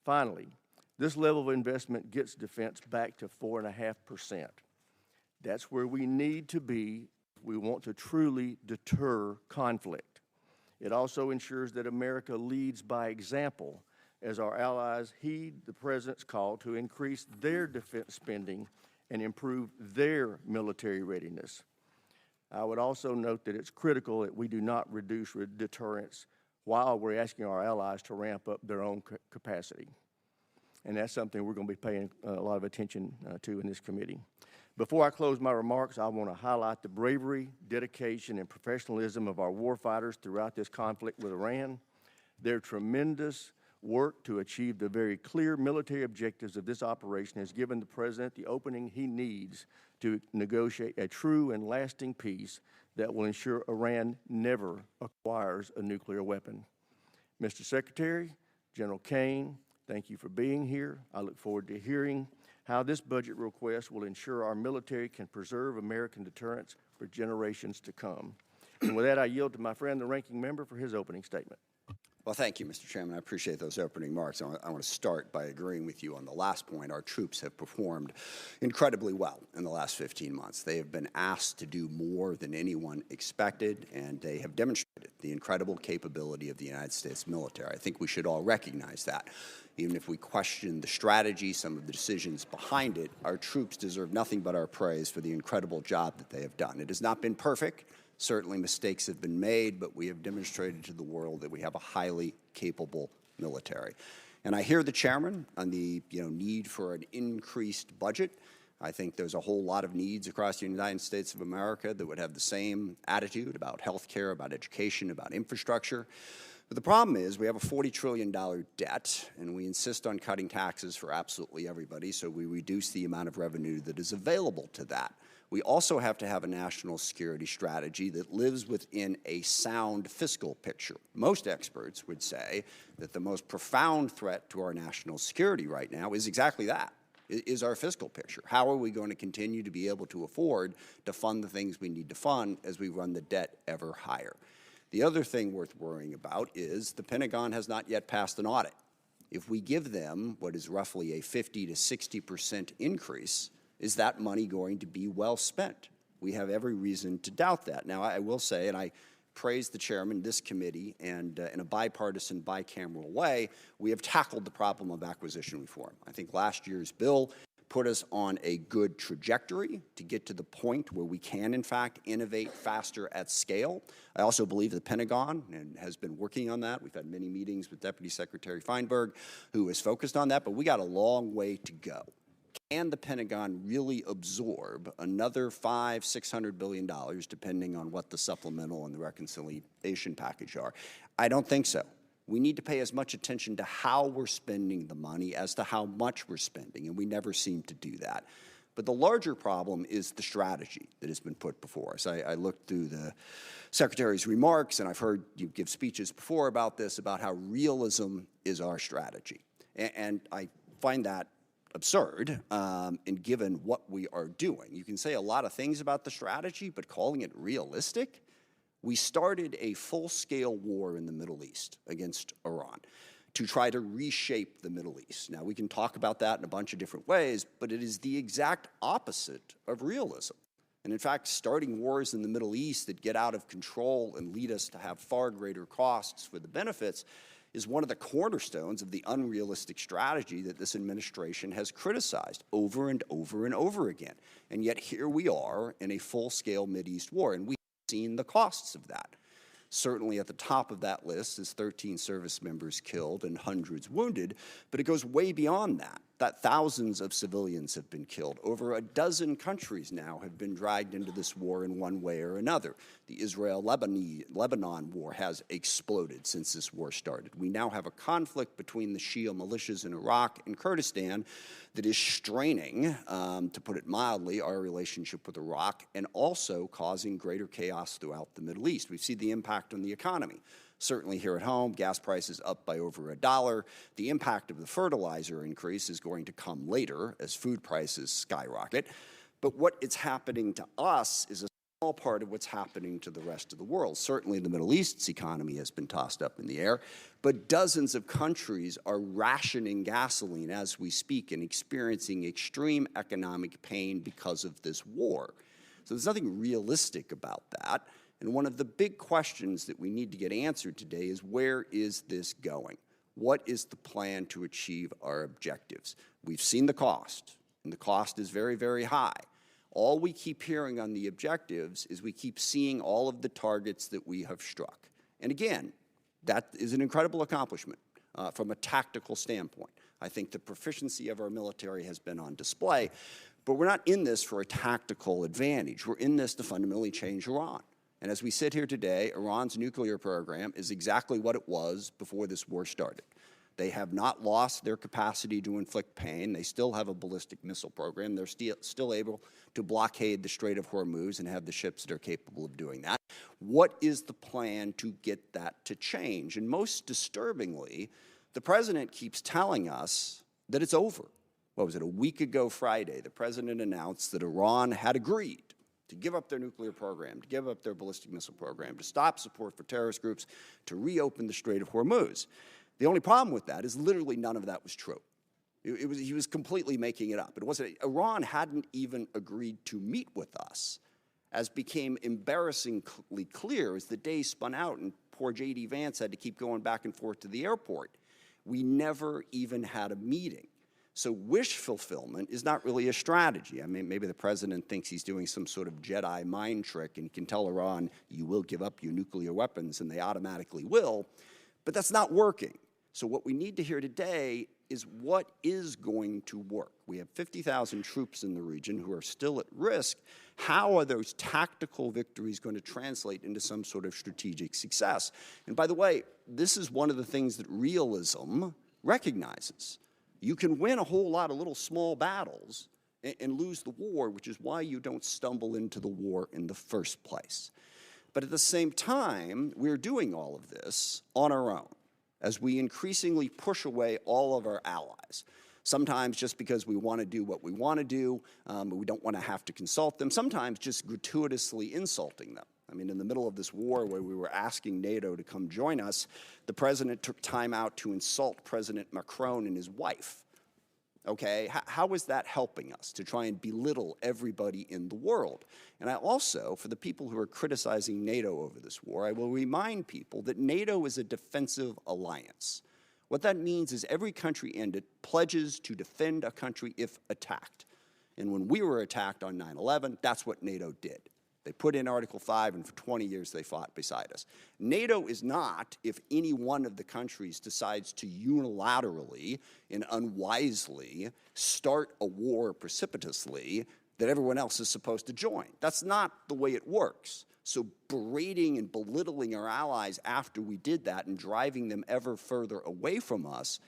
Finally, this level of investment gets defense back to 4.5%. That's where we need to be if we want to truly deter conflict. It also ensures that America leads by example as our allies heed the President's call to increase their defense spending and improve their military readiness. I would also note that it's critical that we do not reduce deterrence while we're asking our allies to ramp up their own capacity. And that's something we're going to be paying a lot of attention to in this committee. Before I close my remarks, I want to highlight the bravery, dedication, and professionalism of our warfighters throughout this conflict with Iran. Their tremendous work to achieve the very clear military objectives of this operation has given the President the opening he needs to negotiate a true and lasting peace that will ensure Iran never acquires a nuclear weapon. Mr. Secretary, General Caine, thank you for being here. I look forward to hearing how this budget request will ensure our military can preserve American deterrence for generations to come. And with that, I yield to my friend, the ranking member, for his opening statement. Well, thank you, Mr. Chairman. I appreciate those opening remarks. I want to start by agreeing with you on the last point. Our troops have performed incredibly well in the last 15 months. They have been asked to do more than anyone expected, and they have demonstrated the incredible capability of the United States military. I think we should all recognize that. Even if we question the strategy, some of the decisions behind it, our troops deserve nothing but our praise for the incredible job that they have done. It has not been perfect. Certainly mistakes have been made, but we have demonstrated to the world that we have a highly capable military. And I hear the chairman on the need for an increased budget. I think there's a whole lot of needs across the United States of America that would have the same attitude about health care, about education, about infrastructure. But the problem is we have a $40 trillion debt, and we insist on cutting taxes for absolutely everybody, so we reduce the amount of revenue that is available to that. We also have to have a national security strategy that lives within a sound fiscal picture. Most experts would say that the most profound threat to our national security right now is exactly that, is our fiscal picture. How are we going to continue to be able to afford to fund the things we need to fund as we run the debt ever higher? The other thing worth worrying about is the Pentagon has not yet passed an audit. If we give them what is roughly a 50 to 60% increase, is that money going to be well spent? We have every reason to doubt that. Now, I will say, and I praise the chairman, this committee, and in a bipartisan, bicameral way, we have tackled the problem of acquisition reform. I think last year's bill put us on a good trajectory to get to the point where we can, in fact, innovate faster at scale. I also believe the Pentagon has been working on that. We've had many meetings with Deputy Secretary Feinberg, who is focused on that, but we got a long way to go. Can the Pentagon really absorb another $500–600 billion, depending on what the supplemental and the reconciliation package are? I don't think so. We need to pay as much attention to how we're spending the money as to how much we're spending, and we never seem to do that. But the larger problem is the strategy that has been put before us. I looked through the Secretary's remarks, and I've heard you give speeches before about this, about how realism is our strategy. And I find that absurd, and given what we are doing. You can say a lot of things about the strategy, but calling it realistic? We started a full-scale war in the Middle East against Iran to try to reshape the Middle East. Now, we can talk about that in a bunch of different ways, but it is the exact opposite of realism. And in fact, starting wars in the Middle East that get out of control and lead us to have far greater costs for the benefits is one of the cornerstones of the unrealistic strategy that this administration has criticized over and over and over again. And yet here we are in a full-scale Mideast war, and we've seen the costs of that. Certainly at the top of that list is 13 service members killed and hundreds wounded, but it goes way beyond that. That thousands of civilians have been killed. Over a dozen countries now have been dragged into this war in one way or another. The Israel-Lebanon war has exploded since this war started. We now have a conflict between the Shia militias in Iraq and Kurdistan that is straining, to put it mildly, our relationship with Iraq and also causing greater chaos throughout the Middle East. We see the impact on the economy. Certainly here at home, gas prices up by over $1. The impact of the fertilizer increase is going to come later as food prices skyrocket. But what is happening to us is a all part of what's happening to the rest of the world. Certainly the Middle East's economy has been tossed up in the air, but dozens of countries are rationing gasoline as we speak and experiencing extreme economic pain because of this war. So there's nothing realistic about that. And one of the big questions that we need to get answered today is, where is this going? What is the plan to achieve our objectives? We've seen the cost, and the cost is very, very high. All we keep hearing on the objectives is we keep seeing all of the targets that we have struck. And again, that is an incredible accomplishment from a tactical standpoint. I think the proficiency of our military has been on display, but we're not in this for a tactical advantage. We're in this to fundamentally change Iran. And as we sit here today, Iran's nuclear program is exactly what it was before this war started. They have not lost their capacity to inflict pain. They still have a ballistic missile program. They're still able to blockade the Strait of Hormuz and have the ships that are capable of doing that. What is the plan to get that to change? And most disturbingly, the president keeps telling us that it's over. What was it, a week ago Friday, the president announced that Iran had agreed to give up their nuclear program, to give up their ballistic missile program, to stop support for terrorist groups, to reopen the Strait of Hormuz. The only problem with that is literally none of that was true. He was completely making it up. It wasn't. Iran hadn't even agreed to meet with us, as became embarrassingly clear as the days spun out and poor J.D. Vance had to keep going back and forth to the airport. We never even had a meeting. So wish fulfillment is not really a strategy. I mean, maybe the president thinks he's doing some sort of Jedi mind trick and can tell Iran, you will give up your nuclear weapons, and they automatically will. But that's not working. So what we need to hear today is what is going to work. We have 50,000 troops in the region who are still at risk. How are those tactical victories going to translate into some sort of strategic success? And by the way, this is one of the things that realism recognizes. You can win a whole lot of little small battles and lose the war, which is why you don't stumble into the war in the first place. But at the same time, we're doing all of this on our own, as we increasingly push away all of our allies. Sometimes just because we want to do what we want to do, but we don't want to have to consult them. Sometimes just gratuitously insulting them. I mean, in the middle of this war where we were asking NATO to come join us, the president took time out to insult President Macron and his wife. Okay, how is that helping us to try and belittle everybody in the world? And I also, for the people who are criticizing NATO over this war, I will remind people that NATO is a defensive alliance. What that means is every country in it pledges to defend a country if attacked. And when we were attacked on 9/11, that's what NATO did. They put in Article 5, and for 20 years they fought beside us. NATO is not if any one of the countries decides to unilaterally and unwisely start a war precipitously that everyone else is supposed to join. That's not the way it works. So berating and belittling our allies after we did that and driving them ever further away from us,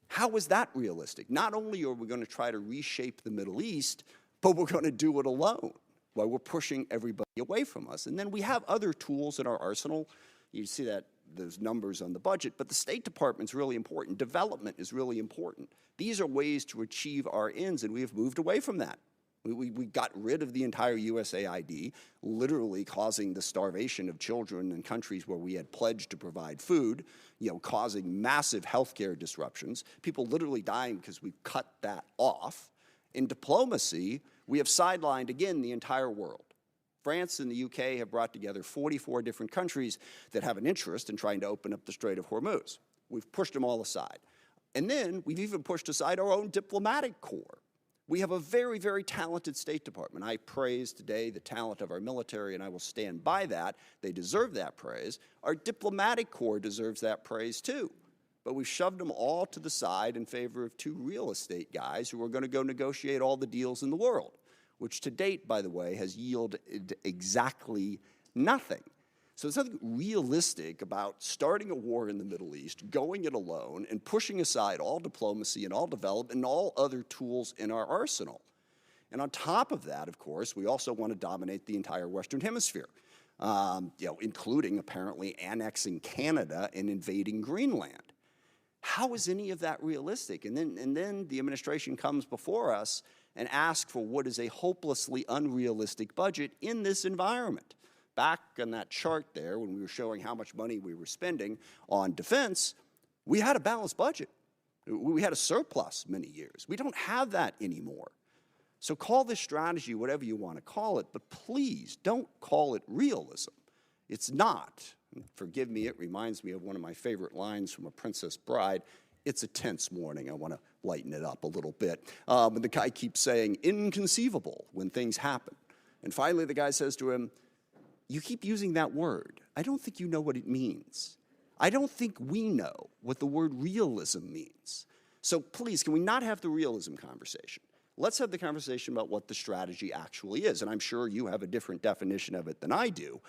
how is that realistic? Not only are we going to try to reshape the Middle East, but we're going to do it alone, while we're pushing everybody away from us. And then we have other tools in our arsenal. You see that those numbers on the budget, but the State Department's really important. Development is really important. These are ways to achieve our ends, and we have moved away from that. We got rid of the entire USAID, literally causing the starvation of children in countries where we had pledged to provide food, causing massive healthcare disruptions, people literally dying because we cut that off. In diplomacy, we have sidelined, again, the entire world. France and the UK have brought together 44 different countries that have an interest in trying to open up the Strait of Hormuz. We've pushed them all aside. And then we've even pushed aside our own diplomatic corps. We have a very, very talented State Department. I praise today the talent of our military, and I will stand by that. They deserve that praise. Our diplomatic corps deserves that praise too. But we've shoved them all to the side in favor of two real estate guys who are going to go negotiate all the deals in the world, which to date, by the way, has yielded exactly nothing. So there's nothing realistic about starting a war in the Middle East, going it alone, and pushing aside all diplomacy and all development and all other tools in our arsenal. And on top of that, of course, we also want to dominate the entire Western Hemisphere, including apparently annexing Canada and invading Greenland. How is any of that realistic? And then the administration comes before us and ask for what is a hopelessly unrealistic budget in this environment. Back on that chart there, when we were showing how much money we were spending on defense, we had a balanced budget. We had a surplus many years. We don't have that anymore. So call this strategy whatever you want to call it, but please don't call it realism. It's not. Forgive me, it reminds me of one of my favorite lines from A Princess Bride. It's a tense morning. I want to lighten it up a little bit. And the guy keeps saying, inconceivable, when things happen. And finally the guy says to him, you keep using that word. I don't think you know what it means. I don't think we know what the word realism means. So please, can we not have the realism conversation? Let's have the conversation about what the strategy actually is. And I'm sure you have a different definition of it than I do.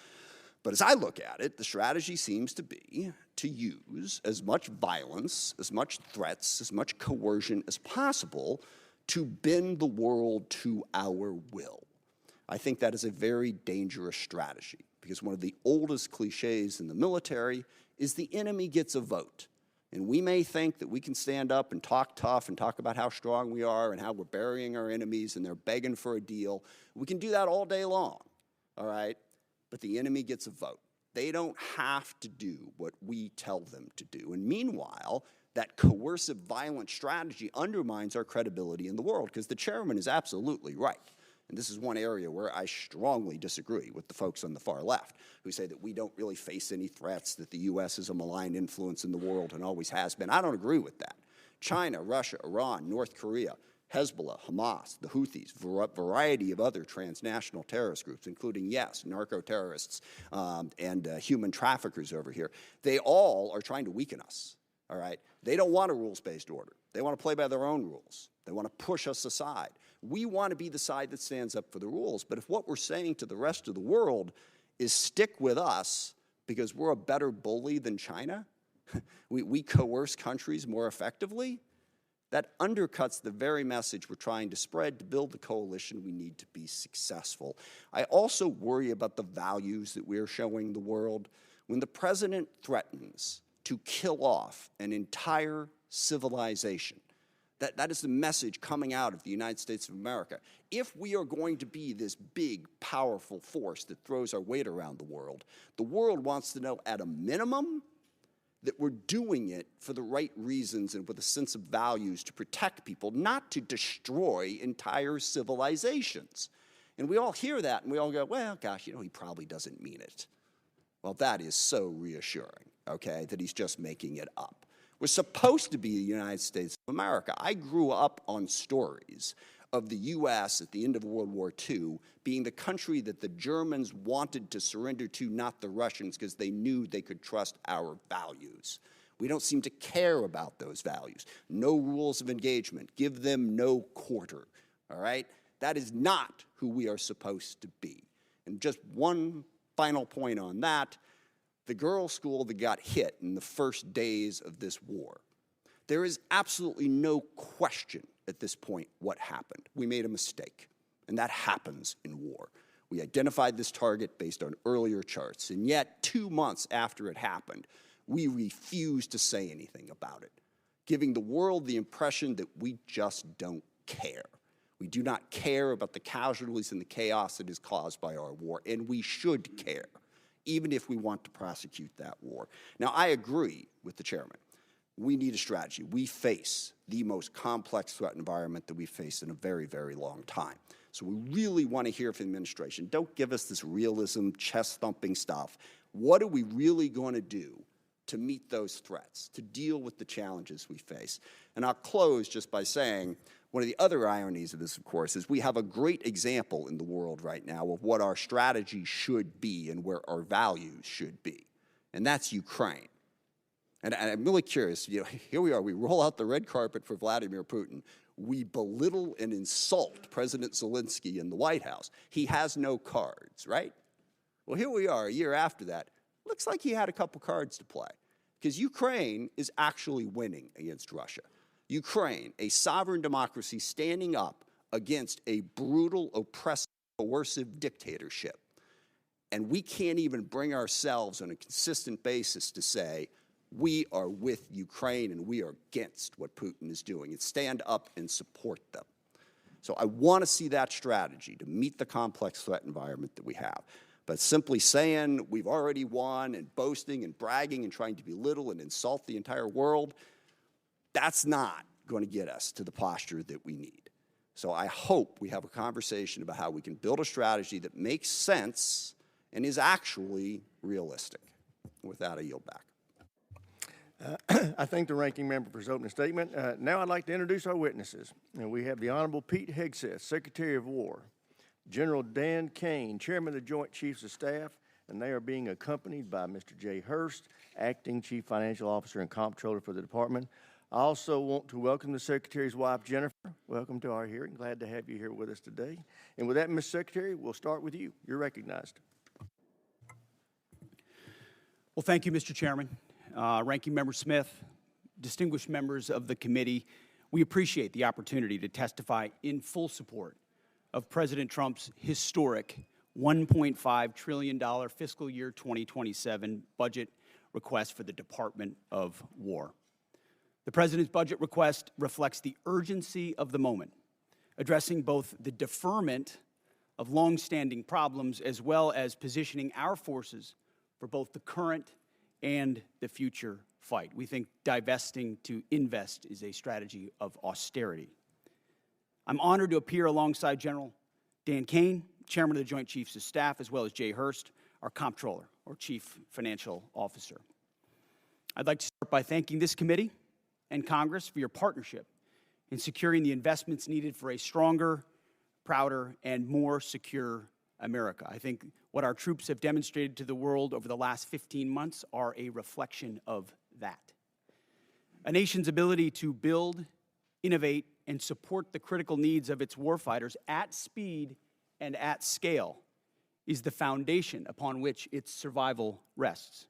But as I look at it, the strategy seems to be to use as much violence, as much threats, as much coercion as possible to bend the world to our will. I think that is a very dangerous strategy because one of the oldest cliches in the military is the enemy gets a vote. And we may think that we can stand up and talk tough and talk about how strong we are and how we're burying our enemies and they're begging for a deal. We can do that all day long, all right? But the enemy gets a vote. They don't have to do what we tell them to do. And meanwhile, that coercive, violent strategy undermines our credibility in the world because the chairman is absolutely right. And this is one area where I strongly disagree with the folks on the far left who say that we don't really face any threats, that the U.S. is a malign influence in the world and always has been. I don't agree with that. China, Russia, Iran, North Korea, Hezbollah, Hamas, the Houthis, variety of other transnational terrorist groups, including, yes, narco-terrorists and human traffickers over here. They all are trying to weaken us, all right? They don't want a rules-based order. They want to play by their own rules. They want to push us aside. We want to be the side that stands up for the rules. But if what we're saying to the rest of the world is stick with us because we're a better bully than China, we coerce countries more effectively, that undercuts the very message we're trying to spread to build the coalition we need to be successful. I also worry about the values that we're showing the world. When the president threatens to kill off an entire civilization, that is the message coming out of the United States of America. If we are going to be this big, powerful force that throws our weight around the world wants to know at a minimum that we're doing it for the right reasons and with a sense of values to protect people, not to destroy entire civilizations. And we all hear that and we all go, well, gosh, he probably doesn't mean it. Well, that is so reassuring, okay, that he's just making it up. We're supposed to be the United States of America. I grew up on stories of the U.S. at the end of World War II being the country that the Germans wanted to surrender to, not the Russians, because they knew they could trust our values. We don't seem to care about those values. No rules of engagement. Give them no quarter, all right? That is not who we are supposed to be. And just one final point on that, the girls' school that got hit in the first days of this war. There is absolutely no question at this point what happened. We made a mistake, and that happens in war. We identified this target based on earlier charts, and yet 2 months after it happened, we refused to say anything about it, giving the world the impression that we just don't care. We do not care about the casualties and the chaos that is caused by our war, and we should care, even if we want to prosecute that war. Now, I agree with the chairman. We need a strategy. We face the most complex threat environment that we've faced in a very, very long time. So we really want to hear from the administration. Don't give us this realism, chest-thumping stuff. What are we really going to do to meet those threats, to deal with the challenges we face? And I'll close just by saying one of the other ironies of this, of course, is we have a great example in the world right now of what our strategy should be and where our values should be, and that's Ukraine. And I'm really curious, here we are, we roll out the red carpet for Vladimir Putin. We belittle and insult President Zelensky in the White House. He has no cards, right? Well, here we are a year after that. Looks like he had a couple cards to play because Ukraine is actually winning against Russia. Ukraine, a sovereign democracy standing up against a brutal, oppressive, coercive dictatorship. And we can't even bring ourselves on a consistent basis to say, we are with Ukraine and we are against what Putin is doing, and stand up and support them. So I want to see that strategy to meet the complex threat environment that we have. But simply saying we've already won and boasting and bragging and trying to belittle and insult the entire world, that's not going to get us to the posture that we need. So I hope we have a conversation about how we can build a strategy that makes sense and is actually realistic. With that, I yield back. I thank the ranking member for his opening statement. Now I'd like to introduce our witnesses. And we have the Honorable Pete Hegseth, Secretary of War, General Dan Caine, Chairman of the Joint Chiefs of Staff, and they are being accompanied by Mr. Jay Hurst, Acting Chief Financial Officer and Comptroller for the Department. I also want to welcome the Secretary's wife, Jennifer. Welcome to our hearing. Glad to have you here with us today. And with that, Ms. Secretary, we'll start with you. You're recognized. Well, thank you, Mr. Chairman. Ranking Member Smith, distinguished members of the committee, we appreciate the opportunity to testify in full support of President Trump's historic $1.5 trillion fiscal year 2027 budget request for the Department of War. The President's budget request reflects the urgency of the moment, addressing both the deferment of longstanding problems as well as positioning our forces for both the current and the future fight. We think divesting to invest is a strategy of austerity. I'm honored to appear alongside General Dan Caine, Chairman of the Joint Chiefs of Staff, as well as Jay Hurst, our Comptroller, or Chief Financial Officer. I'd like to start by thanking this committee and Congress for your partnership in securing the investments needed for a stronger, prouder, and more secure America. I think what our troops have demonstrated to the world over the last 15 months are a reflection of that. A nation's ability to build, innovate, and support the critical needs of its warfighters at speed and at scale is the foundation upon which its survival rests.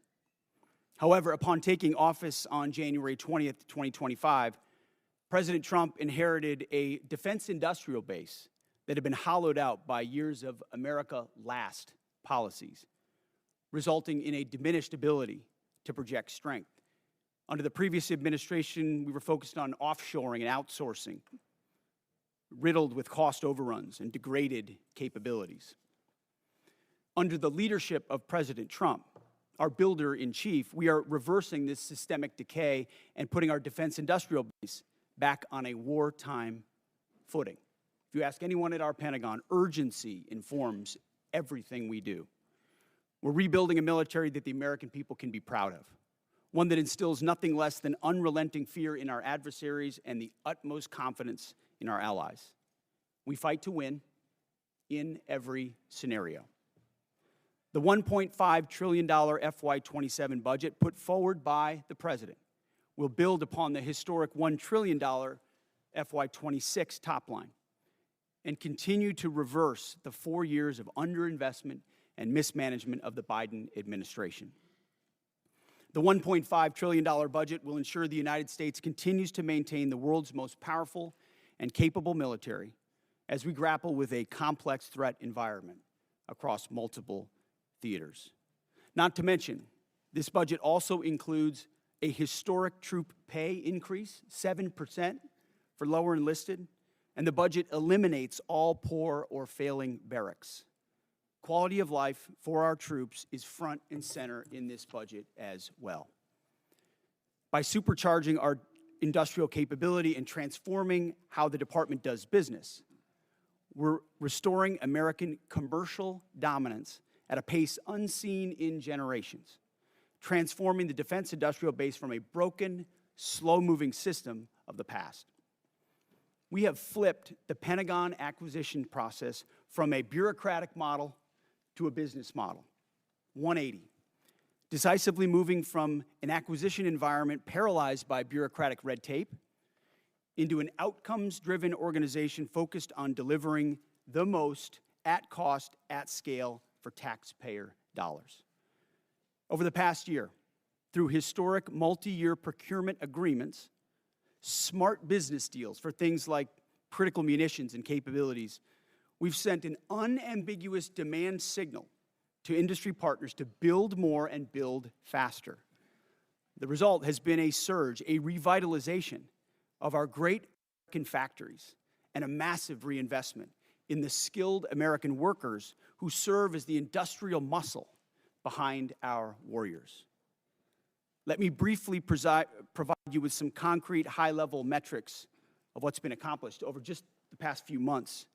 However, upon taking office on January 20th, 2025, President Trump inherited a defense industrial base that had been hollowed out by years of America last policies, resulting in a diminished ability to project strength. Under the previous administration, we were focused on offshoring and outsourcing, riddled with cost overruns and degraded capabilities. Under the leadership of President Trump, our builder-in-chief, we are reversing this systemic decay and putting our defense industrial base back on a wartime footing. If you ask anyone at our Pentagon, urgency informs everything we do. We're rebuilding a military that the American people can be proud of, one that instills nothing less than unrelenting fear in our adversaries and the utmost confidence in our allies. We fight to win in every scenario. The $1.5 trillion FY27 budget put forward by the President will build upon the historic $1 trillion FY26 top line and continue to reverse the 4 years of underinvestment and mismanagement of the Biden administration. The $1.5 trillion budget will ensure the United States continues to maintain the world's most powerful and capable military as we grapple with a complex threat environment across multiple theaters. Not to mention, this budget also includes a historic troop pay increase, 7% for lower enlisted, and the budget eliminates all poor or failing barracks. Quality of life for our troops is front and center in this budget as well. By supercharging our industrial capability and transforming how the department does business, we're restoring American commercial dominance at a pace unseen in generations, transforming the defense industrial base from a broken, slow-moving system of the past. We have flipped the Pentagon acquisition process from a bureaucratic model to a business model, 180, decisively moving from an acquisition environment paralyzed by bureaucratic red tape into an outcomes-driven organization focused on delivering the most at cost, at scale for taxpayer dollars. Over the past year, through historic multi-year procurement agreements, smart business deals for things like critical munitions and capabilities, we've sent an unambiguous demand signal to industry partners to build more and build faster. The result has been a surge, a revitalization of our great American factories and a massive reinvestment in the skilled American workers who serve as the industrial muscle behind our warriors. Let me briefly provide you with some concrete high-level metrics of what's been accomplished over just the past few months.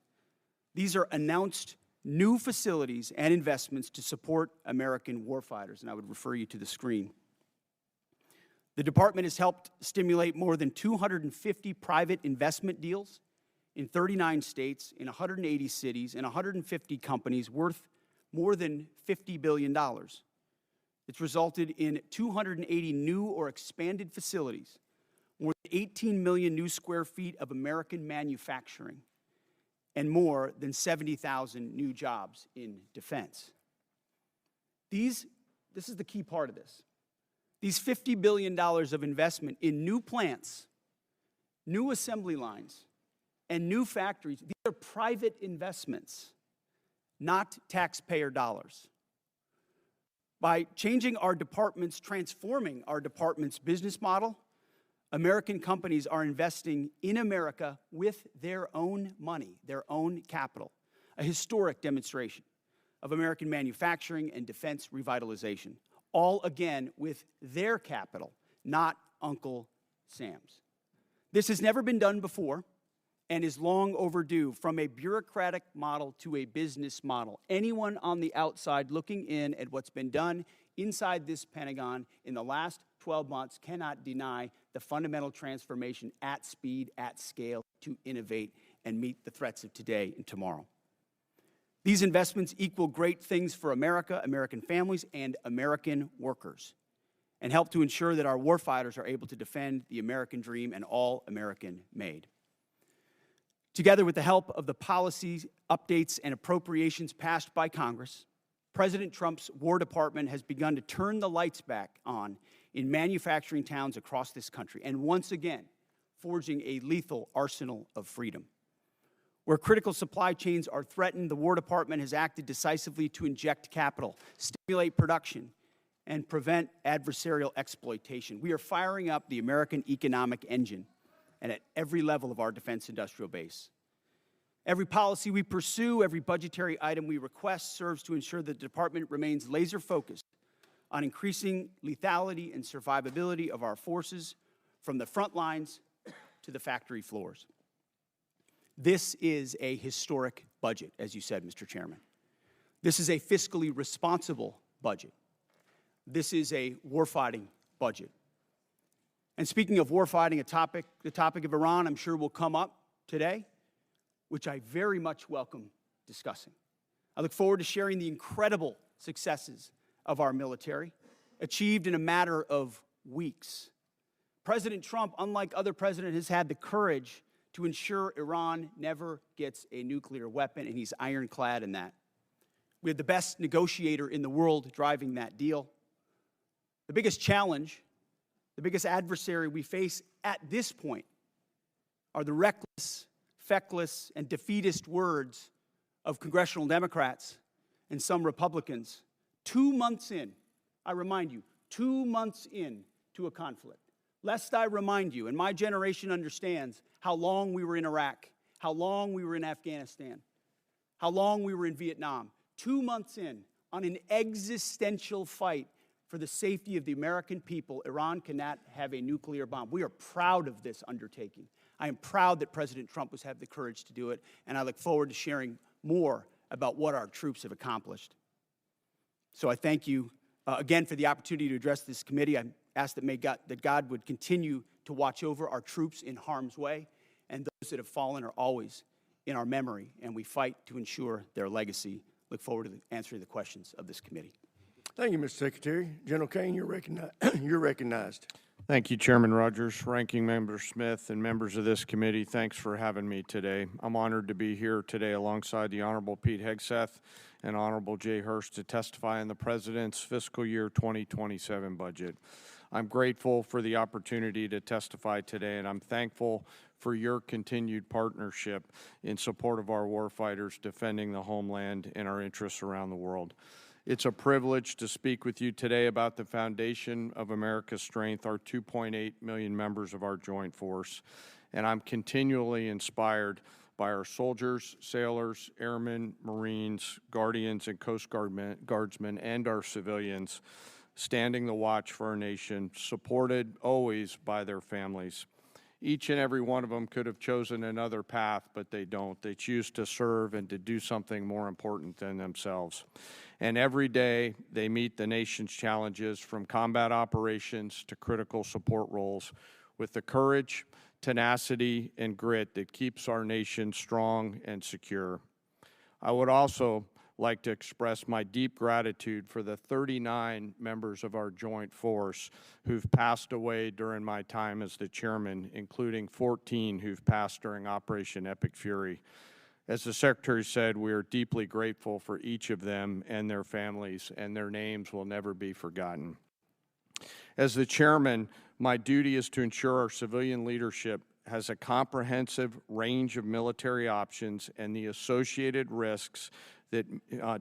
These are announced new facilities and investments to support American warfighters, and I would refer you to the screen. The department has helped stimulate more than 250 private investment deals in 39 states, in 180 cities, and 150 companies worth more than $50 billion. It's resulted in 280 new or expanded facilities, more than 18 million new square feet of American manufacturing, and more than 70,000 new jobs in defense. This is the key part of this. These $50 billion of investment in new plants, new assembly lines, and new factories, these are private investments, not taxpayer dollars. By changing our departments, transforming our department's business model, American companies are investing in America with their own money, their own capital, a historic demonstration of American manufacturing and defense revitalization, all again with their capital, not Uncle Sam's. This has never been done before and is long overdue, from a bureaucratic model to a business model. Anyone on the outside looking in at what's been done inside this Pentagon in the last 12 months cannot deny the fundamental transformation at speed, at scale, to innovate and meet the threats of today and tomorrow. These investments equal great things for America, American families, and American workers, and help to ensure that our warfighters are able to defend the American dream and all American made. Together with the help of the policy updates and appropriations passed by Congress, President Trump's War Department has begun to turn the lights back on in manufacturing towns across this country, and once again, forging a lethal arsenal of freedom. Where critical supply chains are threatened, the War Department has acted decisively to inject capital, stimulate production, and prevent adversarial exploitation. We are firing up the American economic engine, and at every level of our defense industrial base. Every policy we pursue, every budgetary item we request serves to ensure that the department remains laser-focused on increasing lethality and survivability of our forces from the front lines to the factory floors. This is a historic budget, as you said, Mr. Chairman. This is a fiscally responsible budget. This is a warfighting budget. And speaking of warfighting, the topic of Iran, I'm sure will come up today, which I very much welcome discussing. I look forward to sharing the incredible successes of our military, achieved in a matter of weeks. President Trump, unlike other presidents, has had the courage to ensure Iran never gets a nuclear weapon, and he's ironclad in that. We have the best negotiator in the world driving that deal. The biggest challenge, the biggest adversary we face at this point are the reckless, feckless, and defeatist words of congressional Democrats and some Republicans 2 months in, I remind you, 2 months in to a conflict. Lest I remind you, and my generation understands how long we were in Iraq, how long we were in Afghanistan, how long we were in Vietnam. 2 months in, on an existential fight for the safety of the American people, Iran cannot have a nuclear bomb. We are proud of this undertaking. I am proud that President Trump has had the courage to do it, and I look forward to sharing more about what our troops have accomplished. So I thank you again for the opportunity to address this committee. I ask that God would continue to watch over our troops in harm's way, and those that have fallen are always in our memory, and we fight to ensure their legacy. Look forward to answering the questions of this committee. Thank you, Mr. Secretary. General Caine, you're recognized. Thank you, Chairman Rogers, Ranking Member Smith, and members of this committee. Thanks for having me today. I'm honored to be here today alongside the Honorable Pete Hegseth and Honorable Jay Hurst to testify on the President's fiscal year 2027 budget. I'm grateful for the opportunity to testify today, and I'm thankful for your continued partnership in support of our warfighters defending the homeland and our interests around the world. It's a privilege to speak with you today about the foundation of America's strength, our 2.8 million members of our joint force, and I'm continually inspired by our soldiers, sailors, airmen, Marines, Guardians, and Coast Guardsmen, and our civilians, standing the watch for our nation, supported always by their families. Each and every one of them could have chosen another path, but they don't. They choose to serve and to do something more important than themselves. And every day they meet the nation's challenges, from combat operations to critical support roles, with the courage, tenacity, and grit that keeps our nation strong and secure. I would also like to express my deep gratitude for the 39 members of our joint force who've passed away during my time as the chairman, including 14 who've passed during Operation Epic Fury. As the Secretary said, we are deeply grateful for each of them and their families, and their names will never be forgotten. As the chairman, my duty is to ensure our civilian leadership has a comprehensive range of military options and the associated risks that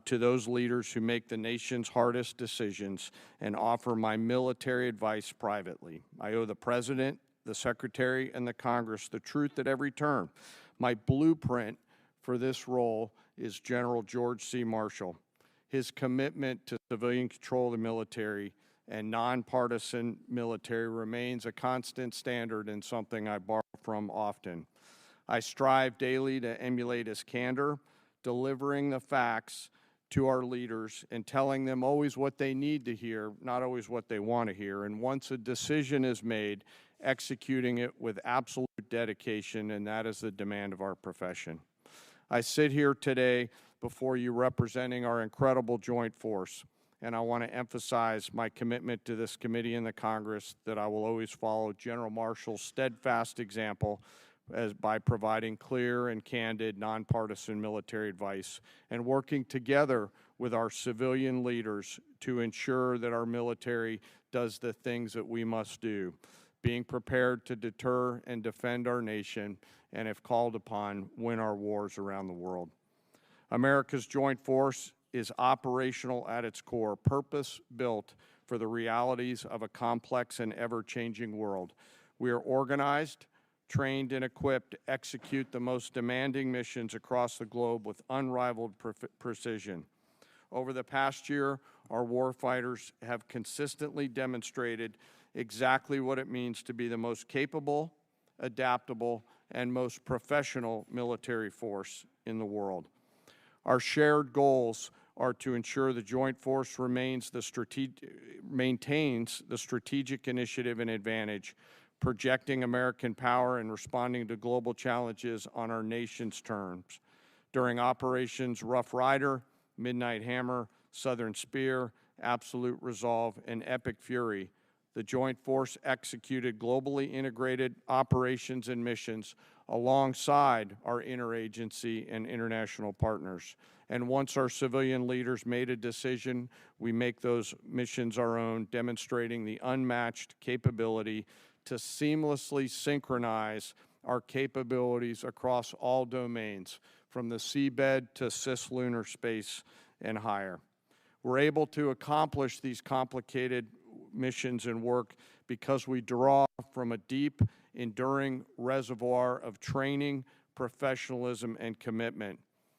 to those leaders who make the nation's hardest decisions, and offer my military advice privately. I owe the President, the Secretary, and the Congress the truth at every turn. My blueprint for this role is General George C. Marshall. His commitment to civilian control of the military and nonpartisan military remains a constant standard and something I borrow from often. I strive daily to emulate his candor, delivering the facts to our leaders and telling them always what they need to hear, not always what they want to hear. And once a decision is made, executing it with absolute dedication, and that is the demand of our profession. I sit here today before you representing our incredible joint force, and I want to emphasize my commitment to this committee and the Congress that I will always follow General Marshall's steadfast example by providing clear and candid, nonpartisan military advice, and working together with our civilian leaders to ensure that our military does the things that we must do, being prepared to deter and defend our nation, and if called upon, win our wars around the world. America's joint force is operational at its core, purpose-built for the realities of a complex and ever-changing world. We are organized, trained, and equipped to execute the most demanding missions across the globe with unrivaled precision. Over the past year, our warfighters have consistently demonstrated exactly what it means to be the most capable, adaptable, and most professional military force in the world. Our shared goals are to ensure the joint force maintains the strategic initiative and advantage, projecting American power and responding to global challenges on our nation's terms. During operations Rough Rider, Midnight Hammer, Southern Spear, Absolute Resolve, and Epic Fury, the joint force executed globally integrated operations and missions alongside our interagency and international partners. And once our civilian leaders made a decision, we make those missions our own, demonstrating the unmatched capability to seamlessly synchronize our capabilities across all domains, from the seabed to cislunar space and higher. We're able to accomplish these complicated missions and work because we draw from a deep, enduring reservoir of training, professionalism, and commitment.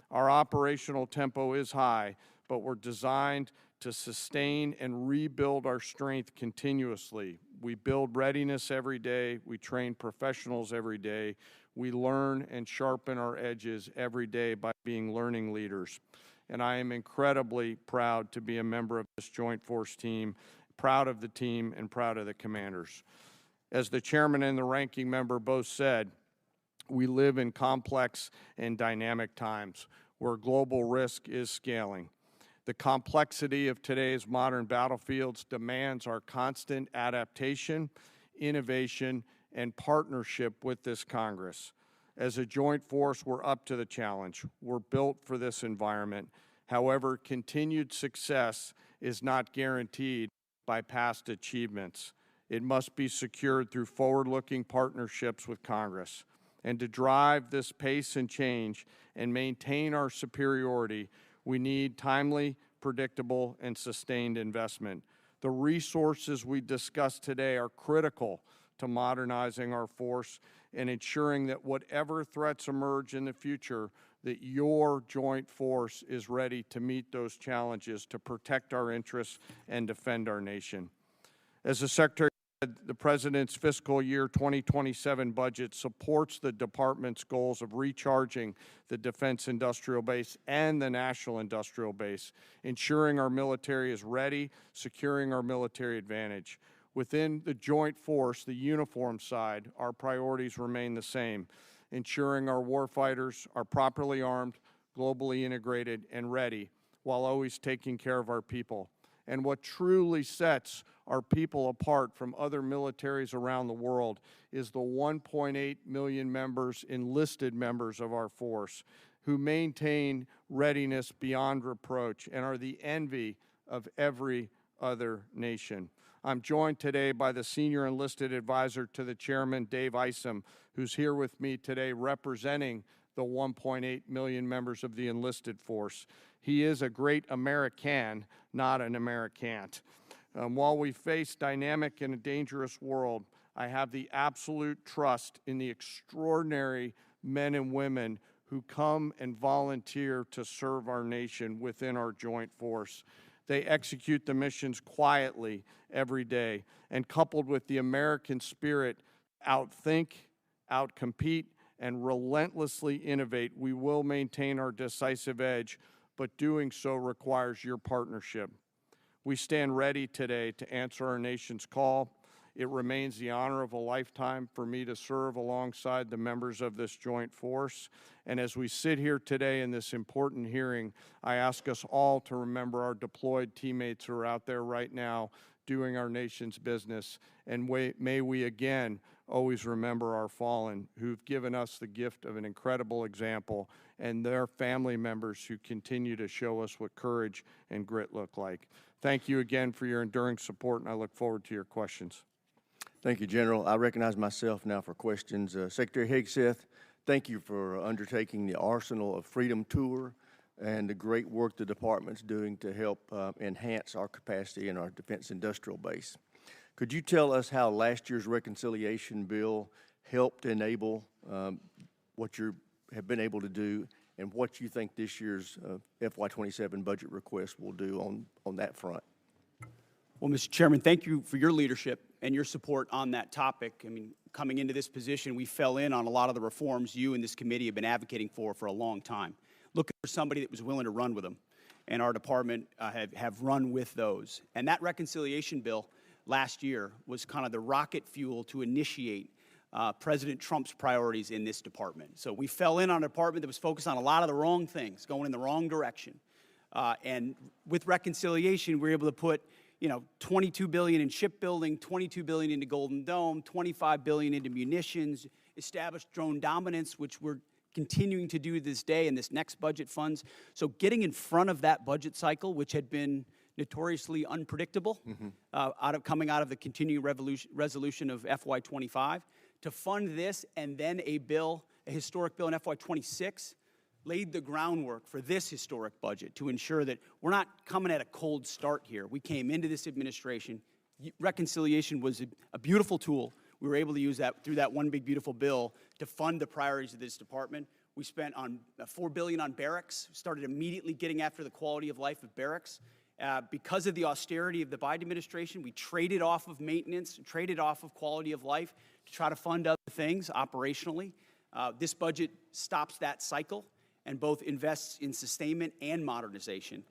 Our operational tempo is high, but we're designed to sustain and rebuild our strength continuously. We build readiness every day. We train professionals every day. We learn and sharpen our edges every day by being learning leaders. And I am incredibly proud to be a member of this joint force team, proud of the team, and proud of the commanders. As the chairman and the ranking member both said, we live in complex and dynamic times where global risk is scaling. The complexity of today's modern battlefields demands our constant adaptation, innovation, and partnership with this Congress. As a joint force, we're up to the challenge. We're built for this environment. However, continued success is not guaranteed by past achievements. It must be secured through forward-looking partnerships with Congress. And to drive this pace and change and maintain our superiority, we need timely, predictable, and sustained investment. The resources we discussed today are critical to modernizing our force and ensuring that whatever threats emerge in the future, that your joint force is ready to meet those challenges to protect our interests and defend our nation. As the Secretary said, the President's fiscal year 2027 budget supports the Department's goals of recharging the defense industrial base and the national industrial base, ensuring our military is ready, securing our military advantage. Within the joint force, the uniform side, our priorities remain the same: ensuring our warfighters are properly armed, globally integrated, and ready, while always taking care of our people. And what truly sets our people apart from other militaries around the world is the 1.8 million enlisted members of our force, who maintain readiness beyond reproach and are the envy of every other nation. I'm joined today by the Senior Enlisted Advisor to the Chairman, Dave Isom, who's here with me today representing the 1.8 million members of the enlisted force. He is a great American, not an Americant. While we face dynamic and a dangerous world, I have the absolute trust in the extraordinary men and women who come and volunteer to serve our nation within our joint force. They execute the missions quietly every day, and coupled with the American spirit, outthink, outcompete, and relentlessly innovate, we will maintain our decisive edge, but doing so requires your partnership. We stand ready today to answer our nation's call. It remains the honor of a lifetime for me to serve alongside the members of this joint force. And as we sit here today in this important hearing, I ask us all to remember our deployed teammates who are out there right now doing our nation's business. And may we again always remember our fallen, who've given us the gift of an incredible example, and their family members who continue to show us what courage and grit look like. Thank you again for your enduring support, and I look forward to your questions. Thank you, General. I recognize myself now for questions. Secretary Hegseth, thank you for undertaking the Arsenal of Freedom tour and the great work the department's doing to help enhance our capacity in our defense industrial base. Could you tell us how last year's reconciliation bill helped enable what you have been able to do, and what you think this year's FY27 budget request will do on that front? Well, Mr. Chairman, thank you for your leadership and your support on that topic. I mean, coming into this position, we fell in on a lot of the reforms you and this committee have been advocating for a long time, looking for somebody that was willing to run with them. And our department have run with those. And that reconciliation bill last year was kind of the rocket fuel to initiate President Trump's priorities in this department. So we fell in on a department that was focused on a lot of the wrong things, going in the wrong direction. And with reconciliation, we were able to put $22 billion in shipbuilding, $22 billion into Golden Dome, $25 billion into munitions, established drone dominance, which we're continuing to do this day in this next budget funds. So getting in front of that budget cycle, which had been notoriously unpredictable, coming out of the continuing resolution of FY25, to fund this and then a historic bill in FY26, laid the groundwork for this historic budget to ensure that we're not coming at a cold start here. We came into this administration. Reconciliation was a beautiful tool. We were able to use that through that one big beautiful bill to fund the priorities of this department. We spent on $4 billion on barracks, started immediately getting after the quality of life of barracks. Because of the austerity of the Biden administration, we traded off of maintenance, traded off of quality of life to try to fund other things operationally. This budget stops that cycle and both invests in sustainment and modernization,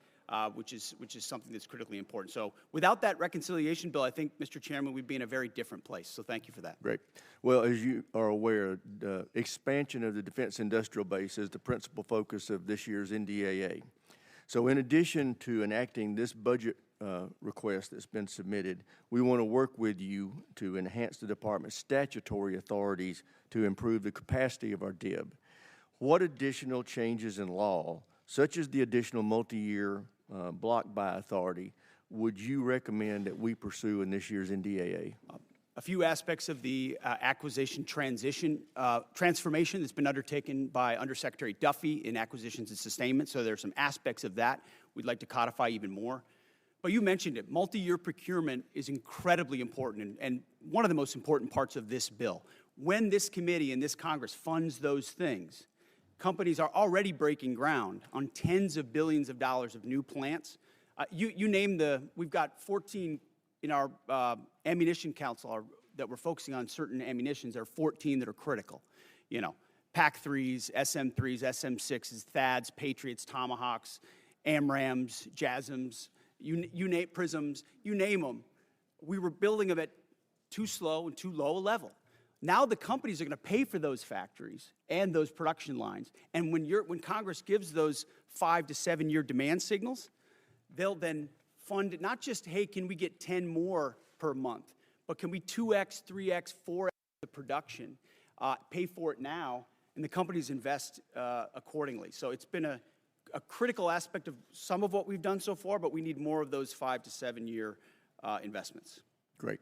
which is something that's critically important. So without that reconciliation bill, I think, Mr. Chairman, we'd be in a very different place. So thank you for that. Great. Well, as you are aware, the expansion of the defense industrial base is the principal focus of this year's NDAA. So in addition to enacting this budget request that's been submitted, we want to work with you to enhance the department's statutory authorities to improve the capacity of our DIB. What additional changes in law, such as the additional multi-year block buy authority, would you recommend that we pursue in this year's NDAA? A few aspects of the acquisition transformation that's been undertaken by Undersecretary Duffy in acquisitions and sustainment. So there are some aspects of that we'd like to codify even more. But you mentioned it. Multi-year procurement is incredibly important and one of the most important parts of this bill. when this committee and this Congress funds those things, companies are already breaking ground on tens of billions of dollars of new plants. You name we've got 14 in our ammunition council that we're focusing on certain ammunitions. There are 14 that are critical. You know, PAC-3s, SM-3s, SM-6s, THAADs, Patriots, Tomahawks, AMRAAMs, JASSMs, you name PRISMs, you name them. We were building them at too slow and too low a level. Now the companies are going to pay for those factories and those production lines. And when Congress gives those 5 to 7 year demand signals, they'll then fund it, not just, hey, can we get 10 more per month, but can we 2x, 3x, 4x the production, pay for it now, and the companies invest accordingly. So it's been a critical aspect of some of what we've done so far, but we need more of those 5 to 7 year investments. Great.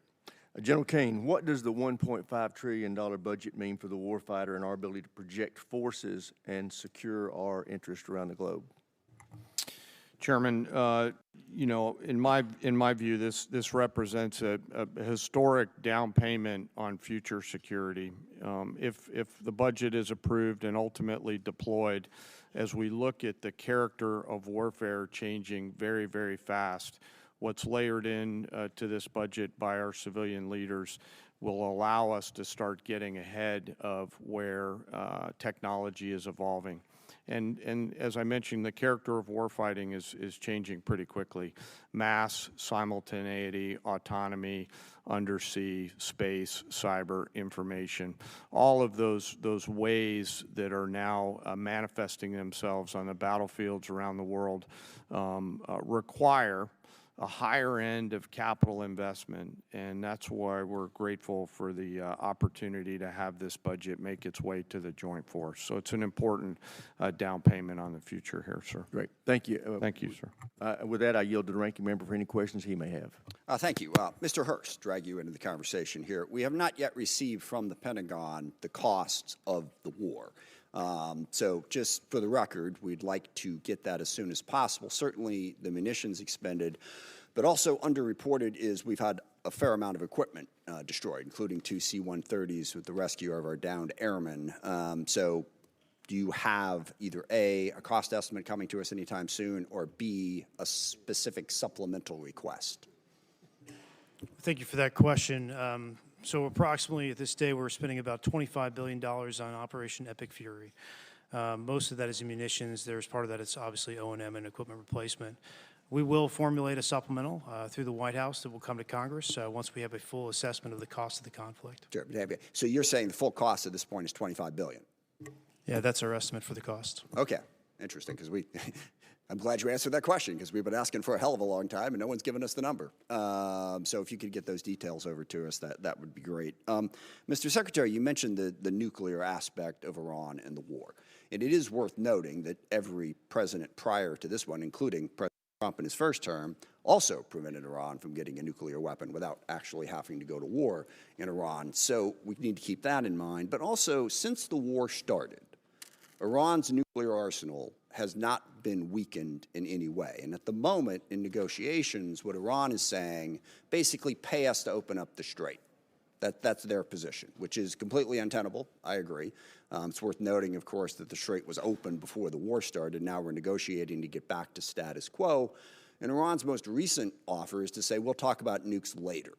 General Caine, what does the $1.5 trillion budget mean for the warfighter and our ability to project forces and secure our interests around the globe? Chairman, you know, in my view, this represents a historic down payment on future security. If the budget is approved and ultimately deployed, as we look at the character of warfare changing very, very fast, what's layered in to this budget by our civilian leaders will allow us to start getting ahead of where technology is evolving. And as I mentioned, the character of warfighting is changing pretty quickly. Mass, simultaneity, autonomy, undersea, space, cyber, information, all of those ways that are now manifesting themselves on the battlefields around the world require a higher end of capital investment, and that's why we're grateful for the opportunity to have this budget make its way to the joint force. So it's an important down payment on the future here, sir. Great. Thank you. Thank you, sir. With that, I yield to the ranking member for any questions he may have. Thank you. Mr. Hurst, drag you into the conversation here. We have not yet received from the Pentagon the costs of the war. So just for the record, we'd like to get that as soon as possible. Certainly the munitions expended, but also underreported is we've had a fair amount of equipment destroyed, including 2 C-130s with the rescue of our downed airmen. So do you have either A, a cost estimate coming to us anytime soon, or B, a specific supplemental request? Thank you for that question. So approximately at this day, we're spending about $25 billion on Operation Epic Fury. Most of that is munitions. There's part of that it's obviously O&M and equipment replacement. We will formulate a supplemental through the White House that will come to Congress once we have a full assessment of the cost of the conflict. Sure. So you're saying the full cost at this point is $25 billion? Yeah, that's our estimate for the cost. Okay. Interesting, because I'm glad you answered that question, because we've been asking for a hell of a long time, and no one's given us the number. So if you could get those details over to us, that would be great. Mr. Secretary, you mentioned the nuclear aspect of Iran and the war. And it is worth noting that every president prior to this one, including President Trump in his first term, also prevented Iran from getting a nuclear weapon without actually having to go to war in Iran. So we need to keep that in mind. But also, since the war started, Iran's nuclear arsenal has not been weakened in any way. And at the moment, in negotiations, what Iran is saying, basically pay us to open up the strait. That's their position, which is completely untenable. I agree. It's worth noting, of course, that the strait was open before the war started. Now we're negotiating to get back to status quo. And Iran's most recent offer is to say, we'll talk about nukes later.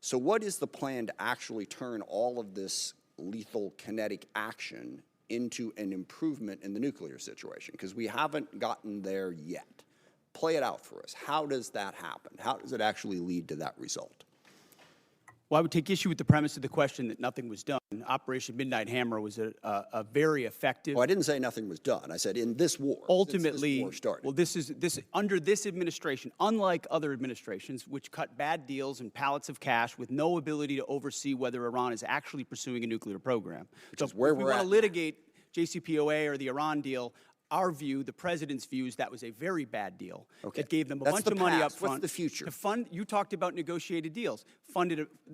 So what is the plan to actually turn all of this lethal kinetic action into an improvement in the nuclear situation? Because we haven't gotten there yet. Play it out for us. How does that happen? How does it actually lead to that result? Well, I would take issue with the premise of the question that nothing was done. Operation Midnight Hammer was a very effective. Well, I didn't say nothing was done. I said in this war. Ultimately, since this war started. well, this under this administration, unlike other administrations, which cut bad deals and pallets of cash with no ability to oversee whether Iran is actually pursuing a nuclear program. Which is where if we we're want at to litigate JCPOA or the Iran deal, our view, the president's views, that was a very bad deal. Okay. It gave them a That's bunch the of money up past. front. What's the future? To fund, you talked about negotiated deals.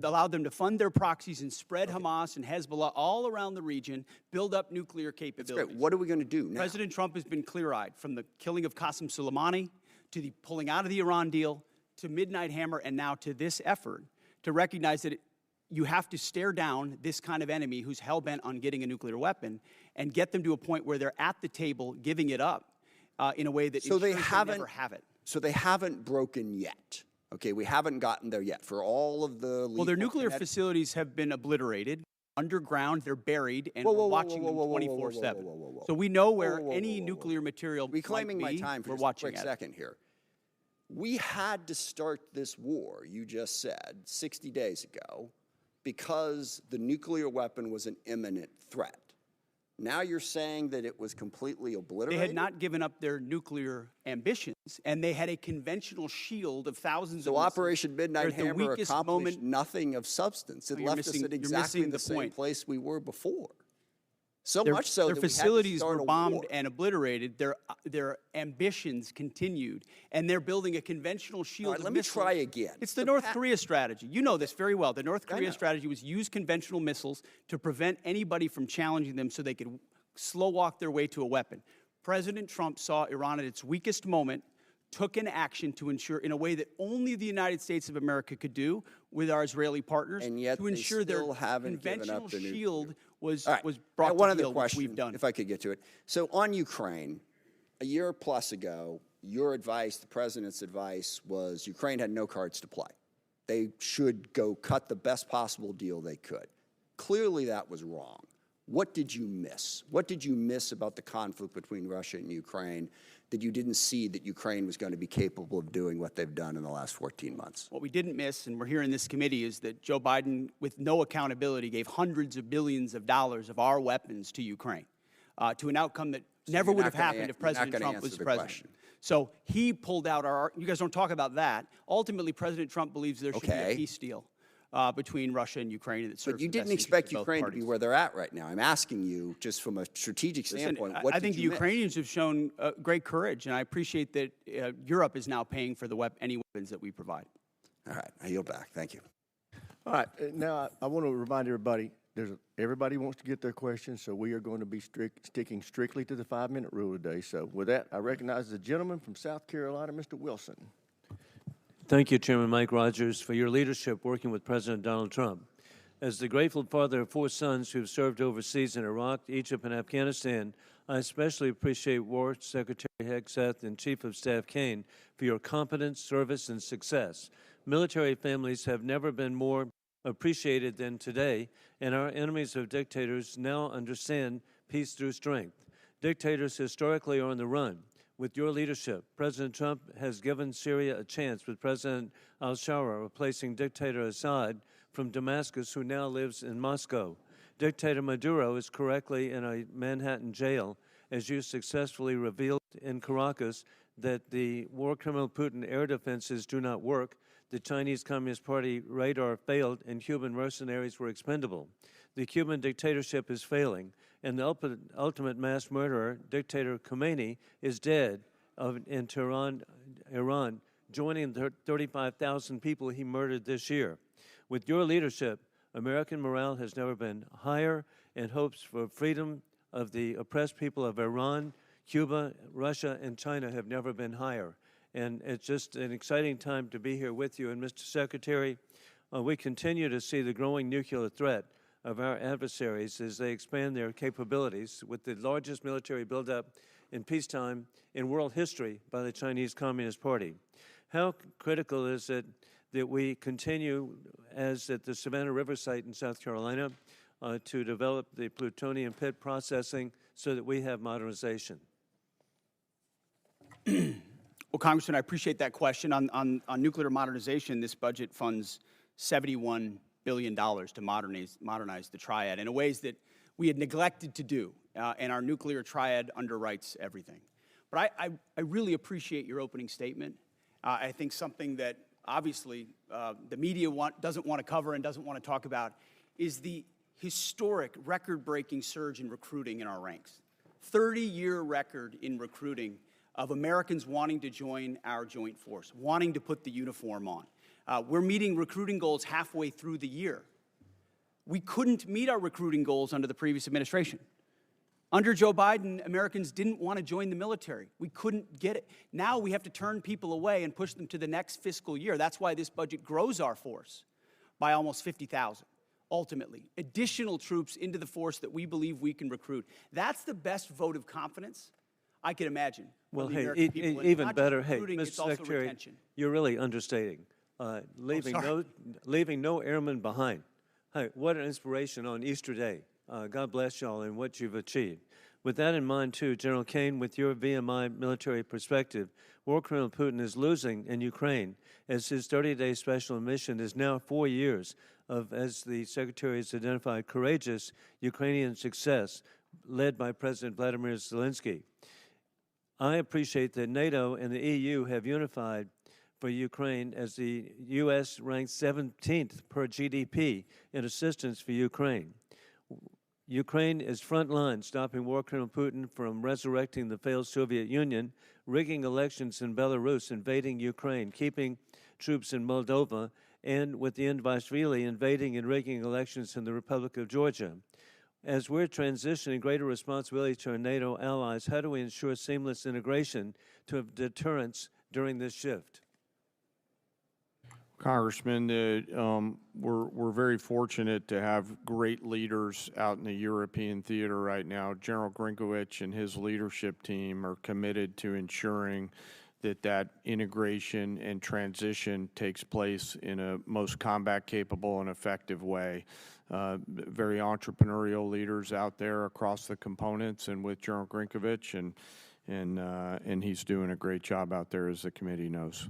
Allowed them to fund their proxies and spread Hamas and Hezbollah all around the region, build up nuclear capabilities. That's great. What are we going to do now? President Trump has been clear-eyed, from the killing of Qasem Soleimani to the pulling out of the Iran deal to Midnight Hammer and now to this effort to recognize that you have to stare down this kind of enemy who's hell-bent on getting a nuclear weapon and get them to a point where they're at the table giving it up in a way that ensures they never have it. So they haven't broken yet. Okay, we haven't gotten there yet. For all of the Well, their nuclear facilities have been obliterated. Underground, they're buried, and we're watching them 24/7. So we know where any nuclear material reclaiming might be. my time for we're just a watching quick it. second here. We had to start this war, you just said, 60 days ago, because the nuclear weapon was an imminent threat. Now you're saying that it was completely obliterated? They had not given up their nuclear ambitions, and they had a conventional shield of thousands of missiles. So Operation Midnight They're at the Hammer weakest accomplished moment. nothing of substance. It you're left us missing- at you're exactly missing the the same point. place we were before. So Their, much so their that we had to facilities start were a bombed war. and obliterated. Their ambitions continued, and they're building a conventional shield. All right, of let me missiles. try again. It's the North Korea strategy. You know this very well. The North I Korea know. strategy was use conventional missiles to prevent anybody from challenging them, so they could slow walk their way to a weapon. President Trump saw Iran at its weakest moment, took an action to ensure, in a way that only the United States of America could do with our Israeli partners, And yet to they ensure their still haven't given up conventional the nuclear. shield was All right. brought One to other heel, which question, we've done. if I could get to it. So on Ukraine, a year plus ago, your advice, the president's advice, was Ukraine had no cards to play. They should go cut the best possible deal they could. Clearly that was wrong. What did you miss? What did you miss about the conflict between Russia and Ukraine that you didn't see that Ukraine was going to be capable of doing what they've done in the last 14 months? What we didn't miss, and we're here in this committee, is that Joe Biden, with no accountability, gave hundreds of billions of dollars of our weapons to Ukraine, to an outcome that never you're would not have gonna happened if President gonna Trump answer was the president. question. So he pulled out our. You guys don't talk about that. Ultimately, President Trump believes there should be Okay. a peace deal between Russia and Ukraine that serves But you the best didn't interests expect of both Ukraine to parties. be where they're at right now. I'm asking you, just from a strategic Listen, standpoint, what I did think the you miss? Ukrainians have shown great courage, and I appreciate that Europe is now paying for any weapons that we provide. All right, I yield back. Thank you. All right, now I want to remind everybody, everybody wants to get their questions, so we are going to be sticking strictly to the 5-minute rule today. So with that, I recognize the gentleman from South Carolina, Mr. Wilson. Thank you, Chairman Mike Rogers, for your leadership working with President Donald Trump. As the grateful father of 4 sons who have served overseas in Iraq, Egypt, and Afghanistan, I especially appreciate War Secretary Hegseth and Chief of Staff Caine for your competence, service, and success. Military families have never been more appreciated than today, and our enemies of dictators now understand peace through strength. Dictators historically are on the run. With your leadership, President Trump has given Syria a chance with President al-Shara replacing dictator Assad from Damascus, who now lives in Moscow. Dictator Maduro is correctly in a Manhattan jail, as you successfully revealed in Caracas that the war criminal Putin air defenses do not work, the Chinese Communist Party radar failed, and Cuban mercenaries were expendable. The Cuban dictatorship is failing, and the ultimate mass murderer, dictator Khomeini, is dead in Tehran, Iran, joining the 35,000 people he murdered this year. With your leadership, American morale has never been higher, and hopes for freedom of the oppressed people of Iran, Cuba, Russia, and China have never been higher. And it's just an exciting time to be here with you. And Mr. Secretary, we continue to see the growing nuclear threat of our adversaries as they expand their capabilities with the largest military buildup in peacetime in world history by the Chinese Communist Party. How critical is it that we continue, as at the Savannah River site in South Carolina, to develop the plutonium pit processing so that we have modernization? Well, Congressman, I appreciate that question. On nuclear modernization, this budget funds $71 billion to modernize the triad in ways that we had neglected to do, and our nuclear triad underwrites everything. But I really appreciate your opening statement. I think something that obviously the media doesn't want to cover and doesn't want to talk about is the historic, record-breaking surge in recruiting in our ranks. 30-year record in recruiting of Americans wanting to join our joint force, wanting to put the uniform on. We're meeting recruiting goals halfway through the year. We couldn't meet our recruiting goals under the previous administration. Under Joe Biden, Americans didn't want to join the military. We couldn't get it. Now we have to turn people away and push them to the next fiscal year. That's why this budget grows our force by almost 50,000. ultimately, additional troops into the force that we believe we can recruit. That's the best vote of confidence I can imagine. Well, from the hey, American people. And it's even not just better, hey, recruiting, Mr. it's also Secretary, retention. you're really understating. Leaving no airmen behind. Hey, what an inspiration on Easter Day. God bless y'all and what you've achieved. With that in mind, too, General Caine, with your VMI military perspective, War Colonel Putin is losing in Ukraine as his 30-day special mission is now 4 years of, as the Secretary has identified, courageous Ukrainian success led by President Vladimir Zelensky. I appreciate that NATO and the EU have unified for Ukraine as the U.S. ranks 17th per GDP in assistance for Ukraine. Ukraine is frontline, stopping War Colonel Putin from resurrecting the failed Soviet Union, rigging elections in Belarus, invading Ukraine, keeping troops in Moldova, and with the Indvaishvili invading and rigging elections in the Republic of Georgia. As we're transitioning greater responsibility to our NATO allies, how do we ensure seamless integration to have deterrence during this shift? Congressman, we're very fortunate to have great leaders out in the European theater right now. General Grinkowicz and his leadership team are committed to ensuring that integration and transition takes place in a most combat-capable and effective way. Very entrepreneurial leaders out there across the components, and with General Grinkowicz, and he's doing a great job out there, as the committee knows.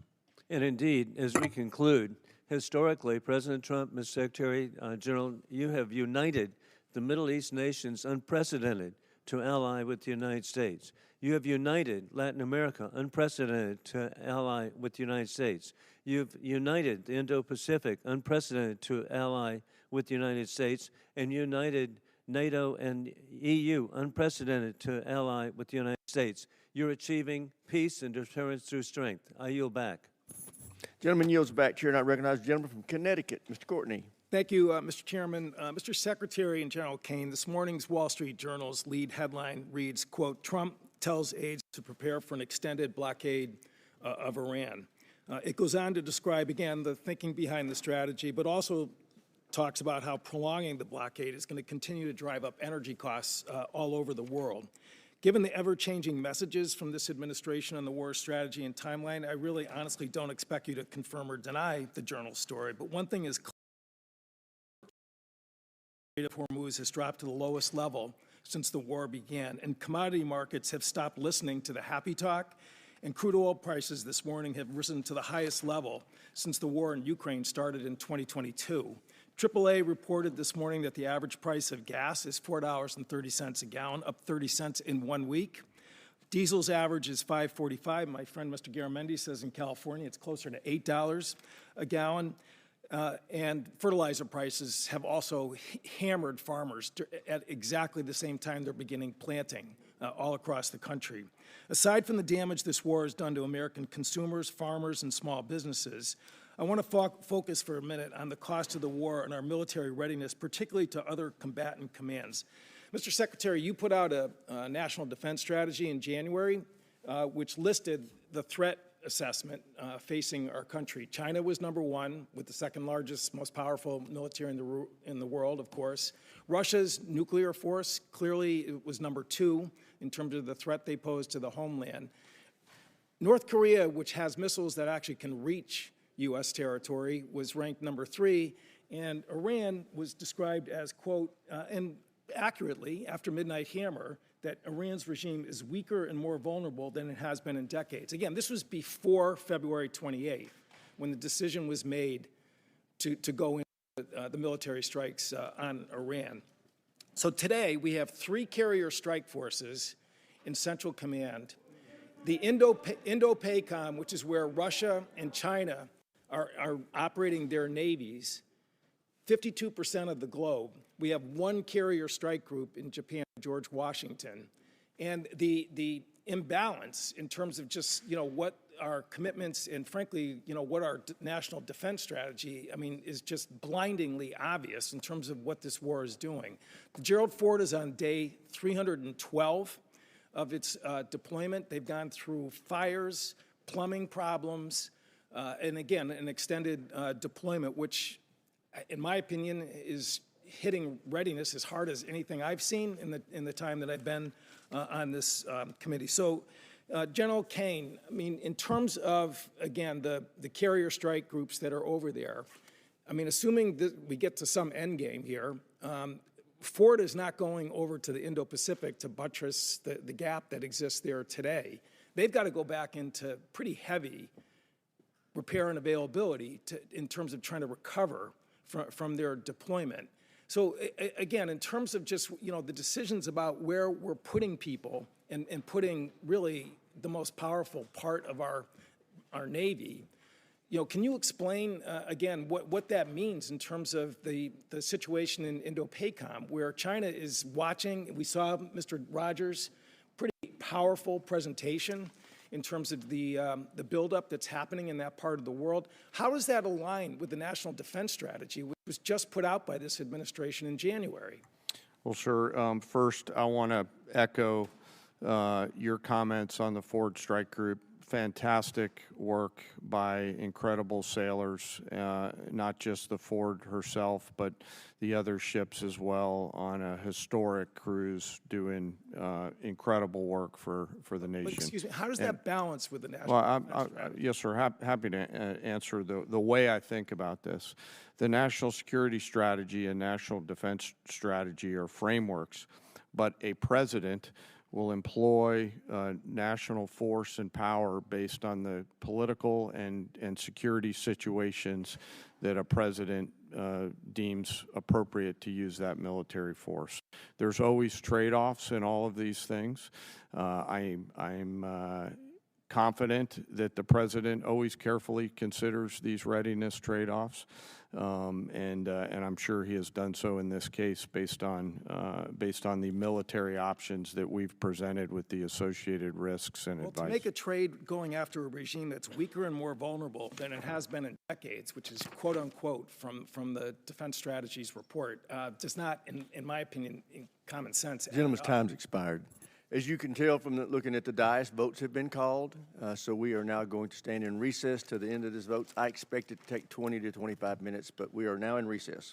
And indeed, as we conclude, historically, President Trump, Mr. Secretary General, you have united the Middle East nations unprecedented to ally with the United States. You have united Latin America unprecedented to ally with the United States. You've united the Indo-Pacific unprecedented to ally with the United States, and united NATO and EU unprecedented to ally with the United States. You're achieving peace and deterrence through strength. I yield back. Gentleman yields back. Chair, and I recognize the gentleman from Connecticut, Mr. Courtney. Thank you, Mr. Chairman. Mr. Secretary and General Caine, this morning's Wall Street Journal's lead headline reads, quote, Trump tells aides to prepare for an extended blockade of Iran. It goes on to describe, again, the thinking behind the strategy, but also talks about how prolonging the blockade is going to continue to drive up energy costs all over the world. Given the ever-changing messages from this administration on the war strategy and timeline, I really honestly don't expect you to confirm or deny the Journal's story. But one thing is clear, the Strait of Hormuz has dropped to the lowest level since the war began, and commodity markets have stopped listening to the happy talk, and crude oil prices this morning have risen to the highest level since the war in Ukraine started in 2022. AAA reported this morning that the average price of gas is $4.30 a gallon, up 30 cents in 1 week. Diesel's average is $5.45. My friend Mr. Garamendi says in California it's closer to $8 a gallon. And fertilizer prices have also hammered farmers at exactly the same time they're beginning planting all across the country. Aside from the damage this war has done to American consumers, farmers, and small businesses, I want to focus for a minute on the cost of the war and our military readiness, particularly to other combatant commands. Mr. Secretary, you put out a national defense strategy in January, which listed the threat assessment facing our country. China was number one, with the second largest, most powerful military in the world, of course. Russia's nuclear force clearly was number two in terms of the threat they pose to the homeland. North Korea, which has missiles that actually can reach U.S. territory, was ranked number three, and Iran was described as, quote, and accurately, after Midnight Hammer, that Iran's regime is weaker and more vulnerable than it has been in decades. Again, this was before February 28th, when the decision was made to go into the military strikes on Iran. So today, we have 3 carrier strike forces in Central Command. The Indo-PACOM, which is where Russia and China are operating their navies, 52% of the globe. We have 1 carrier strike group in Japan, George Washington. And the imbalance in terms of just, what our commitments and frankly, what our national defense strategy, is just blindingly obvious in terms of what this war is doing. Gerald Ford is on day 312 of its deployment. They've gone through fires, plumbing problems, and again, an extended deployment, which in my opinion, is hitting readiness as hard as anything I've seen in the time that I've been on this committee. So, General Caine, I mean, in terms of, again, the carrier strike groups that are over there, I mean, assuming that we get to some end game here, Ford is not going over to the Indo-Pacific to buttress the gap that exists there today. They've got to go back into pretty heavy repair and availability in terms of trying to recover from their deployment. So again, in terms of just, the decisions about where we're putting people and putting really the most powerful part of our Navy, can you explain, again, what that means in terms of the situation in Indo-PACOM, where China is watching? We saw Mr. Rogers' pretty powerful presentation in terms of the buildup that's happening in that part of the world. How does that align with the National Defense Strategy, which was just put out by this administration in January? Well, sir, first, I want to echo your comments on the Ford Strike Group. Fantastic work by incredible sailors, not just the Ford herself, but the other ships as well, on a historic cruise doing incredible work for the nation. But excuse me, how does that balance with the National Defense Strategy? Yes, sir, happy to answer the way I think about this. The National Security Strategy and National Defense Strategy are frameworks, but a president will employ national force and power based on the political and security situations that a president deems appropriate to use that military force. There's always trade-offs in all of these things. I'm confident that the president always carefully considers these readiness trade-offs, and I'm sure he has done so in this case based on the military options that we've presented with the associated risks and advice. To make a trade going after a regime that's weaker and more vulnerable than it has been in decades, which is quote unquote from the Defense Strategy's report, does not, in my opinion, in common sense. Gentleman's time's expired. As you can tell from looking at the dais, votes have been called, so we are now going to stand in recess to the end of this vote. I expect it to take 20 to 25 minutes, but we are now in recess.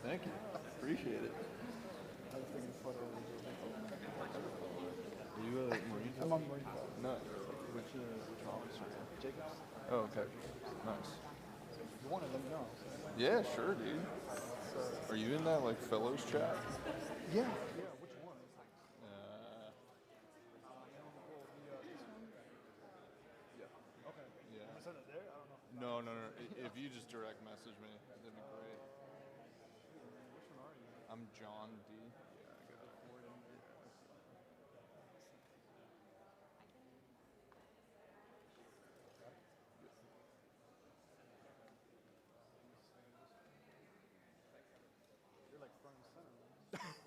Thank you. Appreciate it. Are you a Marine? I'm on Marine. Nice. Which officer? Jacobs. Oh, okay. Nice. You want to let me know? Yeah, sure, dude. Are you in that like fellows chat? Yeah. Yeah. Which one? Yeah. Okay. Yeah. Can I send it there? I don't know. No. If you just direct message me, that'd be great. Which one are you? I'm John D. Yeah, I got it. You're like front and center. Right?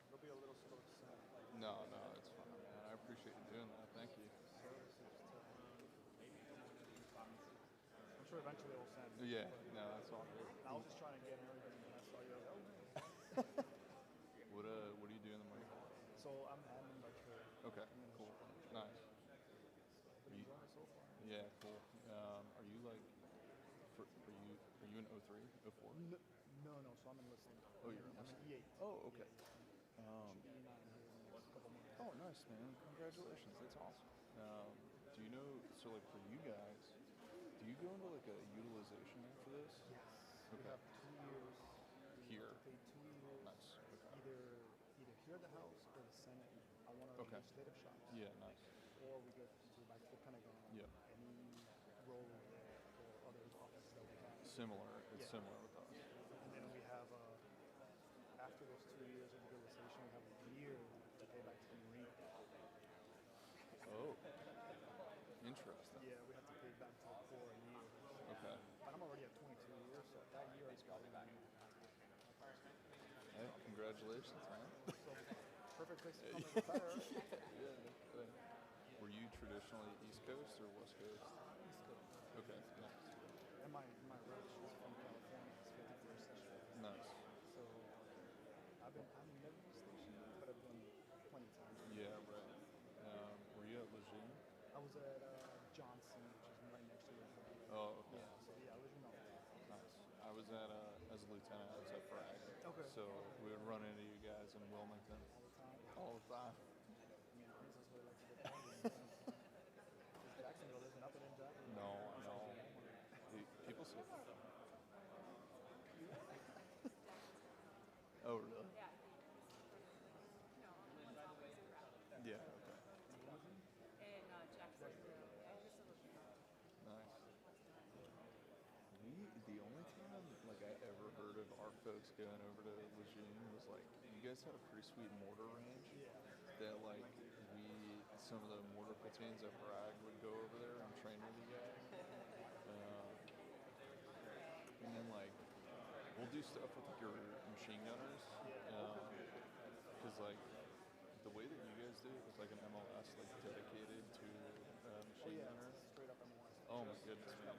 It'll be a little slow to send. No, it's fine, man. I appreciate you doing that. Thank you. I'm sure eventually it will send. Yeah, no, that's all good. I was just trying to get everything, and I saw you. I was like, What do you do in the Marine Corps? so I'm admin by trade. Okay, cool. Nice. Been enjoying it so far. Yeah, cool. Are you like, are you an 03, 04? No. So I'm enlisting. Oh, you're I'm enlisting. an E8. Oh, okay. Should be E9 here in the next couple months. Oh, nice, man. Congratulations. That's awesome. Do you know, so like for you guys, do you go into like a utilization after this? Yes. We Okay. have 2 years. We Here. have to pay 2 years. Nice. Okay. Either here at the House or the Senate on one of the Okay. legislative shops. Yeah, nice. Or we go to like the Pentagon. Yep. Any role there or other offices that we have. Similar. It's Yeah. similar with us. And then we have after those 2 years of utilization, we have a year to pay back to the Marine. Oh, interesting. Yeah, we have to pay back to the Corps a year. Okay. But I'm already at 22 years, so that year is probably back. Hey, congratulations, man. So perfect place to come and retire. Yeah. Were you traditionally East Coast or West Coast? East Coast. Okay, nice. And my rep is from California. It's 51st Century. Nice. So I'm never been stationed, but I've been plenty of times. Yeah, right. Were you at Lejeune? I was at Johnson, which is right next to it. Oh, okay. Yeah, so yeah, I was in Nice. was at as a lieutenant. I was at Bragg. Okay. So we would run into you guys in Wilmington all the time. Jacksonville isn't up and in Jacksonville. No, I know. People say. Oh, really? Yeah. Okay. Nice. The only time like I ever heard of our folks going over to Lejeune was like you guys had a pretty sweet mortar range. That like some of the mortar platoons at Bragg would go over there and train with you guys. And then like we'll do stuff with like your machine gunners. Because like the way that you guys do it was like an MLS like dedicated to machine gunners. Straight up MLS. Oh my goodness, man.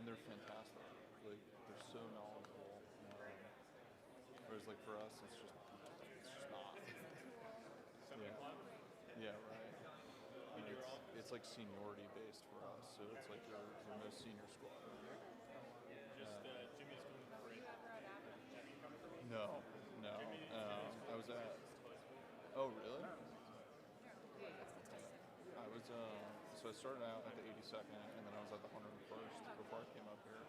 And they're fantastic. Like they're so knowledgeable. Whereas like for us it's just not. Yeah, right. And it's like seniority based for us. So it's like your most senior squad. Jimmy's doing great. No. I was at. Oh, really? I was. So I started out at the 82nd, and then I was at the 101st before I came up here.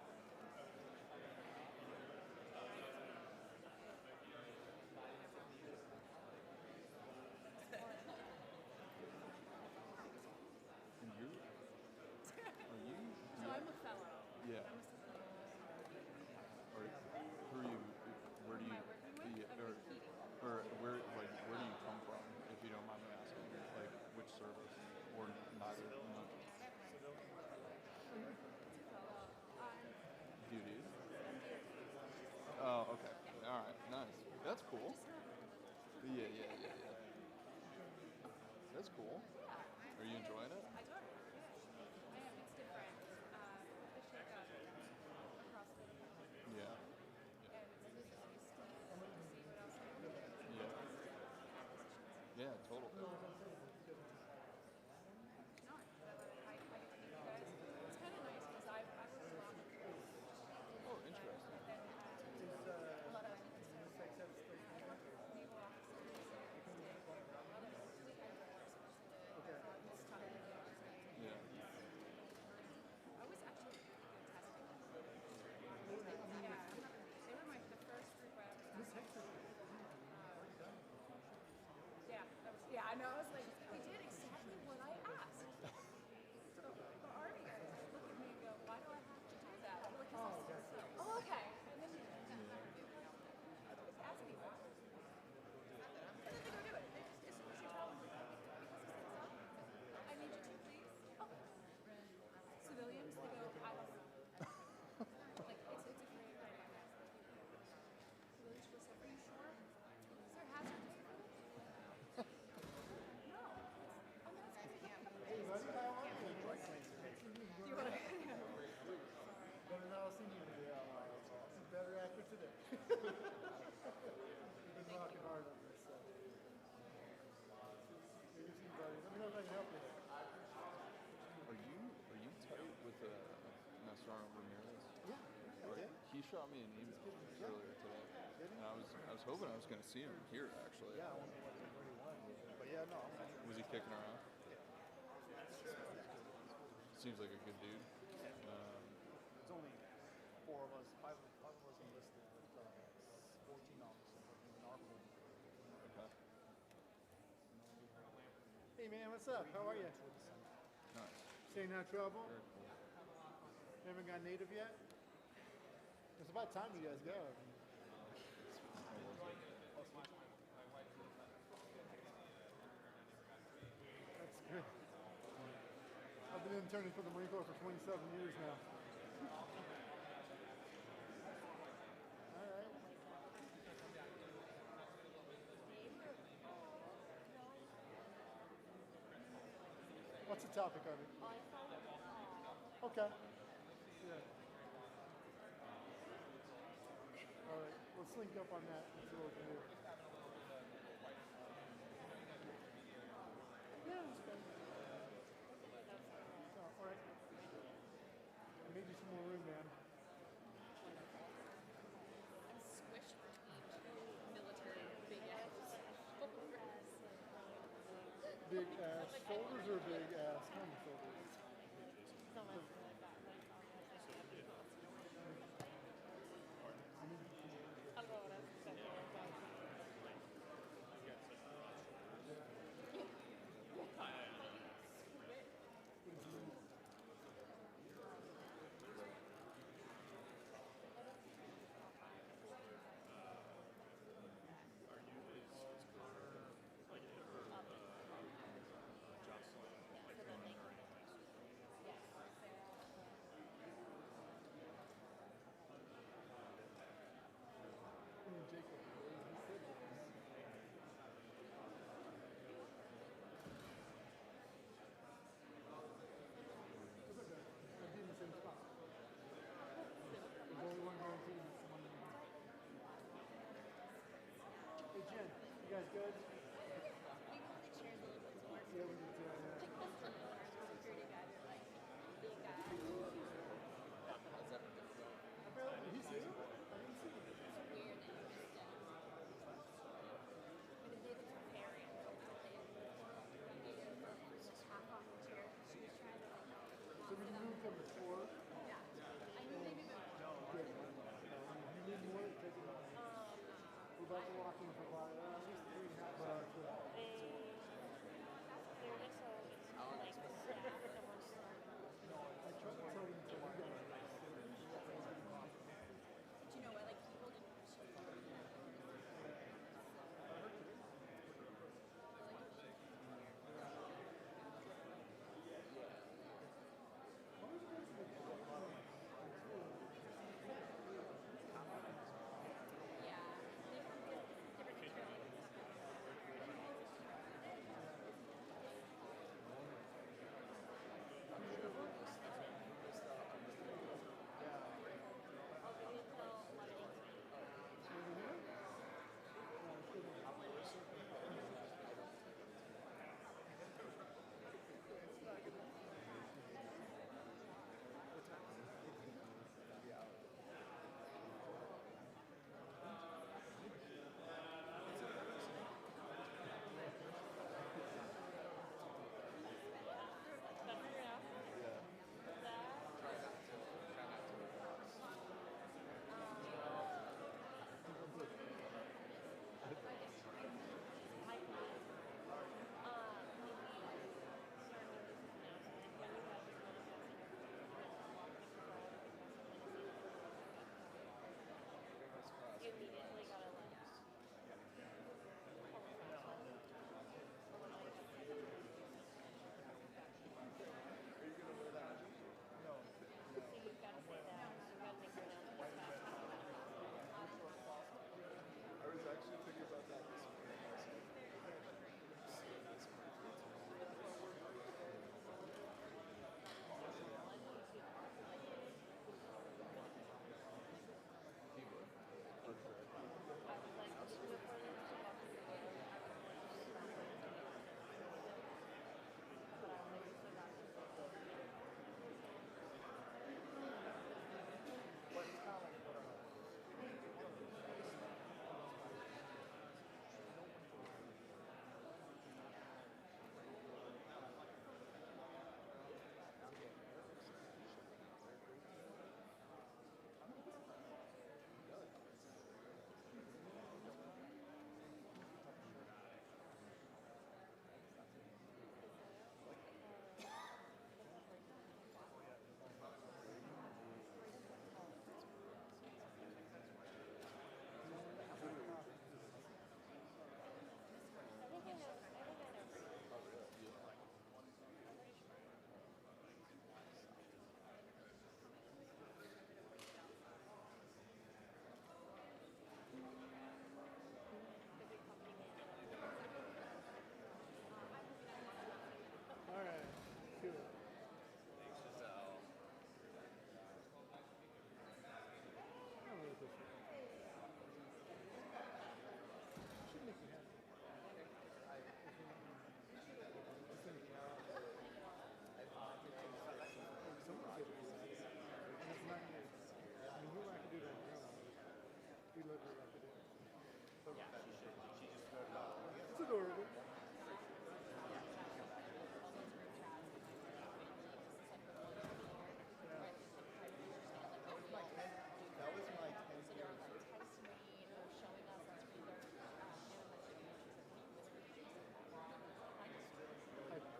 And you? Are you? So I'm a fellow. Yeah. Or who are you? Where do you? Or where do you come from? If you don't mind me asking, like which service or neither? No. Duty. Oh, okay. All right. Nice. That's cool. Yeah. That's cool. Are you enjoying it? I do. I am. It's different. The shake up across the country. Yeah. And it's steep to see what else I can do. Yeah, totally. No, I get to meet you guys. It's kind of nice because I've worked a lot with you. Oh, interesting. But then a lot of naval officers and other fleet officers this time of year. Yeah. I was actually fantastic. Yeah, they were the first group I ever saw. Yeah, I know. I was like, they did exactly what I asked. So the Army guys look at me and go, why do I have to do that? I'm like, oh, okay. And then just ask me why. And then they go do it. They just, as soon as you tell them, because this is up, I need you to please. Oh. Civilians, they go, I don't know. Like, it's a great dynamic. Civilians will say, are you sure? Is there hazard pay for this? No. Oh, that's good. Hey, buddy, how are you? You want to? Better now see you today. Better after today. You've been rocking hard on this. You see, buddy. Let me know if I can help you. Are you tight with Master Arnold Ramirez? Yeah. He shot me an email earlier today, and I was hoping I was going to see him here actually. Yeah, I wonder where he went. But yeah, no. Was he kicking around? Seems like a good dude. There's only 4 of us, 5 of us enlisted, with 14 officers in our group. Okay. Hey man, what's up? How are you? Nice. Staying out of trouble? Very cool. Haven't got native yet? It's about time you guys go. That's good. I've been interning for the Marine Corps for 27 years now. All right. What's the topic of it? Okay. Yeah. All right. Let's link up on that and see what we can do. Yeah, that's good. So, all right. I made you some more room, man. Big ass shoulders or big ass kind of shoulders? Hey Jen, you guys good? Yeah, we did too. Apparently he's here. I didn't see him. So we moved him to 4. Good. You need more? Take it off. We're about to walk in for about at least 3.5 hours.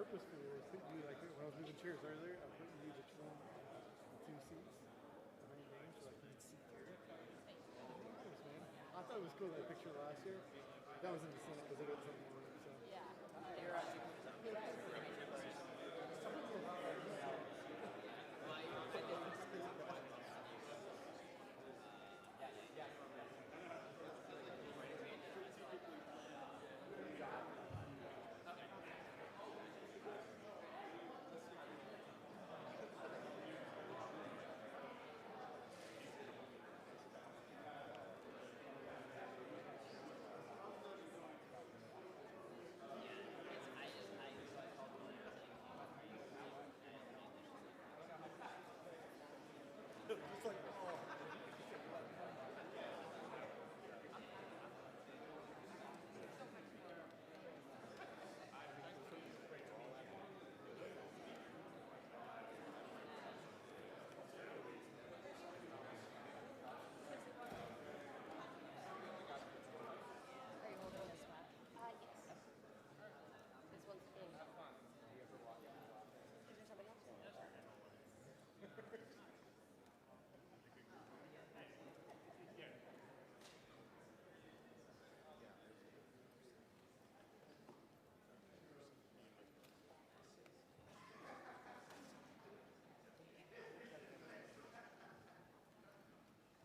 purposefully was putting you, like, when I was moving chairs earlier, I was putting you between the two seats behind names so I couldn't see through. Thanks, man. I thought it was cool, that picture last year. That was in the Senate, because it was something more, so. It's like, oh.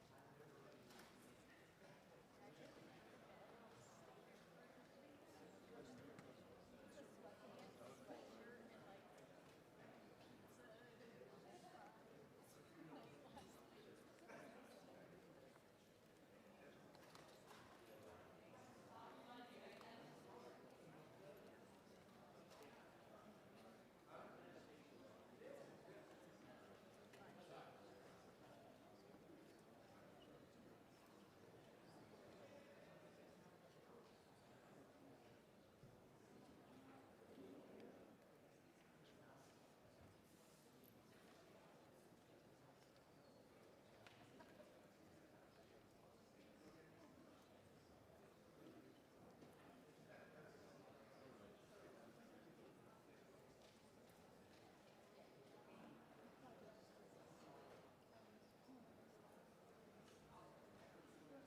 Are you holding this one? Yes.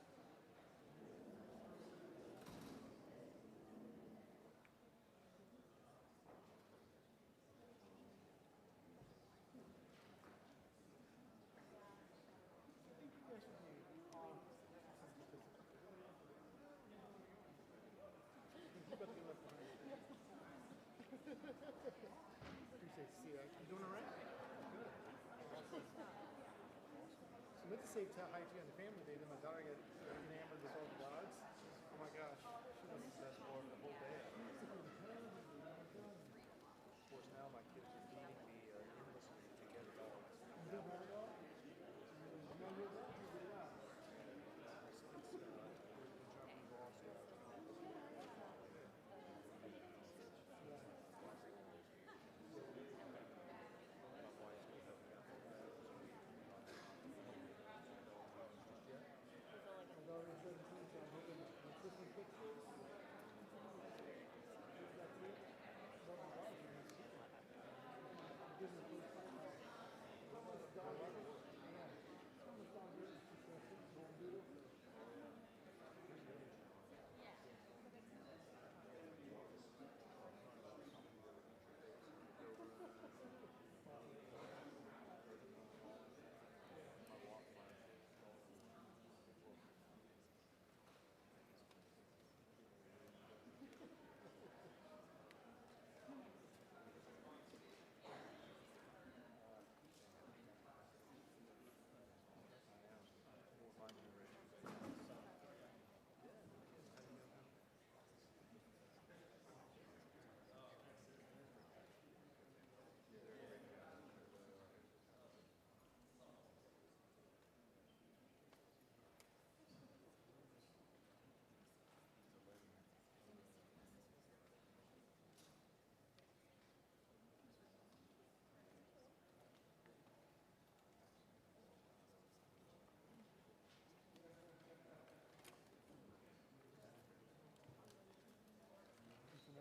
This one's big. Is there somebody else? Appreciate to see that. You doing all right? Good. So I meant to say hi to you on the family day, then my daughter got enamored with all the dogs. Oh my gosh, she was the best one the whole day. Of course, now my kids are feeding me endlessly to get dogs. You don't have a dog? No, you're not.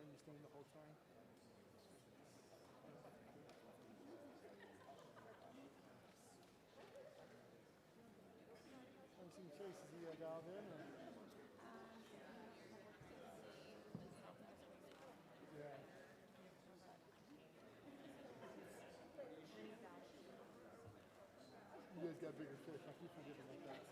You staying the whole time? Chase, is he dialed in? Or? Yeah. You guys got bigger fish. I keep forgetting about that.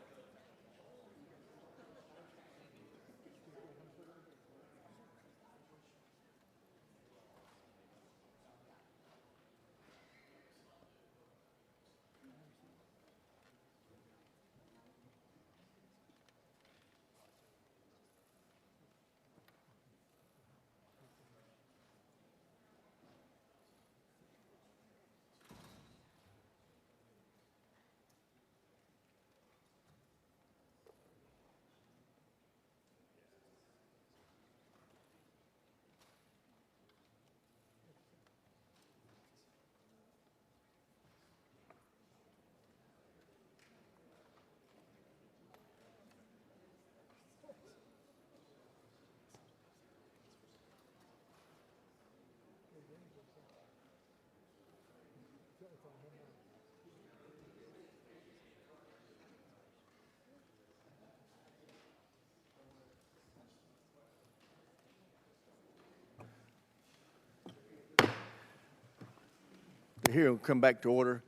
Here, we'll come back to order.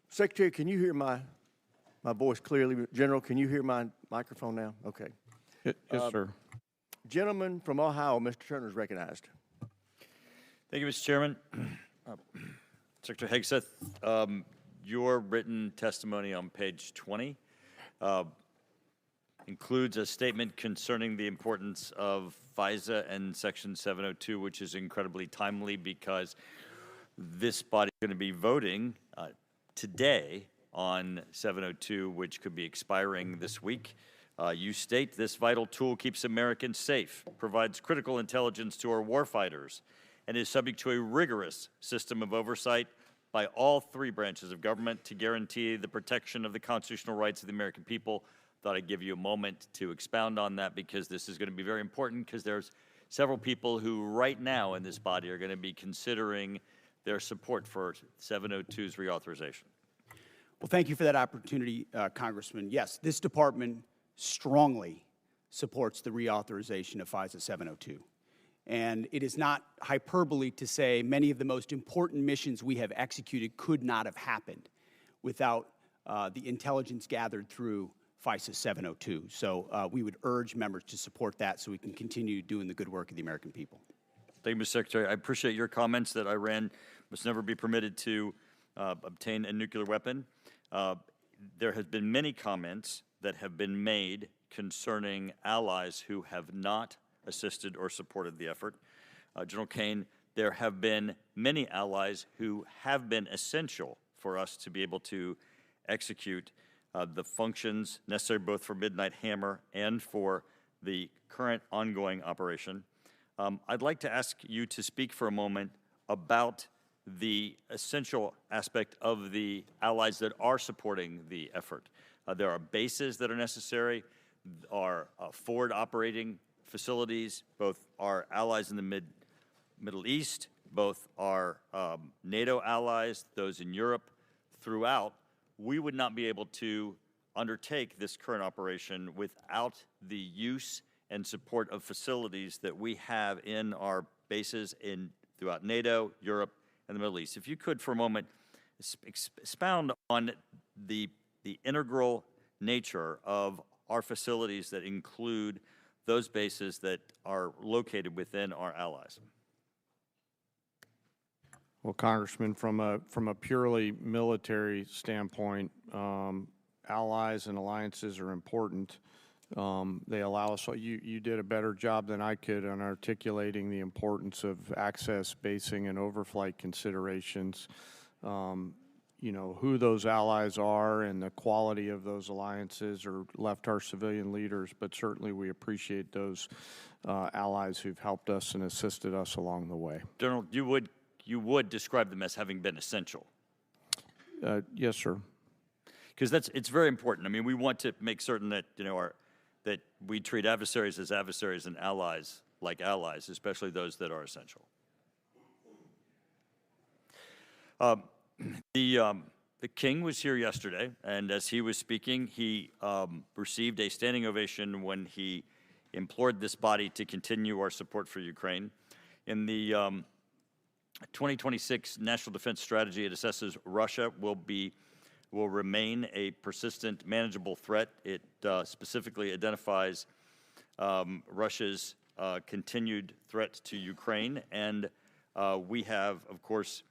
Secretary, can you hear my voice clearly? General, can you hear my microphone now? Okay. Yes, sir. Gentleman from Ohio, Mr. Turner is recognized. Thank you, Mr. Chairman. Secretary Hegseth, your written testimony on page 20 includes a statement concerning the importance of FISA and Section 702, which is incredibly timely because this body is going to be voting today on 702, which could be expiring this week. You state this vital tool keeps Americans safe, provides critical intelligence to our warfighters, and is subject to a rigorous system of oversight by all three branches of government to guarantee the protection of the constitutional rights of the American people. Thought I'd give you a moment to expound on that because this is going to be very important because there's several people who right now in this body are going to be considering their support for 702's reauthorization. Well, thank you for that opportunity, Congressman. Yes, this department strongly supports the reauthorization of FISA 702. And it is not hyperbole to say many of the most important missions we have executed could not have happened without the intelligence gathered through FISA 702. So we would urge members to support that so we can continue doing the good work of the American people. Thank you, Mr. Secretary. I appreciate your comments that Iran must never be permitted to obtain a nuclear weapon. There have been many comments that have been made concerning allies who have not assisted or supported the effort. General Caine, there have been many allies who have been essential for us to be able to execute the functions necessary both for Midnight Hammer and for the current ongoing operation. I'd like to ask you to speak for a moment about the essential aspect of the allies that are supporting the effort. There are bases that are necessary, are forward operating facilities, both our allies in the Middle East, both our NATO allies, those in Europe, throughout. We would not be able to undertake this current operation without the use and support of facilities that we have in our bases throughout NATO, Europe, and the Middle East. If you could, for a moment, expound on the integral nature of our facilities that include those bases that are located within our allies. Well, Congressman, from a purely military standpoint, allies and alliances are important. They allow us, you did a better job than I could on articulating the importance of access, basing, and overflight considerations. You know, who those allies are and the quality of those alliances are left our civilian leaders, but certainly we appreciate those allies who've helped us and assisted us along the way. General, you would describe them as having been essential. Yes, sir. Because it's very important. I mean, we want to make certain that, you know, that we treat adversaries as adversaries and allies like allies, especially those that are essential. The the King was here yesterday, and as he was speaking, he received a standing ovation when he implored this body to continue our support for Ukraine. In the 2026 National Defense Strategy, it assesses Russia will remain a persistent, manageable threat. It specifically identifies Russia's continued threat to Ukraine, and we have, of course,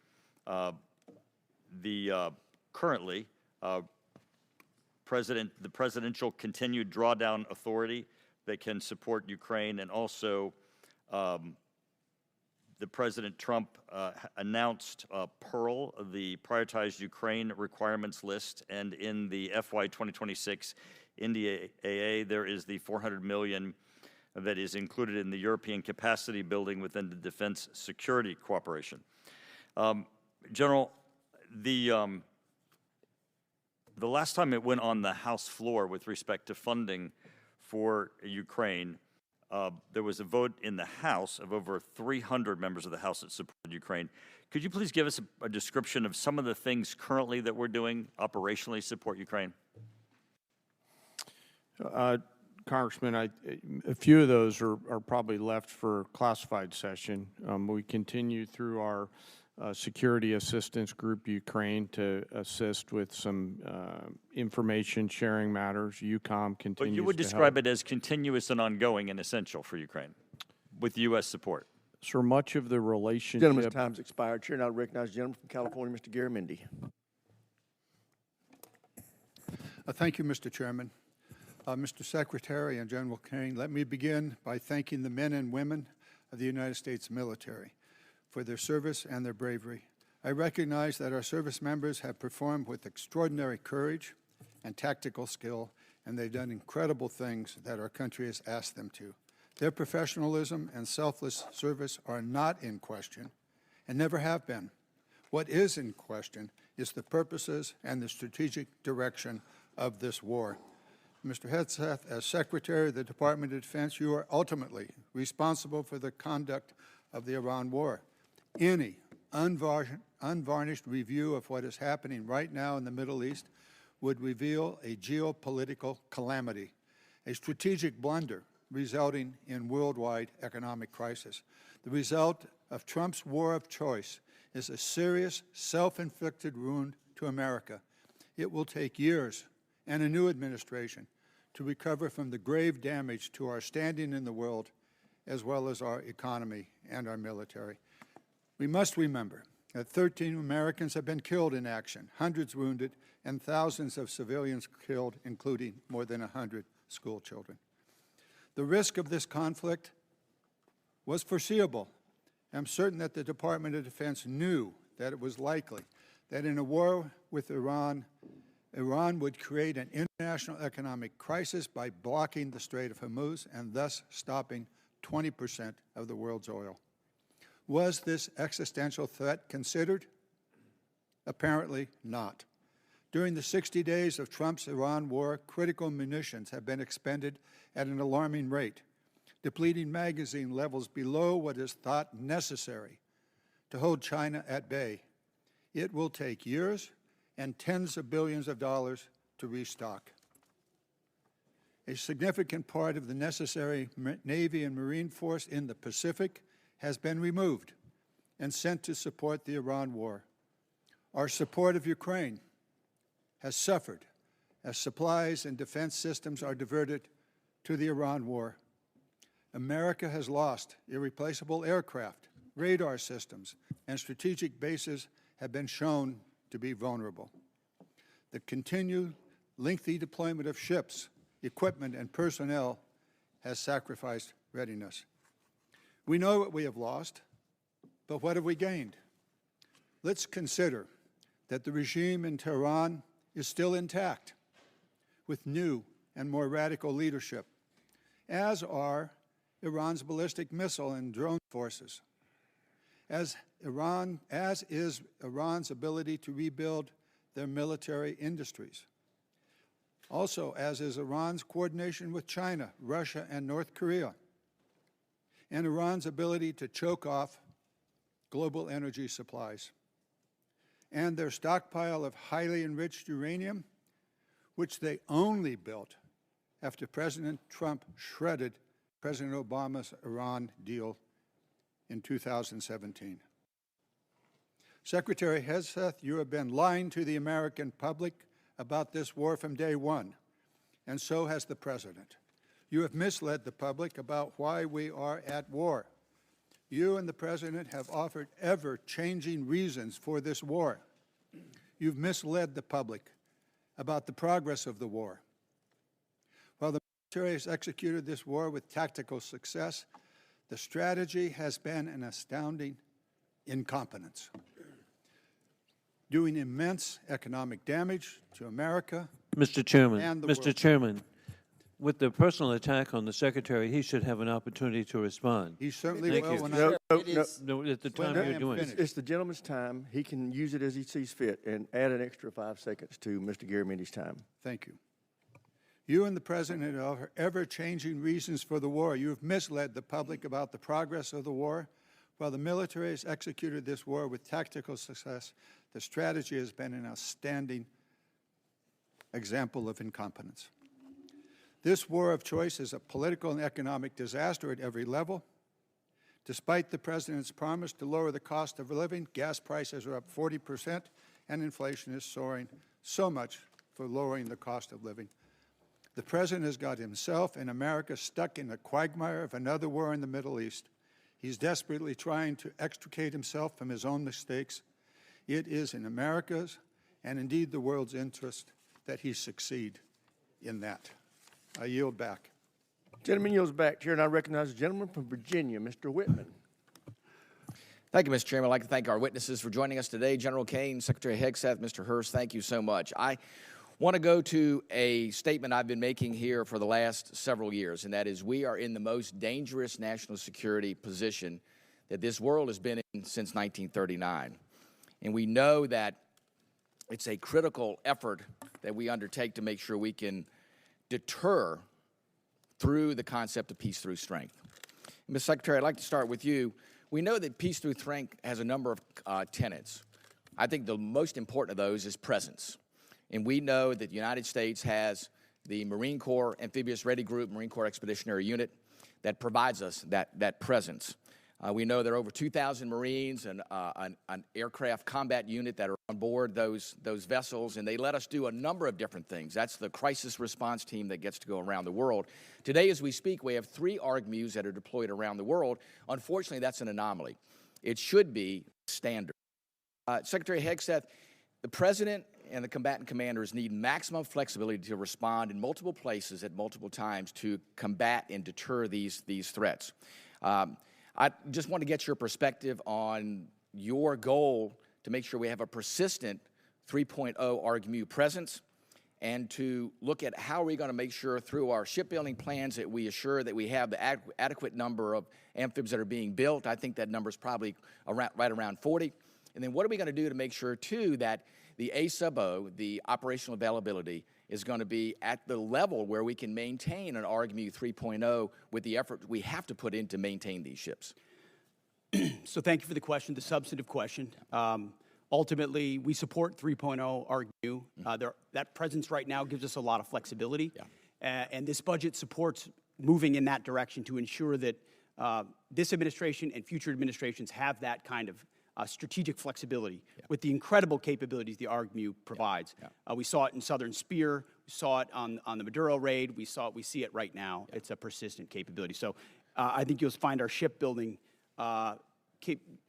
currently the presidential continued drawdown authority that can support Ukraine, and also the President Trump announced Pearl, the prioritized Ukraine requirements list, and in the FY 2026 NDAA, there is the $400 million that is included in the European capacity building within the defense security cooperation. General, the last time it went on the House floor with respect to funding for Ukraine, there was a vote in the House of over 300 members of the House that supported Ukraine. Could you please give us a description of some of the things currently that we're doing operationally to support Ukraine? Congressman, a few of those are probably left for classified session. We continue through our security assistance group, Ukraine, to assist with some information sharing matters. UCOM continues. But you would describe it as continuous and ongoing and essential for Ukraine, with U.S. support. Sir, much of the relationship. Gentleman's time's expired. Chair now recognizes the gentleman from California, Mr. Garamendi. Thank you, Mr. Chairman. Mr. Secretary and General Caine, let me begin by thanking the men and women of the United States military for their service and their bravery. I recognize that our service members have performed with extraordinary courage and tactical skill, and they've done incredible things that our country has asked them to. Their professionalism and selfless service are not in question and never have been. What is in question is the purposes and the strategic direction of this war. Mr. Hegseth, as Secretary of the Department of Defense, you are ultimately responsible for the conduct of the Iran war. Any unvarnished review of what is happening right now in the Middle East would reveal a geopolitical calamity, a strategic blunder resulting in worldwide economic crisis. The result of Trump's war of choice is a serious, self-inflicted wound to America. It will take years and a new administration to recover from the grave damage to our standing in the world, as well as our economy and our military. We must remember that 13 Americans have been killed in action, hundreds wounded, and thousands of civilians killed, including more than 100 school children. The risk of this conflict was foreseeable. I'm certain that the Department of Defense knew that it was likely that in a war with Iran would create an international economic crisis by blocking the Strait of Hormuz and thus stopping 20% of the world's oil. Was this existential threat considered? Apparently not. During the 60 days of Trump's Iran war, critical munitions have been expended at an alarming rate, depleting magazine levels below what is thought necessary to hold China at bay. It will take years and tens of billions of dollars to restock. A significant part of the necessary Navy and Marine force in the Pacific has been removed and sent to support the Iran war. Our support of Ukraine has suffered as supplies and defense systems are diverted to the Iran war. America has lost irreplaceable aircraft, radar systems, and strategic bases have been shown to be vulnerable. The continued lengthy deployment of ships, equipment, and personnel has sacrificed readiness. We know what we have lost, but what have we gained? Let's consider that the regime in Tehran is still intact, with new and more radical leadership, as are Iran's ballistic missile and drone forces, as is Iran's ability to rebuild their military industries. Also, as is Iran's coordination with China, Russia, and North Korea, and Iran's ability to choke off global energy supplies. and their stockpile of highly enriched uranium, which they only built after President Trump shredded President Obama's Iran deal in 2017. Secretary Hegseth, you have been lying to the American public about this war from day one, and so has the President. You have misled the public about why we are at war. You and the President have offered ever-changing reasons for this war. You've misled the public about the progress of the war. While the military has executed this war with tactical success, the strategy has been an astounding incompetence, doing immense economic damage to America. Mr. Chairman, and the Mr. world. Chairman, with the personal attack on the Secretary, he should have an opportunity to respond. He certainly Thank will you. when No, I... no, No, at the time I you're am doing it. finished. It's the gentleman's time. He can use it as he sees fit and add an extra 5 seconds to Mr. Garamendi's time. Thank you. You and the President offer ever-changing reasons for the war. You have misled the public about the progress of the war. While the military has executed this war with tactical success, the strategy has been an outstanding example of incompetence. This war of choice is a political and economic disaster at every level. Despite the President's promise to lower the cost of living, gas prices are up 40%, and inflation is soaring. So much for lowering the cost of living. The President has got himself and America stuck in the quagmire of another war in the Middle East. He's desperately trying to extricate himself from his own mistakes. It is in America's, and indeed the world's interest, that he succeed in that. I yield back. Gentleman yields back. Chair, and I recognize the gentleman from Virginia, Mr. Whitman. Thank you, Mr. Chairman. I'd like to thank our witnesses for joining us today. General Caine, Secretary Hegseth, Mr. Hurst, thank you so much. I want to go to a statement I've been making here for the last several years, and that is we are in the most dangerous national security position that this world has been in since 1939. And we know that it's a critical effort that we undertake to make sure we can deter through the concept of peace through strength. Ms. Secretary, I'd like to start with you. We know that peace through strength has a number of tenets. I think the most important of those is presence. And we know that the United States has the Marine Corps Amphibious Ready Group, Marine Corps Expeditionary Unit, that provides us that presence. We know there are over 2,000 Marines and an aircraft combat unit that are on board those vessels, and they let us do a number of different things. That's the crisis response team that gets to go around the world. Today, as we speak, we have 3 ARGMUs that are deployed around the world. Unfortunately, that's an anomaly. It should be standard. Secretary Hegseth, the President and the combatant commanders need maximum flexibility to respond in multiple places at multiple times to combat and deter these threats. I just want to get your perspective on your goal to make sure we have a persistent 3.0 ARGMU presence, and to look at how are we going to make sure through our shipbuilding plans that we assure that we have the adequate number of amphibs that are being built. I think that number is probably right around 40. And then what are we going to do to make sure, too, that the A-sub-O, the operational availability, is going to be at the level where we can maintain an ARGMU 3.0 with the effort we have to put in to maintain these ships? So thank you for the question, the substantive question. Ultimately, we support 3.0 ARGMU. That presence right now gives us a lot of flexibility. Yeah. And this budget supports moving in that direction to ensure that this administration and future administrations have that kind of strategic flexibility with the incredible capabilities the ARGMU provides. We saw it in Southern Spear. We saw it on the Maduro raid. We see it right now. It's a persistent capability. So I think you'll find our shipbuilding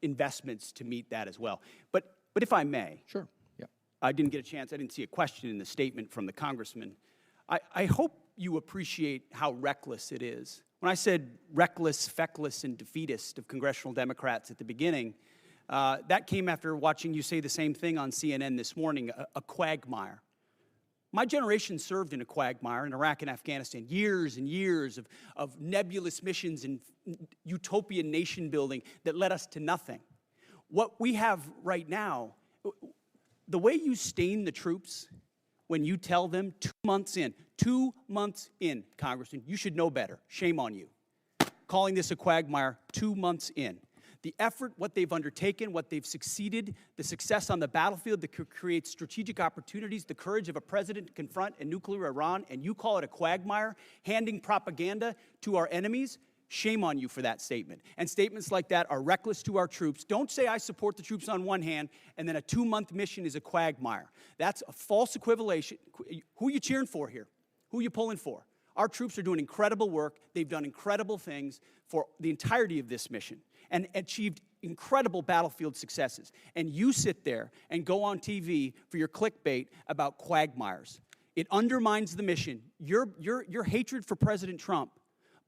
investments to meet that as well. But if I may. Sure. Yeah. I didn't get a chance. I didn't see a question in the statement from the congressman. I hope you appreciate how reckless it is. When I said reckless, feckless, and defeatist of congressional Democrats at the beginning, that came after watching you say the same thing on CNN this morning, a quagmire. My generation served in a quagmire in Iraq and Afghanistan, years and years of nebulous missions and utopian nation building that led us to nothing. What we have right now, the way you stain the troops when you tell them 2 months in, Congressman, you should know better. Shame on you. Calling this a quagmire 2 months in. The effort, what they've undertaken, what they've succeeded, the success on the battlefield that could create strategic opportunities, the courage of a president to confront a nuclear Iran, and you call it a quagmire, handing propaganda to our enemies, shame on you for that statement. And statements like that are reckless to our troops. Don't say I support the troops on one hand, and then a 2-month mission is a quagmire. That's a false equivalation. Who are you cheering for here? Who are you pulling for? Our troops are doing incredible work. They've done incredible things for the entirety of this mission and achieved incredible battlefield successes. And you sit there and go on TV for your clickbait about quagmires. It undermines the mission. Your hatred for President Trump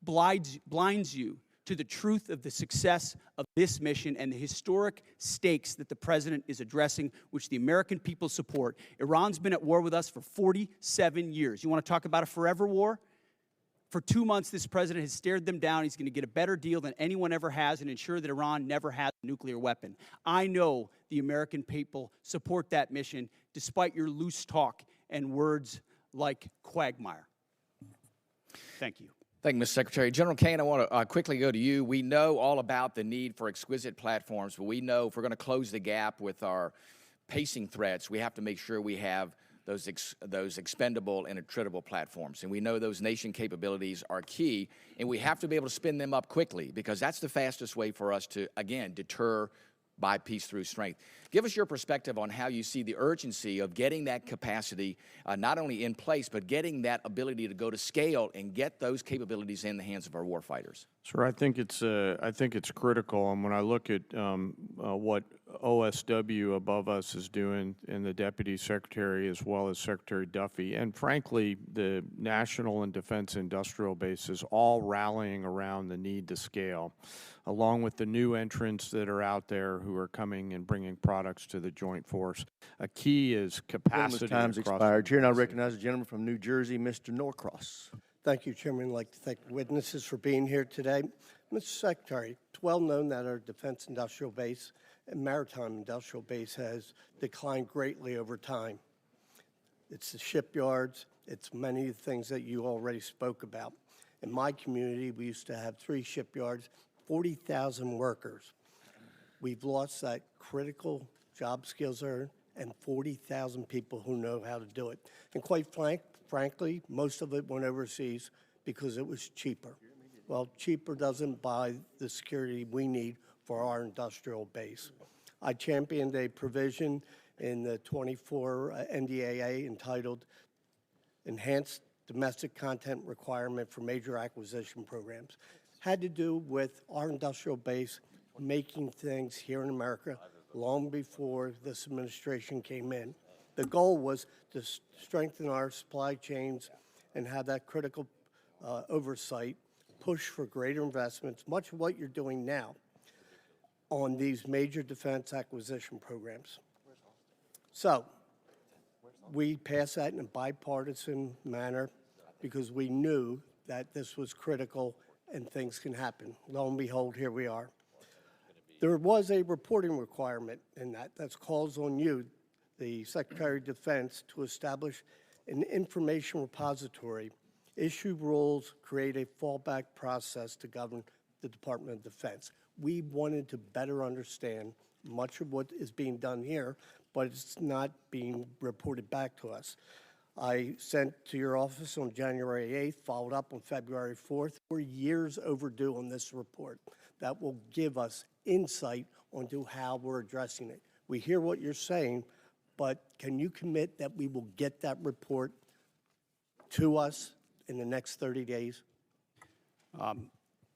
blinds you to the truth of the success of this mission and the historic stakes that the president is addressing, which the American people support. Iran's been at war with us for 47 years. You want to talk about a forever war? For 2 months, this president has stared them down. He's going to get a better deal than anyone ever has and ensure that Iran never has a nuclear weapon. I know the American people support that mission, despite your loose talk and words like quagmire. Thank you. Thank you, Mr. Secretary. General Caine, I want to quickly go to you. We know all about the need for exquisite platforms, but we know if we're going to close the gap with our pacing threats, we have to make sure we have those expendable and attritable platforms. And we know those nation capabilities are key, and we have to be able to spin them up quickly because that's the fastest way for us to, again, deter by peace through strength. Give us your perspective on how you see the urgency of getting that capacity not only in place, but getting that ability to go to scale and get those capabilities in the hands of our warfighters. Sir, I think it's critical, and when I look at what OSW above us is doing, and the Deputy Secretary as well as Secretary Duffy, and frankly, the National and Defense Industrial Bases all rallying around the need to scale, along with the new entrants that are out there who are coming and bringing products to the joint force. A key is capacity. Time's expired. Chair, now recognize the gentleman from New Jersey, Mr. Norcross. Thank you, Chairman. I'd like to thank witnesses for being here today. Mr. Secretary, it's well known that our Defense Industrial Base and Maritime Industrial Base has declined greatly over time. It's the shipyards. It's many of the things that you already spoke about. In my community, we used to have 3 shipyards, 40,000 workers. We've lost that critical job skills there and 40,000 people who know how to do it. And quite frankly, most of it went overseas because it was cheaper. Well, cheaper doesn't buy the security we need for our industrial base. I championed a provision in the 24 NDAA entitled Enhanced Domestic Content Requirement for Major Acquisition Programs. Had to do with our industrial base making things here in America long before this administration came in. The goal was to strengthen our supply chains and have that critical oversight, push for greater investments, much of what you're doing now on these major defense acquisition programs. So we passed that in a bipartisan manner because we knew that this was critical and things can happen. Lo and behold, here we are. There was a reporting requirement in that. That calls on you, the Secretary of Defense, to establish an information repository, issue rules, create a fallback process to govern the Department of Defense. We wanted to better understand much of what is being done here, but it's not being reported back to us. I sent to your office on January 8th, followed up on February 4th. We're years overdue on this report. That will give us insight onto how we're addressing it. We hear what you're saying, but can you commit that we will get that report to us in the next 30 days?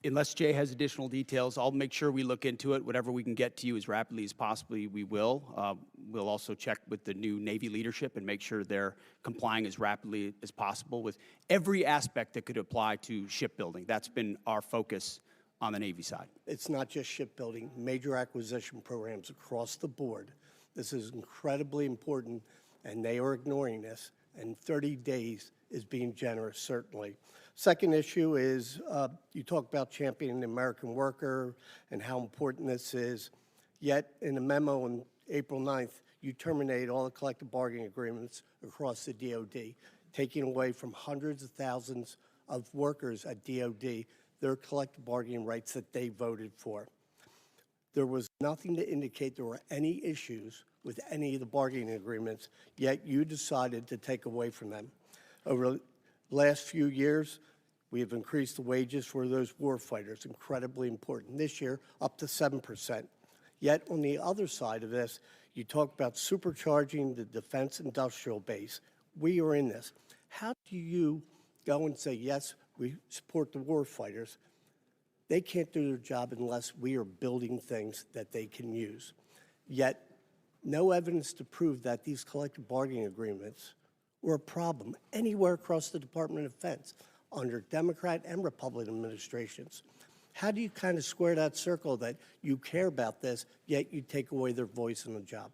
Unless Jay has additional details, I'll make sure we look into it. Whatever we can get to you as rapidly as possibly, we will. We'll also check with the new Navy leadership and make sure they're complying as rapidly as possible with every aspect that could apply to shipbuilding. That's been our focus on the Navy side. It's not just shipbuilding, major acquisition programs across the board. This is incredibly important, and they are ignoring this, and 30 days is being generous, certainly. Second issue is you talk about championing the American worker and how important this is, yet in a memo on April 9th, you terminate all the collective bargaining agreements across the DOD, taking away from hundreds of thousands of workers at DOD their collective bargaining rights that they voted for. There was nothing to indicate there were any issues with any of the bargaining agreements, yet you decided to take away from them. Over the last few years, we have increased the wages for those warfighters, incredibly important. This year, up to 7%. Yet on the other side of this, you talk about supercharging the defense industrial base. We are in this. How do you go and say, yes, we support the warfighters? They can't do their job unless we are building things that they can use. Yet, no evidence to prove that these collective bargaining agreements were a problem anywhere across the Department of Defense under Democrat and Republican administrations. How do you kind of square that circle that you care about this, yet you take away their voice in the job?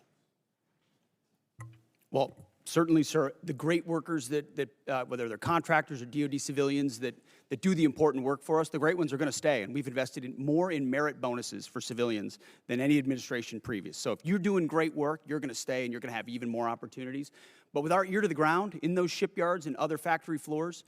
Well, certainly, sir, the great workers that whether they're contractors or DoD civilians that do the important work for us, the great ones are going to stay. And we've invested more in merit bonuses for civilians than any administration previous. So if you're doing great work, you're going to stay and you're going to have even more opportunities. But with our ear to the ground in those shipyards and other factory floors,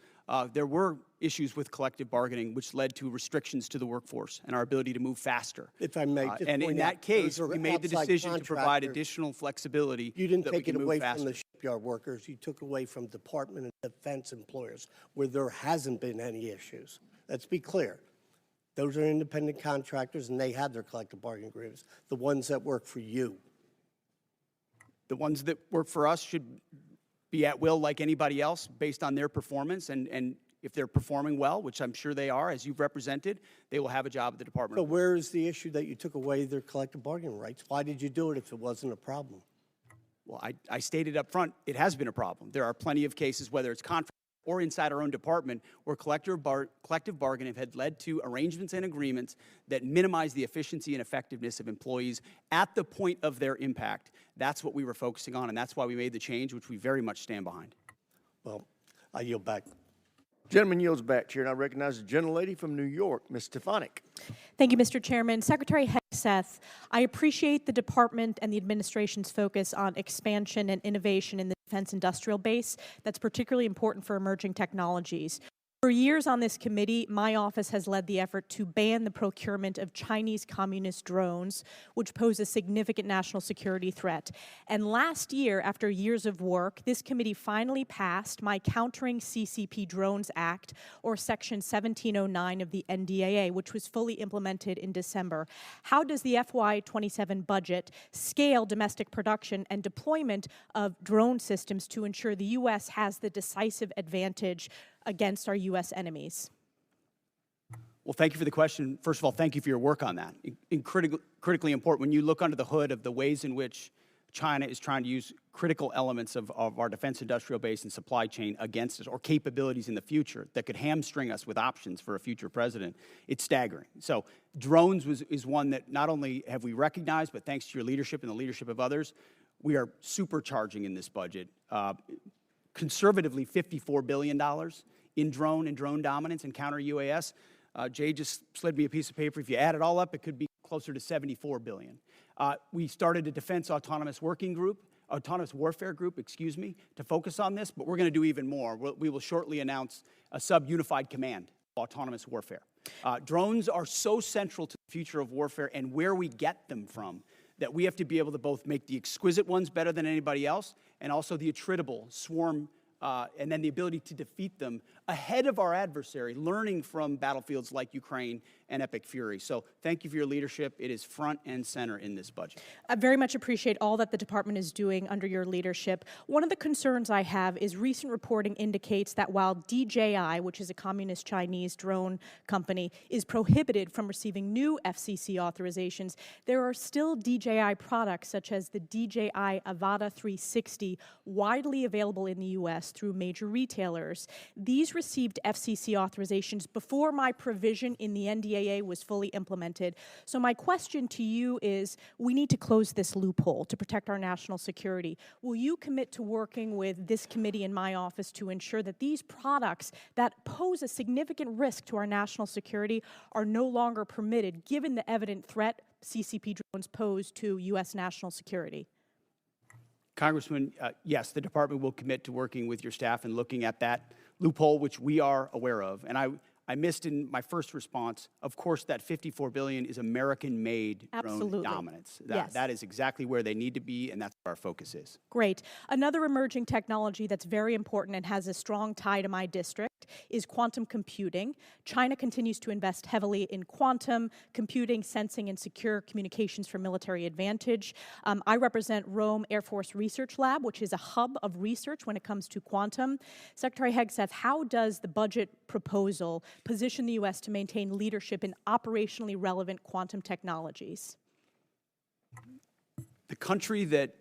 there were issues with collective bargaining, which led to restrictions to the workforce and our ability to move faster. If I may, just and point in out, that case, those are we made the outside decision to provide contractors. additional flexibility. You didn't that we take it can move away faster. from the shipyard workers. You took away from Department of Defense employers where there hasn't been any issues. Let's be clear. Those are independent contractors, and they have their collective bargaining agreements, the ones that work for you. The ones that work for us should be at will like anybody else based on their performance. And if they're performing well, which I'm sure they are, as you've represented, they will have a job at the Department. So where is the issue that you took away their collective bargaining rights? Why did you do it if it wasn't a problem? Well, I stated up front, it has been a problem. There are plenty of cases, whether it's contract or inside our own department, where collective bargaining had led to arrangements and agreements that minimize the efficiency and effectiveness of employees at the point of their impact. That's what we were focusing on, and that's why we made the change, which we very much stand behind. Well, I yield back. Gentleman yields back, Chair, and I recognize the gentlelady from New York, Ms. Stefanik. Thank you, Mr. Chairman. Secretary Hegseth, I appreciate the department and the administration's focus on expansion and innovation in the defense industrial base. That's particularly important for emerging technologies. For years on this committee, my office has led the effort to ban the procurement of Chinese communist drones, which pose a significant national security threat. And last year, after years of work, this committee finally passed my Countering CCP Drones Act, or Section 1709 of the NDAA, which was fully implemented in December. How does the FY27 budget scale domestic production and deployment of drone systems to ensure the U.S. has the decisive advantage against our U.S. enemies? Well, thank you for the question. First of all, thank you for your work on that. Critically important. When you look under the hood of the ways in which China is trying to use critical elements of our defense industrial base and supply chain against us, or capabilities in the future that could hamstring us with options for a future president, it's staggering. So drones is one that not only have we recognized, but thanks to your leadership and the leadership of others, we are supercharging in this budget. Conservatively, $54 billion in drone and drone dominance and counter UAS. Jay just slid me a piece of paper. If you add it all up, it could be closer to $74 billion. We started a defense autonomous warfare group, to focus on this, but we're going to do even more. We will shortly announce a sub-unified command of autonomous warfare. Drones are so central to the future of warfare and where we get them from that we have to be able to both make the exquisite ones better than anybody else and also the attritable swarm, and then the ability to defeat them ahead of our adversary, learning from battlefields like Ukraine and Epic Fury. So thank you for your leadership. It is front and center in this budget. I very much appreciate all that the department is doing under your leadership. One of the concerns I have is recent reporting indicates that while DJI, which is a communist Chinese drone company, is prohibited from receiving new FCC authorizations, there are still DJI products such as the DJI Avata 360 widely available in the U.S. through major retailers. These received FCC authorizations before my provision in the NDAA was fully implemented. So my question to you is, we need to close this loophole to protect our national security. Will you commit to working with this committee and my office to ensure that these products that pose a significant risk to our national security are no longer permitted, given the evident threat CCP drones pose to U.S. national security? Congressman, yes, the department will commit to working with your staff and looking at that loophole, which we are aware of. And I missed in my first response, of course, that $54 billion is American-made drone Absolutely. dominance. Yes. That is exactly where they need to be, and that's where our focus is. Great. Another emerging technology that's very important and has a strong tie to my district is quantum computing. China continues to invest heavily in quantum computing, sensing, and secure communications for military advantage. I represent Rome Air Force Research Lab, which is a hub of research when it comes to quantum. Secretary Hegseth, how does the budget proposal position the U.S. to maintain leadership in operationally relevant quantum technologies? The country that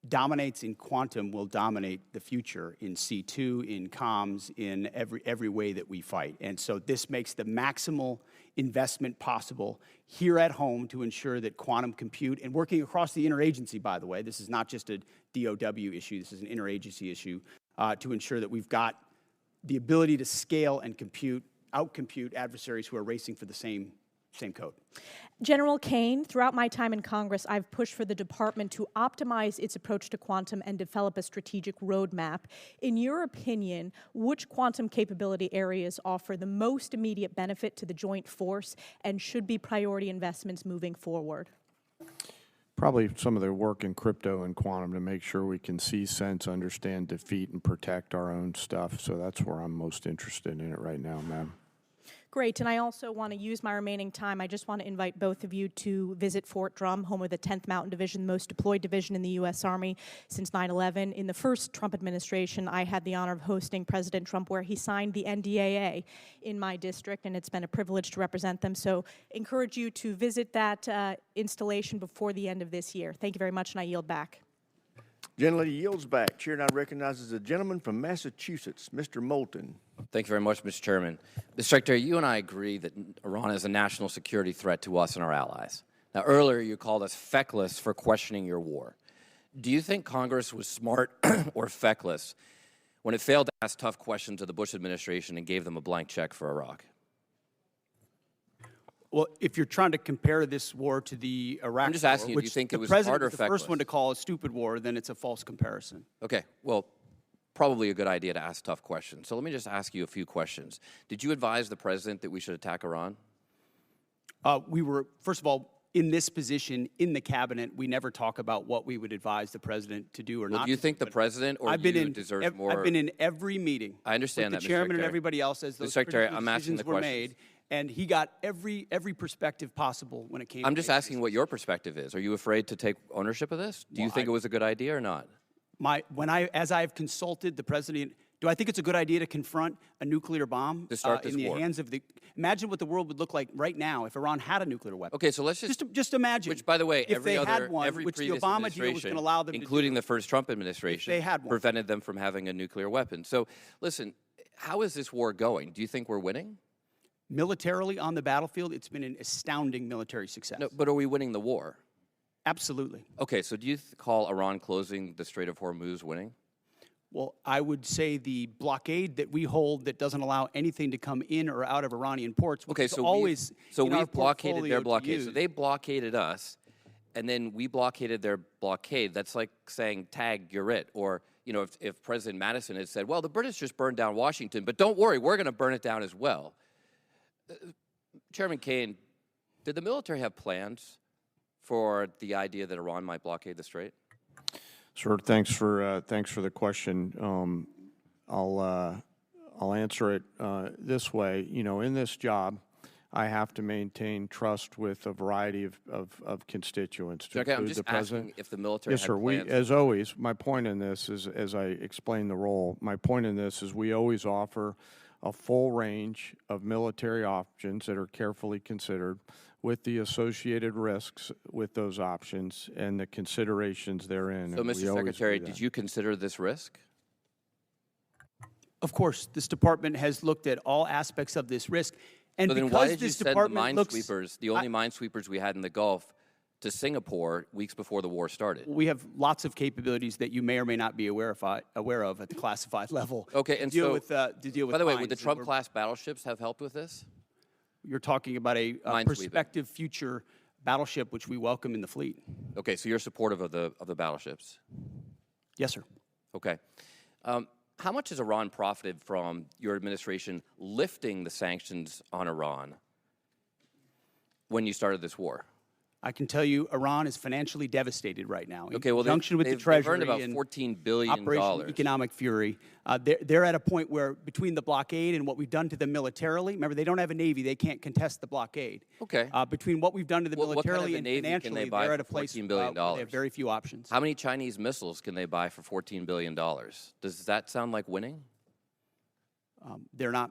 dominates in quantum will dominate the future in C2, in comms, in every way that we fight. And so this makes the maximal investment possible here at home to ensure that quantum compute, and working across the interagency, by the way, this is not just a DOW issue, this is an interagency issue, to ensure that we've got the ability to scale and outcompute adversaries who are racing for the same code. General Caine, throughout my time in Congress, I've pushed for the department to optimize its approach to quantum and develop a strategic roadmap. In your opinion, which quantum capability areas offer the most immediate benefit to the joint force and should be priority investments moving forward? Probably some of the work in crypto and quantum to make sure we can see, sense, understand, defeat, and protect our own stuff. So that's where I'm most interested in it right now, ma'am. Great, and I also want to use my remaining time. I just want to invite both of you to visit Fort Drum, home of the 10th Mountain Division, the most deployed division in the U.S. Army since 9/11. In the first Trump administration, I had the honor of hosting President Trump, where he signed the NDAA in my district, and it's been a privilege to represent them. So encourage you to visit that installation before the end of this year. Thank you very much, and I yield back. Gentlelady yields back. Chair now recognizes the gentleman from Massachusetts, Mr. Moulton. Thank you very much, Mr. Chairman. Mr. Secretary, you and I agree that Iran is a national security threat to us and our allies. Now, earlier you called us feckless for questioning your war. Do you think Congress was smart or feckless when it failed to ask tough questions of the Bush administration and gave them a blank check for Iraq? Well, if you're trying to compare this war to the Iraq I'm just asking war, you, do you think it was smart smart or the first feckless? one to call a stupid war, then it's a false comparison. Okay, well, probably a good idea to ask tough questions. So let me just ask you a few questions. Did you advise the president that we should attack Iran? We were, first of all, in this position in the cabinet, we never talk about what we would advise the president to do or not. Do you think the president or you deserve more? I've been in every meeting. I understand with that, the chairman Mr. and Secretary. everybody else as those Mr. Secretary, critical I'm asking decisions the were questions. made, and he got every perspective possible when it came. I'm to just asking what your perspective is. Are you afraid to take ownership of this? Do you Well, think it was a good idea or not? As I've consulted the president, do I think it's a good idea to confront a nuclear bomb To start this in the war. hands of the? Imagine what the world would look like right now if Iran had a nuclear weapon. Okay, so let's just imagine. Which, by the way, if every they other, had one, every which the previous Obama deal was administration, going to allow them including to do. the first Trump administration, they had one. prevented them from having a nuclear weapon. So, listen, how is this war going? Do you think we're winning? Militarily on the battlefield, it's been an astounding military success. No, but are we winning the war? Absolutely. Okay, so do you call Iran closing the Strait of Hormuz winning? Well, I would say the blockade that we hold that doesn't allow anything to come in or out of Iranian ports, which Okay, is so always in our we've blockaded portfolio their to blockade. So use. they blockaded us, and then we blockaded their blockade. That's like saying, tag, you're it. Or, you know, if President Madison had said, well, the British just burned down Washington, but don't worry, we're going to burn it down as well. Chairman Caine, did the military have plans for the idea that Iran might blockade the strait? Sir, thanks for the question. I'll answer it this way. You know, in this job, I have to maintain trust with a variety of constituents. To Okay, I'm include just the president. asking if the military Yes, had sir. plans. As always, my point in this is, as I explain the role, my point in this is we always offer a full range of military options that are carefully considered with the associated risks with those options and the considerations therein. So, and we Mr. always Secretary, do that. did you consider this risk? Of course, this department has looked at all aspects of this risk. And So then because why did you this send the department looks, minesweepers, the only minesweepers we had in the Gulf, to Singapore weeks before the war started? we have lots of capabilities that you may or may not be aware of at the classified level. Okay, and to deal so, with, to deal with by the way, mines. would the Trump-class battleships have helped with this? You're talking about a Minesweeping. prospective future battleship, which we welcome in the fleet. Okay, so you're supportive of the battleships? Yes, sir. Okay. How much has Iran profited from your administration lifting the sanctions on Iran when you started this war? I can tell you Iran is financially devastated right now. Okay, well, in conjunction with the they've Treasury earned about and $14 billion. Operation Economic Fury, they're at a point where between the blockade and what we've done to them militarily, remember, they don't have a Navy. They can't contest the blockade. Okay. Between what we've done to them What kind of militarily a and Navy can financially, they buy they're at a for place $14 billion? where they have very few options. How many Chinese missiles can they buy for $14 billion? Does that sound like winning? They're not.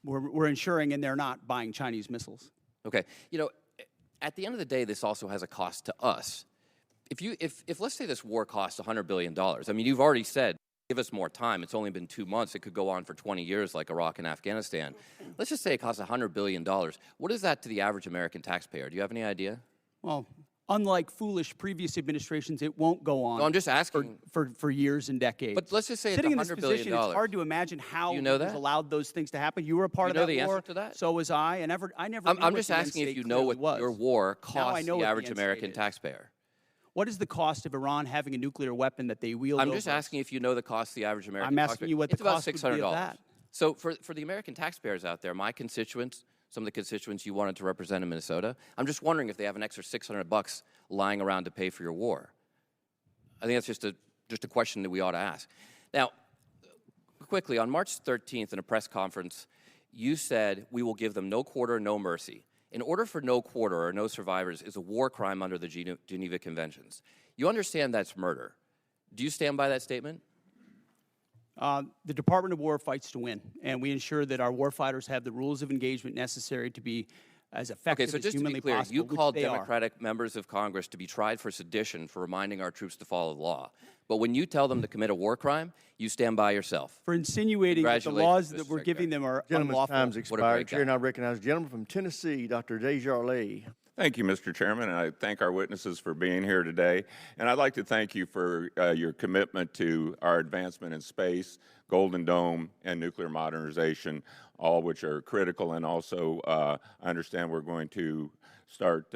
We're ensuring, and they're not buying Chinese missiles. Okay. You know, at the end of the day, this also has a cost to us. If let's say this war costs $100 billion, I mean, you've already said, give us more time. It's only been 2 months. It could go on for 20 years like Iraq and Afghanistan. Let's just say it costs $100 billion. What is that to the average American taxpayer? Do you have any idea? Well, unlike foolish previous administrations, it won't go on. No, I'm just asking. For years and decades. But let's just say Sitting it's in this $100 billion. position, it's hard to imagine how you know it was that? allowed those things to happen. You were a part you of know that the war. answer to that? So was I. And I never. I'm just asking if you know what your war costs the average American taxpayer. What is the cost of Iran having a nuclear weapon that they wield? I'm just asking if you know the cost of the average American taxpayer. I'm asking you what the cost would be of that. So for the American taxpayers out there, my constituents, some of the constituents you wanted to represent in Minnesota, I'm just wondering if they have an extra $600 lying around to pay for your war. I think that's just a question that we ought to ask. Now, quickly, on March 13th in a press conference, you said we will give them no quarter, no mercy. In order for no quarter or no survivors is a war crime under the Geneva Conventions. You understand that's murder. Do you stand by that statement? The Department of War fights to win, and we ensure that our warfighters have the rules of engagement necessary to be as effective as humanly possible. Okay, so just to be clear, you called Democratic members of Congress to be tried for sedition for reminding our troops to follow the law. But when you tell them to commit a war crime, you stand by yourself. For insinuating that the laws that we're giving them are unlawful. Time's expired. Chair, now recognize the gentleman from Tennessee, Dr. Desjardins. Thank you, Mr. Chairman, and I thank our witnesses for being here today. And I'd like to thank you for your commitment to our advancement in space, Golden Dome, and nuclear modernization, all which are critical. And also, I understand we're going to start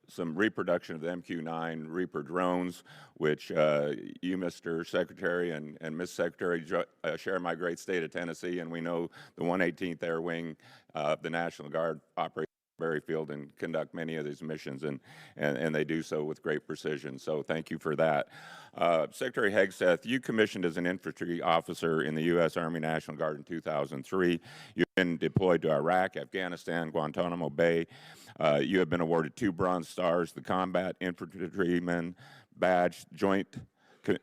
some reproduction of the MQ-9 Reaper drones, which you, Mr. Secretary, and Ms. Secretary share my great state of Tennessee, and we know the 118th Air Wing of the National Guard operates Field and conduct many of these missions, and they do so with great precision. So thank you for that. Secretary Hegseth, you commissioned as an infantry officer in the U.S. Army National Guard in 2003. You've been deployed to Iraq, Afghanistan, Guantanamo Bay. You have been awarded 2 Bronze Stars, the Combat Infantryman Badge, Joint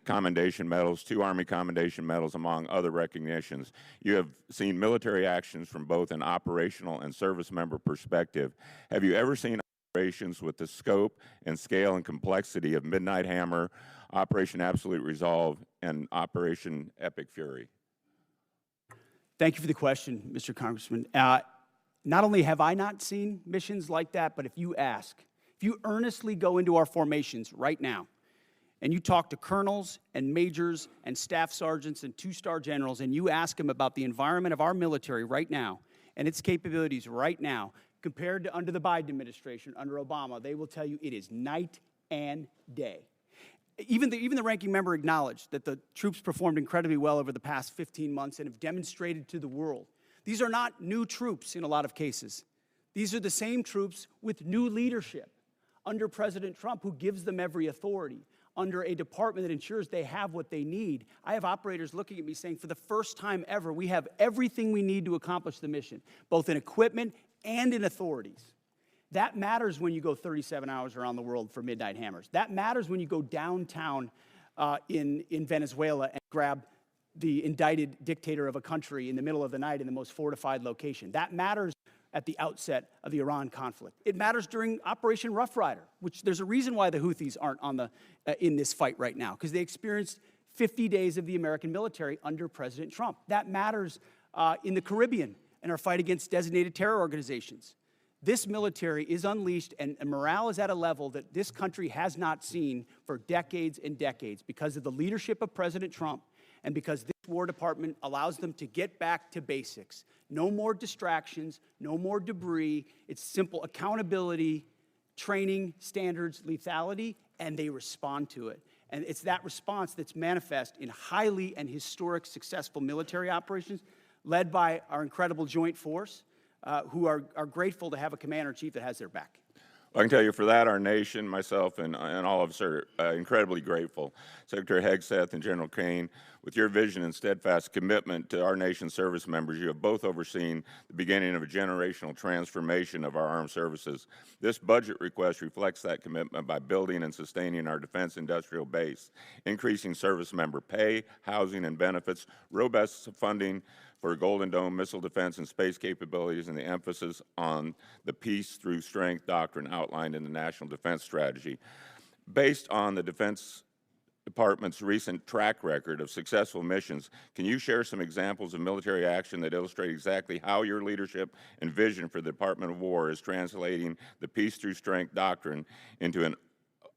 Commendation Medals, 2 Army Commendation Medals, among other recognitions. You have seen military actions from both an operational and service member perspective. Have you ever seen operations with the scope and scale and complexity of Midnight Hammer, Operation Absolute Resolve, and Operation Epic Fury? Thank you for the question, Mr. Congressman. Not only have I not seen missions like that, but if you earnestly go into our formations right now, and you talk to colonels and majors and staff sergeants and 2-star generals, and you ask them about the environment of our military right now and its capabilities right now, compared to under the Biden administration, under Obama, they will tell you it is night and day. Even the ranking member acknowledged that the troops performed incredibly well over the past 15 months and have demonstrated to the world. These are not new troops in a lot of cases. These are the same troops with new leadership under President Trump, who gives them every authority, under a department that ensures they have what they need. I have operators looking at me saying, for the first time ever, we have everything we need to accomplish the mission, both in equipment and in authorities. That matters when you go 37 hours around the world for Midnight Hammers. That matters when you go downtown in Venezuela and grab the indicted dictator of a country in the middle of the night in the most fortified location. That matters at the outset of the Iran conflict. It matters during Operation Rough Rider, which there's a reason why the Houthis aren't in this fight right now, because they experienced 50 days of the American military under President Trump. That matters in the Caribbean in our fight against designated terror organizations. This military is unleashed, and morale is at a level that this country has not seen for decades and decades because of the leadership of President Trump and because this War Department allows them to get back to basics. No more distractions, no more debris. It's simple accountability, training, standards, lethality, and they respond to it. And it's that response that's manifest in highly and historic successful military operations led by our incredible joint force, who are grateful to have a commander-in-chief that has their back. I can tell you for that, our nation, myself, and all of us are incredibly grateful. Secretary Hegseth and General Caine, with your vision and steadfast commitment to our nation's service members, you have both overseen the beginning of a generational transformation of our armed services. This budget request reflects that commitment by building and sustaining our defense industrial base, increasing service member pay, housing, and benefits, robust funding for Golden Dome missile defense and space capabilities, and the emphasis on the peace through strength doctrine outlined in the National Defense Strategy. Based on the Defense Department's recent track record of successful missions, can you share some examples of military action that illustrate exactly how your leadership and vision for the Department of War is translating the peace through strength doctrine into an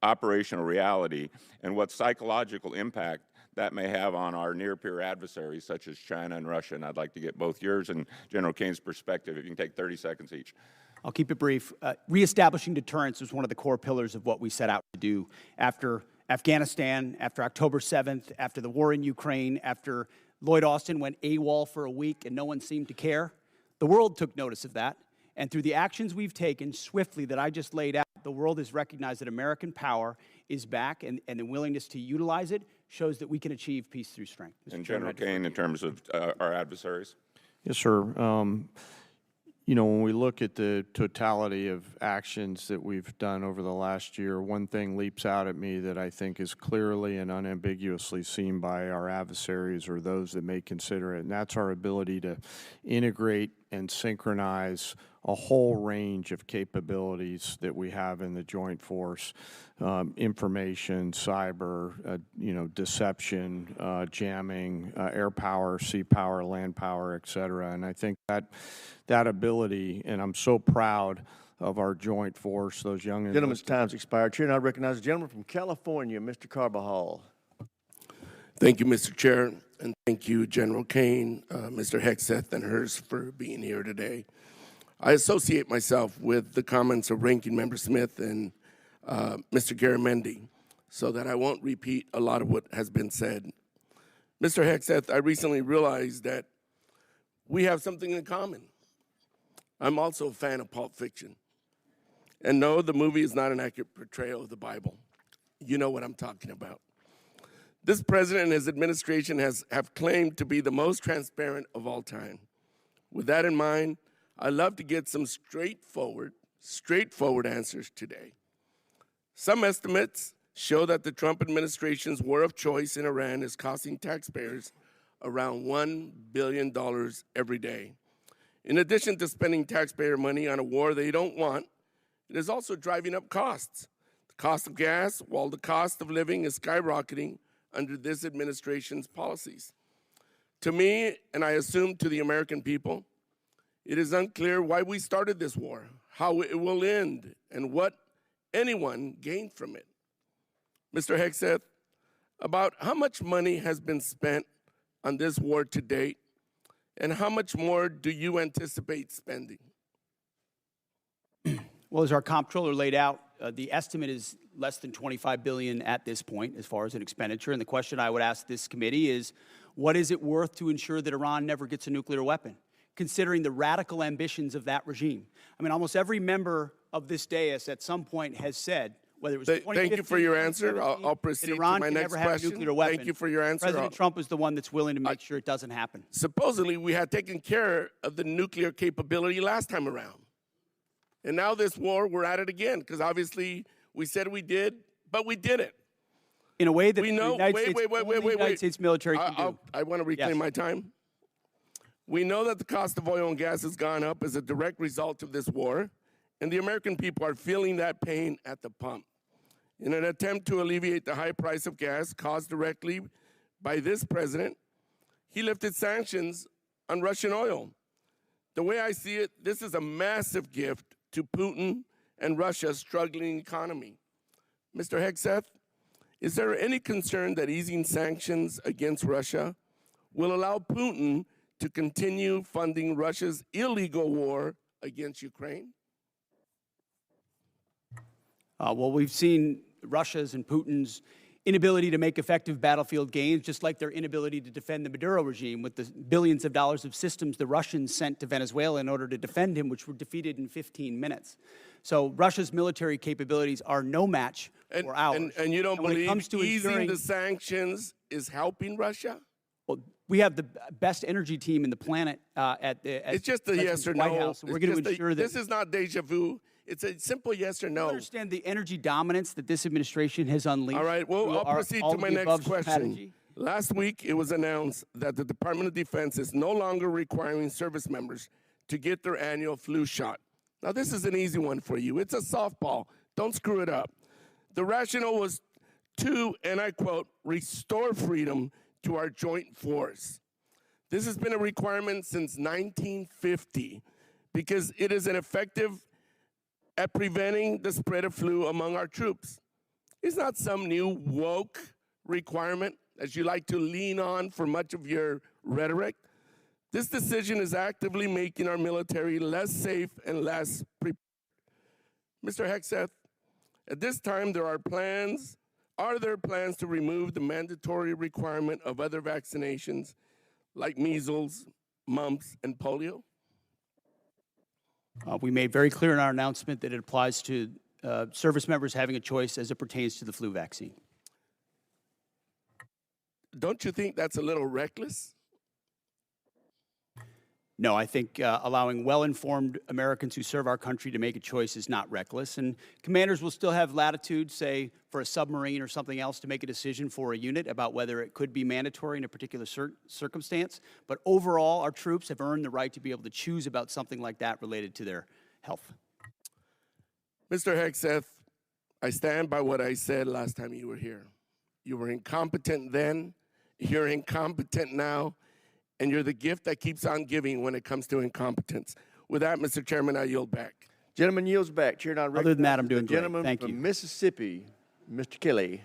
operational reality, and what psychological impact that may have on our near-peer adversaries, such as China and Russia? And I'd like to get both yours and General Caine's perspective. If you can take 30 seconds each. I'll keep it brief. Reestablishing deterrence was one of the core pillars of what we set out to do after Afghanistan, after October 7th, after the war in Ukraine, after Lloyd Austin went AWOL for a week and no one seemed to care. The world took notice of that. And through the actions we've taken swiftly that I just laid out, the world has recognized that American power is back, and the willingness to utilize it shows that we can achieve peace through strength. And General Caine, in terms of our adversaries? Yes, sir. You know, when we look at the totality of actions that we've done over the last year, one thing leaps out at me that I think is clearly and unambiguously seen by our adversaries or those that may consider it, and that's our ability to integrate and synchronize a whole range of capabilities that we have in the joint force, information, cyber, deception, jamming, air power, sea power, land power, et cetera. And I think that ability, and I'm so proud of our joint force, those young... Gentleman's time's expired. Chair, and I recognize the gentleman from California, Mr. Carbajal. Thank you, Mr. Chair, and thank you, General Caine, Mr. Hegseth, and Hearst for being here today. I associate myself with the comments of Ranking Member Smith and Mr. Garamendi, so that I won't repeat a lot of what has been said. Mr. Hegseth, I recently realized that we have something in common. I'm also a fan of Pulp Fiction. And no, the movie is not an accurate portrayal of the Bible. You know what I'm talking about. This president and his administration have claimed to be the most transparent of all time. With that in mind, I'd love to get some straightforward answers today. Some estimates show that the Trump administration's war of choice in Iran is costing taxpayers around $1 billion every day. In addition to spending taxpayer money on a war they don't want, it is also driving up costs. The cost of gas, while the cost of living is skyrocketing under this administration's policies. To me, and I assume to the American people, it is unclear why we started this war, how it will end, and what anyone gained from it. Mr. Hegseth, about how much money has been spent on this war to date, and how much more do you anticipate spending? Well, as our comptroller laid out, the estimate is less than $25 billion at this point as far as an expenditure. And the question I would ask this committee is, what is it worth to ensure that Iran never gets a nuclear weapon, considering the radical ambitions of that regime? I mean, almost every member of this dais at some point has said, whether it was 2015, thank you for your answer. I'll proceed to my next question. Thank you for your answer. President Trump is the one that's willing to make sure it doesn't happen. Supposedly, we had taken care of the nuclear capability last time around. And now this war, we're at it again, because obviously we said we did, but we didn't. In a way that we know, the United States military can do. I want to reclaim my time. We know that the cost of oil and gas has gone up as a direct result of this war, and the American people are feeling that pain at the pump. In an attempt to alleviate the high price of gas caused directly by this president, he lifted sanctions on Russian oil. The way I see it, this is a massive gift to Putin and Russia's struggling economy. Mr. Hegseth, is there any concern that easing sanctions against Russia will allow Putin to continue funding Russia's illegal war against Ukraine? Well, we've seen Russia's and Putin's inability to make effective battlefield gains, just like their inability to defend the Maduro regime with the billions of dollars of systems the Russians sent to Venezuela in order to defend him, which were defeated in 15 minutes. So Russia's military capabilities are no match for ours. And you don't when believe it comes to easing ensuring, the sanctions is helping Russia? well, we have the best energy team in the planet It's just a yes or White no. House, and we're going to ensure that this is not deja vu. It's a simple yes or no. I understand the energy dominance that this administration has unleashed. All right, well, I'll proceed to my next question. Strategy. Last week, it was announced that the Department of Defense is no longer requiring service members to get their annual flu shot. Now, this is an easy one for you. It's a softball. Don't screw it up. The rationale was to, and I quote, restore freedom to our joint force. This has been a requirement since 1950 because it is an effective at preventing the spread of flu among our troops. It's not some new woke requirement as you like to lean on for much of your rhetoric. This decision is actively making our military less safe and less prepared. Mr. Hegseth, at this time are there plans to remove the mandatory requirement of other vaccinations like measles, mumps, and polio? We made very clear in our announcement that it applies to service members having a choice as it pertains to the flu vaccine. Don't you think that's a little reckless? No, I think allowing well-informed Americans who serve our country to make a choice is not reckless. And commanders will still have latitude, say, for a submarine or something else to make a decision for a unit about whether it could be mandatory in a particular circumstance. But overall, our troops have earned the right to be able to choose about something like that related to their health. Mr. Hegseth, I stand by what I said last time you were here. You were incompetent then, you're incompetent now, and you're the gift that keeps on giving when it comes to incompetence. With that, Mr. Chairman, I yield back. Gentleman yields back. Chair, now Other than that, I'm doing the great. gentleman Thank from you. Mississippi, Mr. Kelly.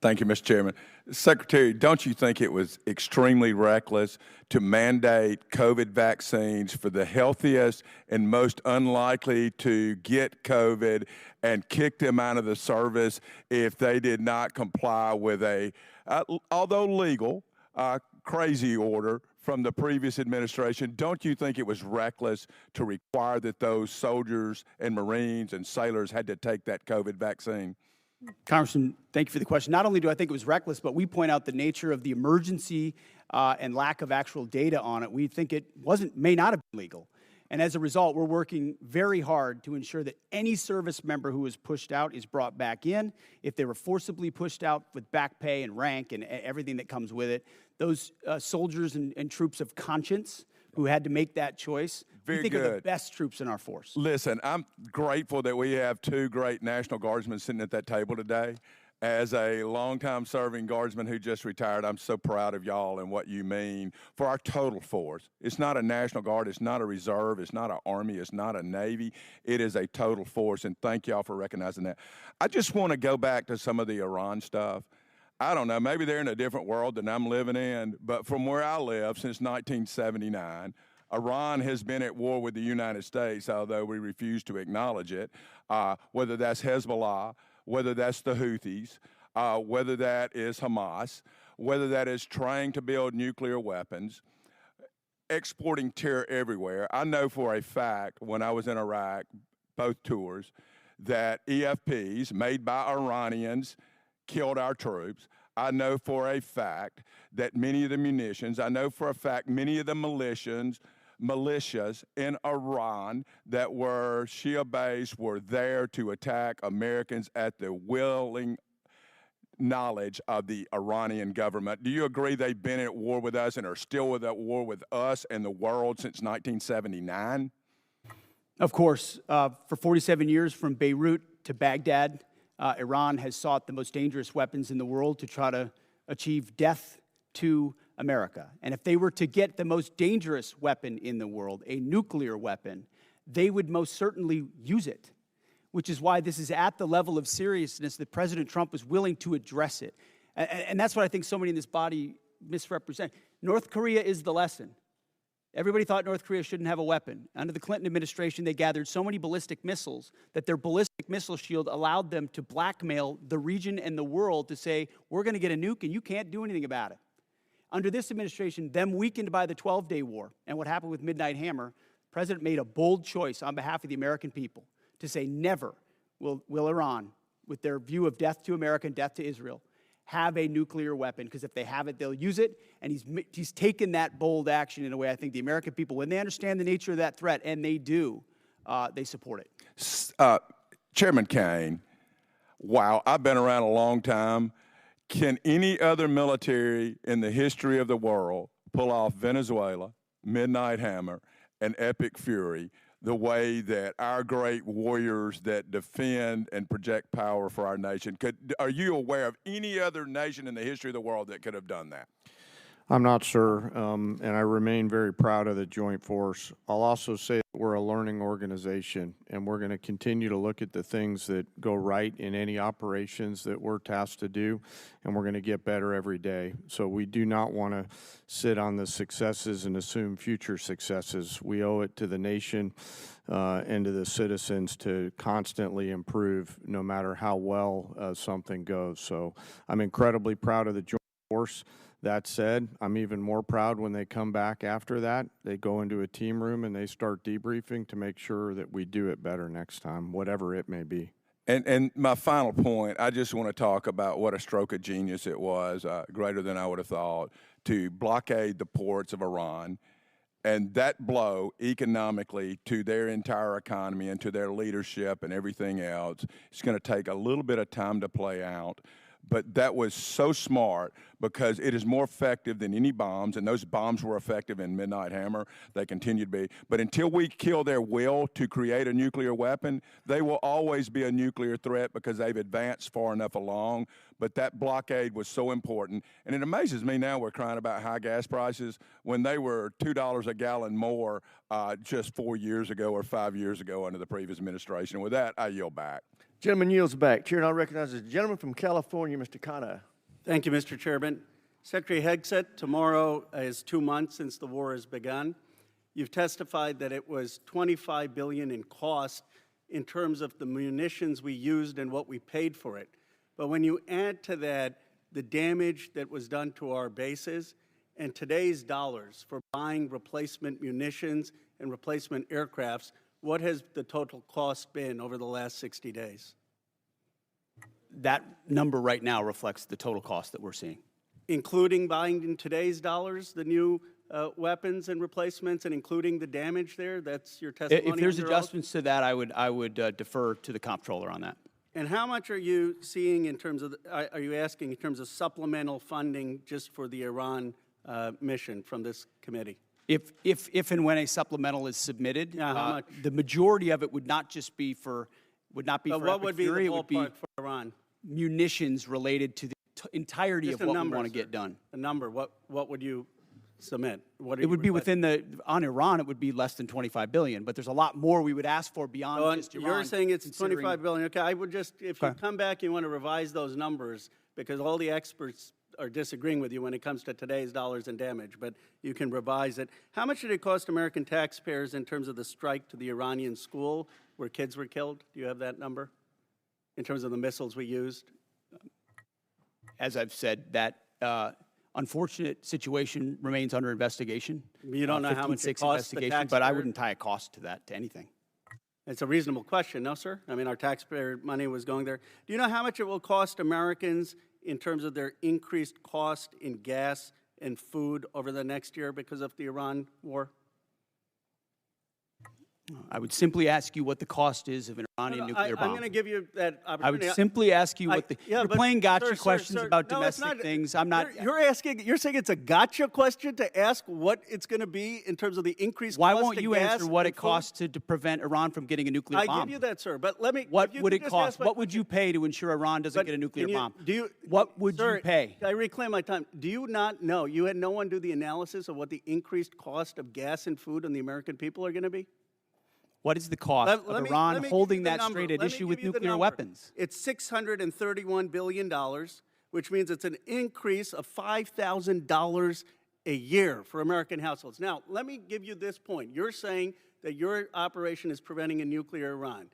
Thank you, Mr. Chairman. Secretary, don't you think it was extremely reckless to mandate COVID vaccines for the healthiest and most unlikely to get COVID and kick them out of the service if they did not comply with a, although legal, crazy order from the previous administration? Don't you think it was reckless to require that those soldiers and Marines and sailors had to take that COVID vaccine? Congressman, thank you for the question. Not only do I think it was reckless, but we point out the nature of the emergency and lack of actual data on it. We think it may not have been legal. And as a result, we're working very hard to ensure that any service member who is pushed out is brought back in. If they were forcibly pushed out with back pay and rank and everything that comes with it, those soldiers and troops of conscience who had to make that choice, we think are the best troops in our force. Listen, I'm grateful that we have two great National Guardsmen sitting at that table today. As a longtime serving Guardsman who just retired, I'm so proud of y'all and what you mean for our total force. It's not a National Guard, it's not a reserve, it's not an Army, it's not a Navy. It is a total force, and thank y'all for recognizing that. I just want to go back to some of the Iran stuff. I don't know, maybe they're in a different world than I'm living in, but from where I live since 1979, Iran has been at war with the United States, although we refuse to acknowledge it, whether that's Hezbollah, whether that's the Houthis, whether that is Hamas, whether that is trying to build nuclear weapons, exporting terror everywhere. I know for a fact when I was in Iraq, both tours, that EFPs made by Iranians killed our troops. I know for a fact that many of the munitions, I know for a fact many of the militias in Iran that were Shia-based were there to attack Americans at the willing knowledge of the Iranian government. Do you agree they've been at war with us and are still at war with us and the world since 1979? Of course, for 47 years from Beirut to Baghdad, Iran has sought the most dangerous weapons in the world to try to achieve death to America. And if they were to get the most dangerous weapon in the world, a nuclear weapon, they would most certainly use it, which is why this is at the level of seriousness that President Trump was willing to address it. And that's what I think so many in this body misrepresent. North Korea is the lesson. Everybody thought North Korea shouldn't have a weapon. Under the Clinton administration, they gathered so many ballistic missiles that their ballistic missile shield allowed them to blackmail the region and the world to say, we're going to get a nuke and you can't do anything about it. Under this administration, them weakened by the 12-day war and what happened with Midnight Hammer, the president made a bold choice on behalf of the American people to say never will Iran, with their view of death to America and death to Israel, have a nuclear weapon, because if they have it, they'll use it. And he's taken that bold action in a way I think the American people, when they understand the nature of that threat, and they do, they support it. Chairman Caine, wow, I've been around a long time. Can any other military in the history of the world pull off Venezuela, Midnight Hammer, and Epic Fury the way that our great warriors that defend and project power for our nation? Are you aware of any other nation in the history of the world that could have done that? I'm not sure, and I remain very proud of the Joint Force. I'll also say that we're a learning organization, and we're going to continue to look at the things that go right in any operations that we're tasked to do, and we're going to get better every day. So we do not want to sit on the successes and assume future successes. We owe it to the nation and to the citizens to constantly improve no matter how well something goes. So I'm incredibly proud of the Joint Force. That said, I'm even more proud when they come back after that. They go into a team room and they start debriefing to make sure that we do it better next time, whatever it may be. And my final point, I just want to talk about what a stroke of genius it was, greater than I would have thought, to blockade the ports of Iran. And that blow economically to their entire economy and to their leadership and everything else, it's going to take a little bit of time to play out. But that was so smart because it is more effective than any bombs, and those bombs were effective in Midnight Hammer. They continue to be. But until we kill their will to create a nuclear weapon, they will always be a nuclear threat because they've advanced far enough along. But that blockade was so important. And it amazes me now we're crying about high gas prices when they were $2 a gallon more just 4 years ago or 5 years ago under the previous administration. With that, I yield back. Gentleman yields back. Chair now recognizes the gentleman from California, Mr. Caine. Thank you, Mr. Chairman. Secretary Hegseth, tomorrow is 2 months since the war has begun. You've testified that it was $25 billion in cost in terms of the munitions we used and what we paid for it. But when you add to that the damage that was done to our bases and today's dollars for buying replacement munitions and replacement aircrafts, what has the total cost been over the last 60 days? That number right now reflects the total cost that we're seeing. Including buying in today's dollars the new weapons and replacements and including the damage there? That's your testimony? If there's under adjustments to that, I would defer to the comptroller on that. And how much are you seeing in terms of, are you asking in terms of supplemental funding just for the Iran mission from this committee? If and when a supplemental is submitted, the majority of it would not just be for, What Epic would be Fury, the it would be ballpark for Iran? munitions related to the entirety Just of a what number, we want to sir. get done. A number. What would you submit? What are It you would be requesting? within on Iran, it would be less than $25 billion, but there's a lot more we would ask for beyond Oh, just Iran. you're saying it's considering- $25 billion. Okay, I would just, if you come back, you want to revise those numbers because all the experts are disagreeing with you when it comes to today's dollars and damage, but you can revise it. How much did it cost American taxpayers in terms of the strike to the Iranian school where kids were killed? Do you have that number in terms of the missiles we used? As I've said, that unfortunate situation remains under investigation. You don't know how much it costs the investigation, but I taxpayer? wouldn't tie a cost to that, to anything. It's a reasonable question, no, sir? I mean, our taxpayer money was going there. Do you know how much it will cost Americans in terms of their increased cost in gas and food over the next year because of the Iran war? I would simply ask you what the cost is of an Iranian nuclear bomb. I'm going to give you that I opportunity. would simply ask you what the. Yeah, you're but playing gotcha sir, questions sir, about no, it's domestic not. things. I'm not. You're saying it's a gotcha question to ask what it's going to be in terms of the increased Why cost won't of you gas answer what and it costs to prevent Iran from getting a nuclear bomb? I give you that, sir. But let me. What if you would could it just cost? ask my What would you pay to ensure Iran doesn't get a nuclear bomb? What would you pay? I reclaim my time. Do you not know? You had no one do the analysis of what the increased cost of gas and food on the American people are going to be? What is the cost of Iran holding that straight at issue with nuclear weapons? It's $631 billion, which means it's an increase of $5,000 a year for American households. Now, let me give you this point. You're saying that your operation is preventing a nuclear Iran.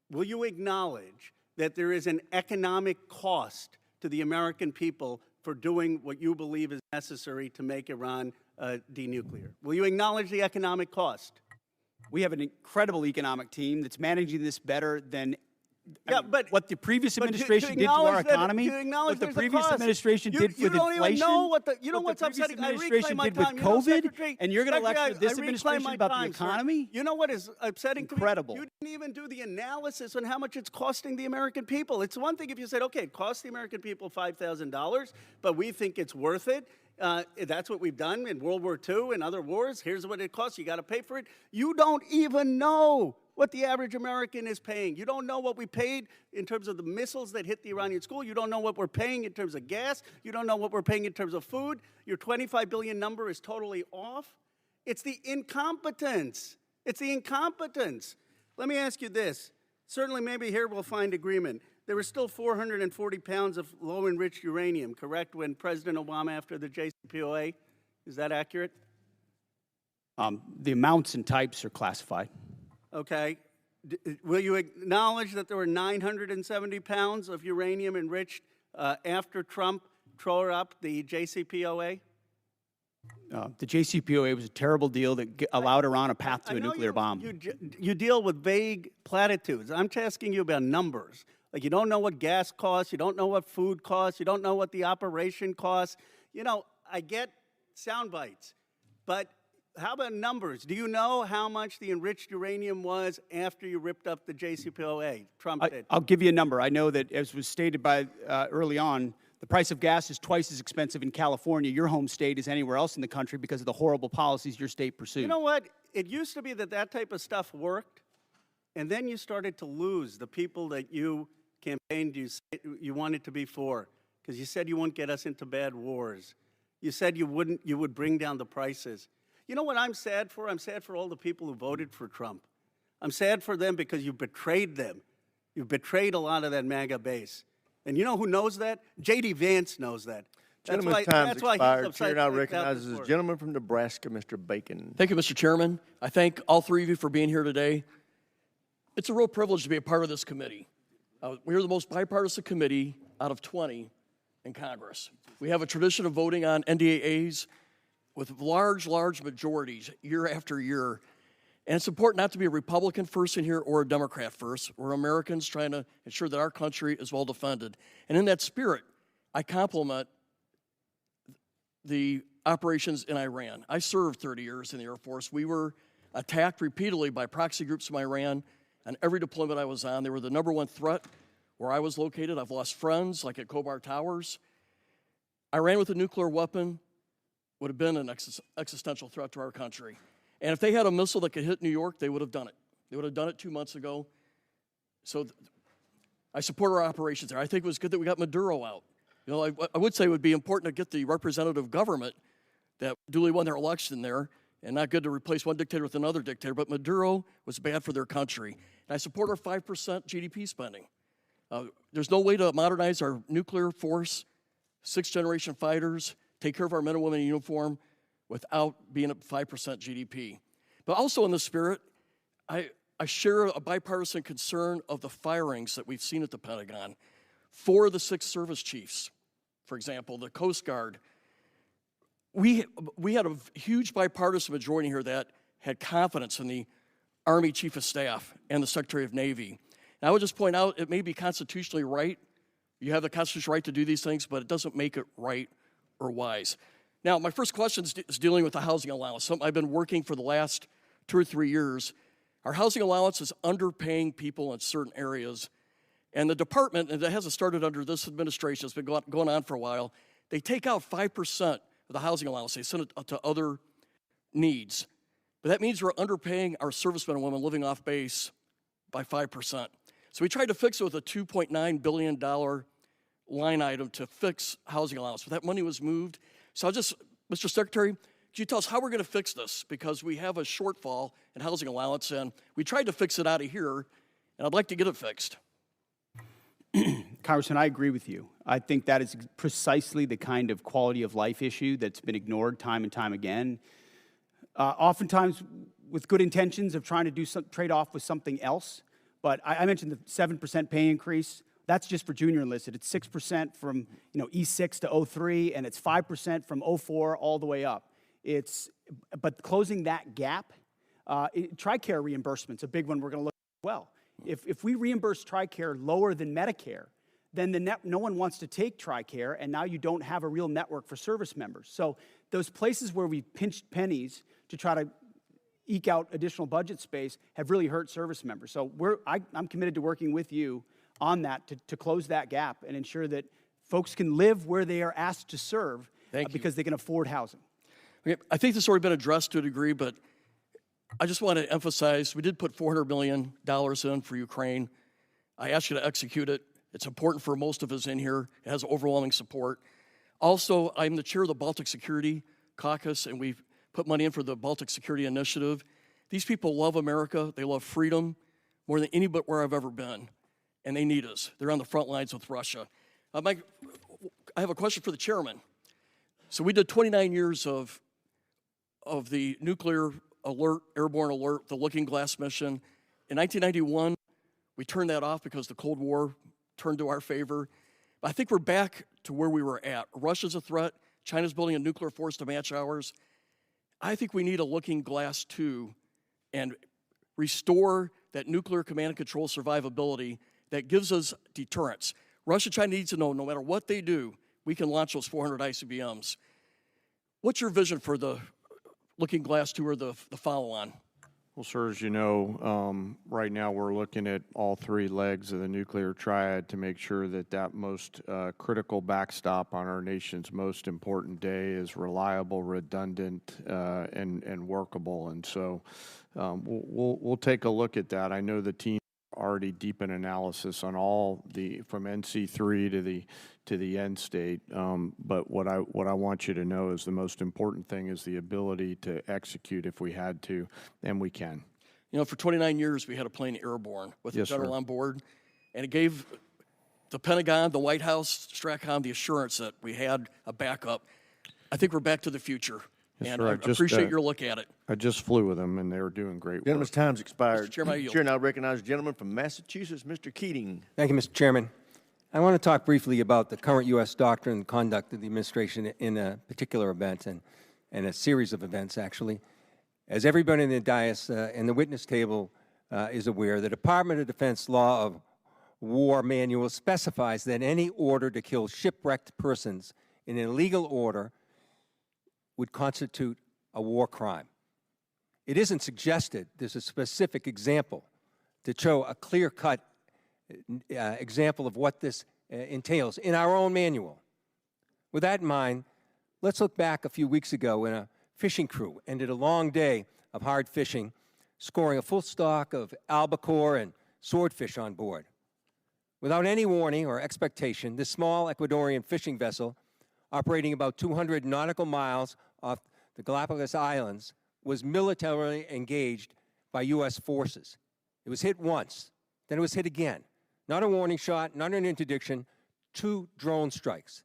Will you acknowledge that there is an economic cost to the American people for doing what you believe is necessary to make Iran denuclear? Will you acknowledge the economic cost? We have an incredible economic team that's managing this better than but what the previous administration did to our economy, what the previous administration did with inflation, you know what's upsetting? I administration did with COVID, and you're going to lecture this administration about the economy? You know what is upsetting? Incredible. You didn't even do the analysis on how much it's costing the American people. It's one thing if you said, okay, it costs the American people $5,000, but we think it's worth it. That's what we've done in World War II and other wars. Here's what it costs. You got to pay for it. You don't even know what the average American is paying. You don't know what we paid in terms of the missiles that hit the Iranian school. You don't know what we're paying in terms of gas. You don't know what we're paying in terms of food. Your 25 billion number is totally off. It's the incompetence. It's the incompetence. Let me ask you this. Certainly maybe here we'll find agreement. There was still 440 pounds of low-enriched uranium, correct, when President Obama, after the JCPOA? Is that accurate? The amounts and types are classified. Okay. Will you acknowledge that there were 970 pounds of uranium enriched after Trump tore up the JCPOA? The JCPOA was a terrible deal that allowed Iran a path to a nuclear bomb. You deal with vague platitudes. I'm asking you about numbers. Like you don't know what gas costs, you don't know what food costs, you don't know what the operation costs. You know, I get sound bites, but how about numbers? Do you know how much the enriched uranium was after you ripped up the JCPOA? Trump did. I'll give you a number. I know that, as was stated by early on, the price of gas is twice as expensive in California, your home state, as anywhere else in the country because of the horrible policies your state pursued. You know what? It used to be that that type of stuff worked, and then you started to lose the people that you campaigned you wanted to be for, because you said you wouldn't get us into bad wars. You said you would bring down the prices. You know what I'm sad for? I'm sad for all the people who voted for Trump. I'm sad for them because you betrayed them. You betrayed a lot of that MAGA base. And you know who knows that? J.D. Vance knows that. Gentleman's time's expired. Chair now recognizes the gentleman from Nebraska, Mr. Bacon. Thank you, Mr. Chairman. I thank all three of you for being here today. It's a real privilege to be a part of this committee. We're the most bipartisan committee out of 20 in Congress. We have a tradition of voting on NDAAs with large majorities year after year. And it's important not to be a Republican first in here or a Democrat first. We're Americans trying to ensure that our country is well defended. And in that spirit, I compliment the operations in Iran. I served 30 years in the Air Force. We were attacked repeatedly by proxy groups from Iran on every deployment I was on. They were the #1 threat where I was located. I've lost friends, like at Khobar Towers. Iran with a nuclear weapon would have been an existential threat to our country. And if they had a missile that could hit New York, they would have done it. They would have done it 2 months ago. So I support our operations there. I think it was good that we got Maduro out. You know, I would say it would be important to get the representative government that duly won their election there, and not good to replace one dictator with another dictator, but Maduro was bad for their country. And I support our 5% GDP spending. There's no way to modernize our nuclear force, 6th-generation fighters, take care of our men and women in uniform without being at 5% GDP. But also in the spirit, I share a bipartisan concern of the firings that we've seen at the Pentagon. 4 of the 6 service chiefs, for example, the Coast Guard. We had a huge bipartisan majority here that had confidence in the Army Chief of Staff and the Secretary of Navy. And I would just point out, it may be constitutionally right. You have the constitutional right to do these things, but it doesn't make it right or wise. Now, my first question is dealing with the housing allowance, something I've been working for the last 2 or 3 years. Our housing allowance is underpaying people in certain areas. And the department, and it hasn't started under this administration, it's been going on for a while, they take out 5% of the housing allowance. They send it to other needs. But that means we're underpaying our servicemen and women living off base by 5%. So we tried to fix it with a $2.9 billion line item to fix housing allowance. But that money was moved. So Mr. Secretary, could you tell us how we're going to fix this? Because we have a shortfall in housing allowance, and we tried to fix it out of here, and I'd like to get it fixed. Congressman, I agree with you. I think that is precisely the kind of quality of life issue that's been ignored time and time again. Oftentimes with good intentions of trying to do some trade-off with something else. But I mentioned the 7% pay increase. That's just for junior enlisted. It's 6% from E6 to 03, and it's 5% from 04 all the way up. But closing that gap, TRICARE reimbursement's a big one we're going to look at as well. If we reimburse TRICARE lower than Medicare, then no one wants to take TRICARE, and now you don't have a real network for service members. So those places where we pinched pennies to try to eke out additional budget space have really hurt service members. So I'm committed to working with you on that to close that gap and ensure that folks can live where they are asked to serve because they can afford housing. Okay, I think this has already been addressed to a degree, but I just want to emphasize we did put $400 million in for Ukraine. I asked you to execute it. It's important for most of us in here. It has overwhelming support. Also, I'm the chair of the Baltic Security Caucus, and we've put money in for the Baltic Security Initiative. These people love America. They love freedom more than anywhere I've ever been, and they need us. They're on the front lines with Russia. Mike, I have a question for the chairman. So we did 29 years of the nuclear alert, airborne alert, the Looking Glass mission. In 1991, we turned that off because the Cold War turned to our favor. But I think we're back to where we were at. Russia's a threat. China's building a nuclear force to match ours. I think we need a Looking Glass too and restore that nuclear command and control survivability that gives us deterrence. Russia, China needs to know no matter what they do, we can launch those 400 ICBMs. What's your vision for the Looking Glass 2 or the follow-on? Well, sir, as you know, right now we're looking at all three legs of the nuclear triad to make sure that that most critical backstop on our nation's most important day is reliable, redundant, and workable. And so we'll take a look at that. I know the team already deep in analysis on all from NC3 to the end state. But what I want you to know is the most important thing is the ability to execute if we had to, and we can. You know, for 29 years we had a plane airborne with a general on board, and it gave the Pentagon, the White House, STRATCOM the assurance that we had a backup. I think we're back to the future. Yes, and sir. I appreciate your look at it. I just flew with them, and they were doing great work. Gentleman's time's expired. Mr. Chairman, I yield. Chair now recognizes the gentleman from Massachusetts, Mr. Keating. Thank you, Mr. Chairman. I want to talk briefly about the current U.S. doctrine and conduct of the administration in a particular event and a series of events, actually. As everybody in the dais and the witness table is aware, the Department of Defense Law of War Manual specifies that any order to kill shipwrecked persons in an illegal order would constitute a war crime. It isn't suggested. There's a specific example to show a clear-cut example of what this entails in our own manual. With that in mind, let's look back a few weeks ago when a fishing crew ended a long day of hard fishing, scoring a full stock of albacore and swordfish on board. Without any warning or expectation, this small Ecuadorian fishing vessel, operating about 200 nautical miles off the Galapagos Islands, was militarily engaged by U.S. forces. It was hit once, then it was hit again. Not a warning shot, not an interdiction, 2 drone strikes.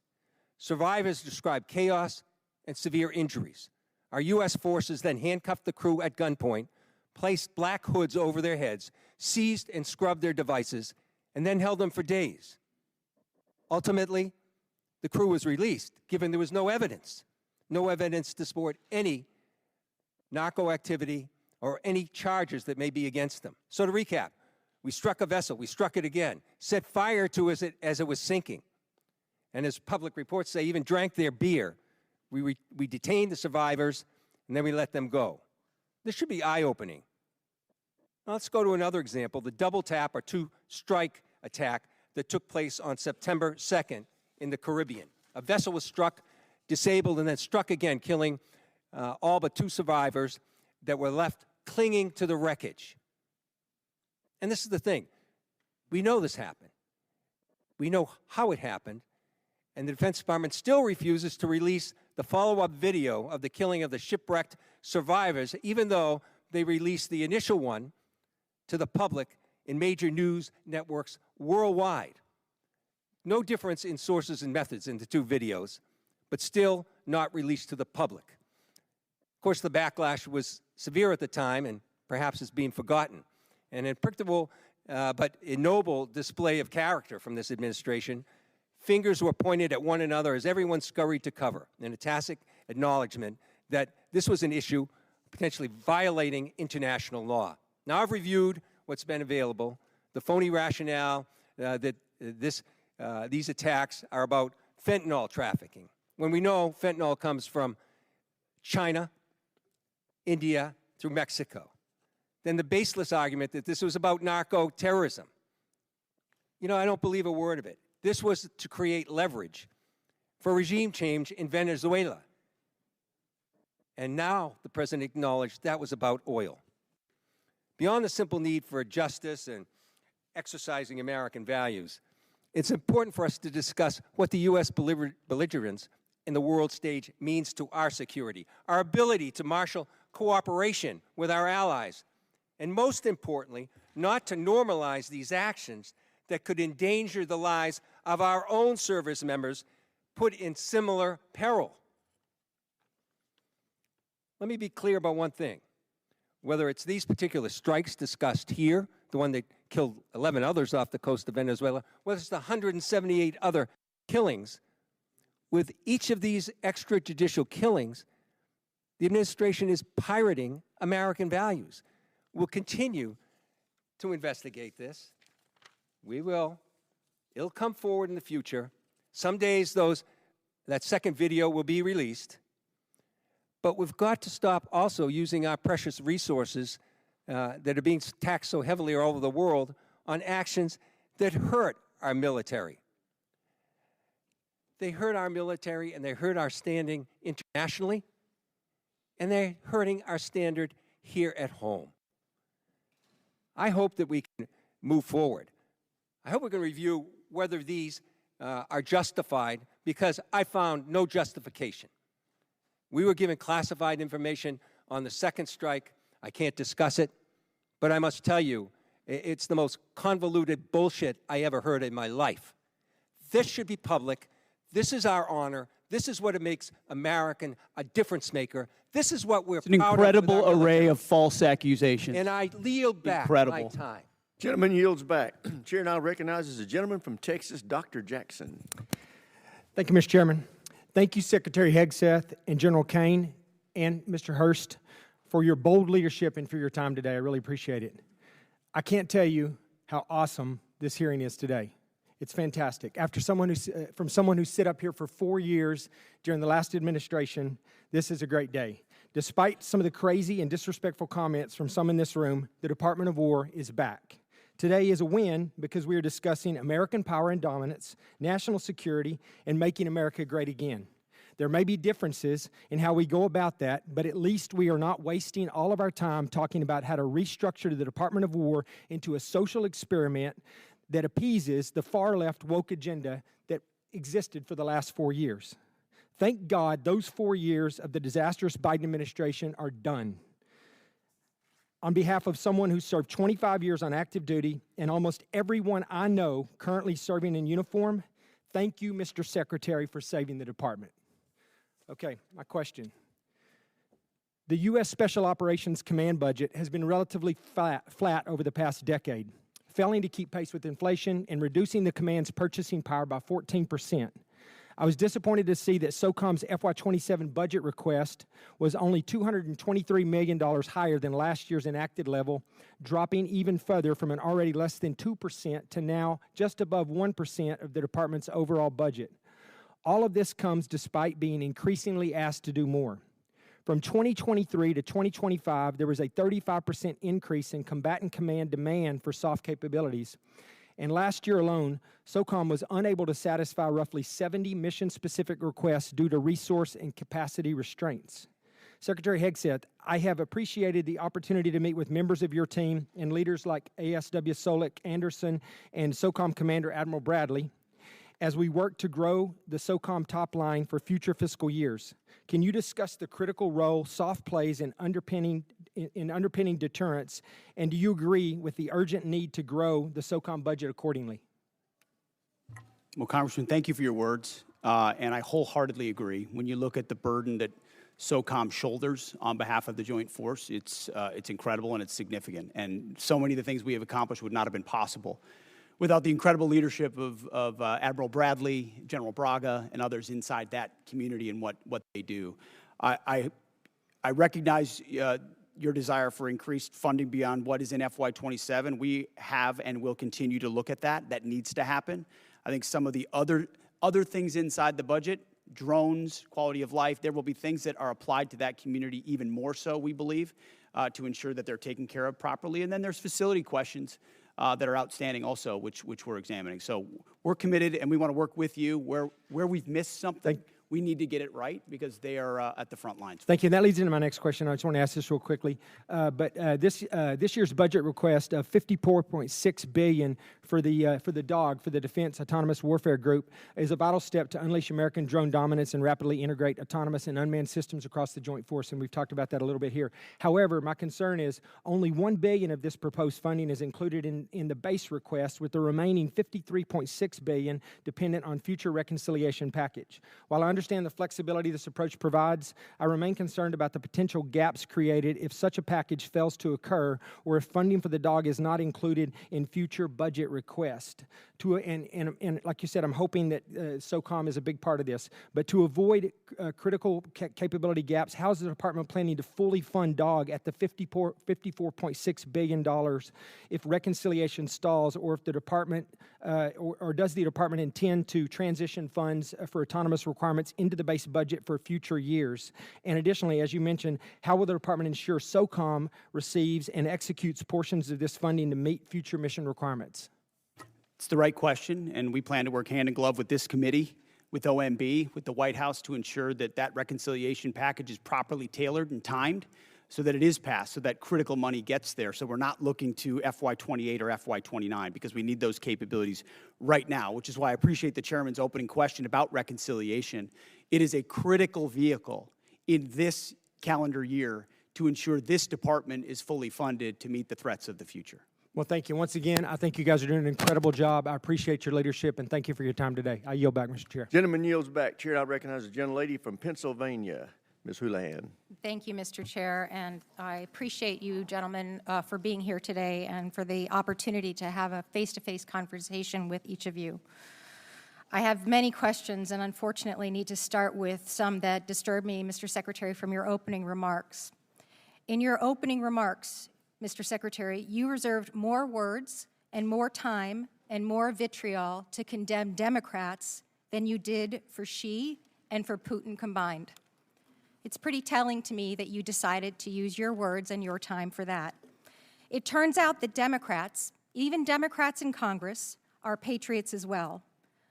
Survivors described chaos and severe injuries. Our U.S. forces then handcuffed the crew at gunpoint, placed black hoods over their heads, seized and scrubbed their devices, and then held them for days. Ultimately, the crew was released, given there was no evidence to support any narco activity or any charges that may be against them. So to recap, we struck a vessel, we struck it again, set fire to it as it was sinking, and as public reports say, even drank their beer. We detained the survivors, and then we let them go. This should be eye-opening. Now let's go to another example, the double tap or 2-strike attack that took place on September 2nd in the Caribbean. A vessel was struck, disabled, and then struck again, killing all but 2 survivors that were left clinging to the wreckage. And this is the thing. We know this happened. We know how it happened, and the Defense Department still refuses to release the follow-up video of the killing of the shipwrecked survivors, even though they released the initial one to the public in major news networks worldwide. No difference in sources and methods in the two videos, but still not released to the public. Of course, the backlash was severe at the time and perhaps is being forgotten. An unpredictable but ignoble display of character from this administration. Fingers were pointed at one another as everyone scurried to cover, in a tacit acknowledgement that this was an issue potentially violating international law. Now, I've reviewed what's been available, the phony rationale that these attacks are about fentanyl trafficking, when we know fentanyl comes from China, India, through Mexico. Then the baseless argument that this was about narco-terrorism. You know, I don't believe a word of it. This was to create leverage for regime change in Venezuela. And now the president acknowledged that was about oil. Beyond the simple need for justice and exercising American values, it's important for us to discuss what the U.S. belligerence in the world stage means to our security, our ability to marshal cooperation with our allies, and most importantly, not to normalize these actions that could endanger the lives of our own service members put in similar peril. Let me be clear about one thing. Whether it's these particular strikes discussed here, the one that killed 11 others off the coast of Venezuela, whether it's the 178 other killings, with each of these extrajudicial killings, the administration is pirating American values. We'll continue to investigate this. We will. It'll come forward in the future. Some days that second video will be released. But we've got to stop also using our precious resources that are being taxed so heavily all over the world on actions that hurt our military. They hurt our military and they hurt our standing internationally, and they're hurting our standard here at home. I hope that we can move forward. I hope we can review whether these are justified, because I found no justification. We were given classified information on the second strike. I can't discuss it, but I must tell you, it's the most convoluted bullshit I ever heard in my life. This should be public. This is our honor. This is what makes American a difference maker. This is what we're proud of. It's an incredible array of false accusations. And I yield back my time. Gentleman yields back. Chair now recognizes the gentleman from Texas, Dr. Jackson. Thank you, Mr. Chairman. Thank you, Secretary Hegseth and General Caine and Mr. Hurst, for your bold leadership and for your time today. I really appreciate it. I can't tell you how awesome this hearing is today. It's fantastic. From someone who sat up here for 4 years during the last administration, this is a great day. Despite some of the crazy and disrespectful comments from some in this room, the Department of War is back. Today is a win because we are discussing American power and dominance, national security, and making America great again. There may be differences in how we go about that, but at least we are not wasting all of our time talking about how to restructure the Department of War into a social experiment that appeases the far-left woke agenda that existed for the last 4 years. Thank God those 4 years of the disastrous Biden administration are done. On behalf of someone who served 25 years on active duty and almost everyone I know currently serving in uniform, thank you, Mr. Secretary, for saving the department. Okay, my question. The U.S. Special Operations Command budget has been relatively flat over the past decade, failing to keep pace with inflation and reducing the command's purchasing power by 14%. I was disappointed to see that SOCOM's FY27 budget request was only $223 million higher than last year's enacted level, dropping even further from an already less than 2% to now just above 1% of the department's overall budget. All of this comes despite being increasingly asked to do more. From 2023 to 2025, there was a 35% increase in combatant command demand for soft capabilities. And last year alone, SOCOM was unable to satisfy roughly 70 mission-specific requests due to resource and capacity restraints. Secretary Hegseth, I have appreciated the opportunity to meet with members of your team and leaders like ASW Solik Anderson and SOCOM Commander Admiral Bradley as we work to grow the SOCOM top line for future fiscal years. Can you discuss the critical role soft plays in underpinning deterrence, and do you agree with the urgent need to grow the SOCOM budget accordingly? Well, Congressman, thank you for your words, and I wholeheartedly agree. When you look at the burden that SOCOM shoulders on behalf of the joint force, it's incredible and it's significant. And so many of the things we have accomplished would not have been possible without the incredible leadership of Admiral Bradley, General Braga, and others inside that community and what they do. I recognize your desire for increased funding beyond what is in FY27. We have and will continue to look at that. That needs to happen. I think some of the other things inside the budget, drones, quality of life, there will be things that are applied to that community even more so, we believe, to ensure that they're taken care of properly. And then there's facility questions that are outstanding also, which we're examining. So we're committed, and we want to work with you. Where we've missed something, we need to get it right because they are at the front lines. Thank you. And that leads into my next question. I just want to ask this real quickly. This year's budget request of $54.6 billion for the DAWG, for the Defense Autonomous Warfare Group, is a vital step to unleash American drone dominance and rapidly integrate autonomous and unmanned systems across the joint force. And we've talked about that a little bit here. However, my concern is only $1 billion of this proposed funding is included in the base request, with the remaining $53.6 billion dependent on future reconciliation package. While I understand the flexibility this approach provides, I remain concerned about the potential gaps created if such a package fails to occur, or if funding for the DAWG is not included in future budget requests. And like you said, I'm hoping that SOCOM is a big part of this. But to avoid critical capability gaps, how is the department planning to fully fund DAWG at the $54.6 billion if reconciliation stalls, or if the department, or does the department intend to transition funds for autonomous requirements into the base budget for future years? And additionally, as you mentioned, how will the department ensure SOCOM receives and executes portions of this funding to meet future mission requirements? It's the right question, and we plan to work hand in glove with this committee, with OMB, with the White House, to ensure that that reconciliation package is properly tailored and timed so that it is passed, so that critical money gets there. So we're not looking to FY28 or FY29, because we need those capabilities right now, which is why I appreciate the chairman's opening question about reconciliation. It is a critical vehicle in this calendar year to ensure this department is fully funded to meet the threats of the future. Well, thank you. Once again, I think you guys are doing an incredible job. I appreciate your leadership, and thank you for your time today. I yield back, Mr. Chair. Gentleman yields back. Chair, I recognize the gentlelady from Pennsylvania, Ms. Houlihan. Thank you, Mr. Chair, and I appreciate you gentlemen for being here today and for the opportunity to have a face-to-face conversation with each of you. I have many questions and unfortunately need to start with some that disturb me, Mr. Secretary, from your opening remarks. In your opening remarks, Mr. Secretary, you reserved more words and more time and more vitriol to condemn Democrats than you did for Xi and for Putin combined. It's pretty telling to me that you decided to use your words and your time for that. It turns out that Democrats, even Democrats in Congress, are patriots as well.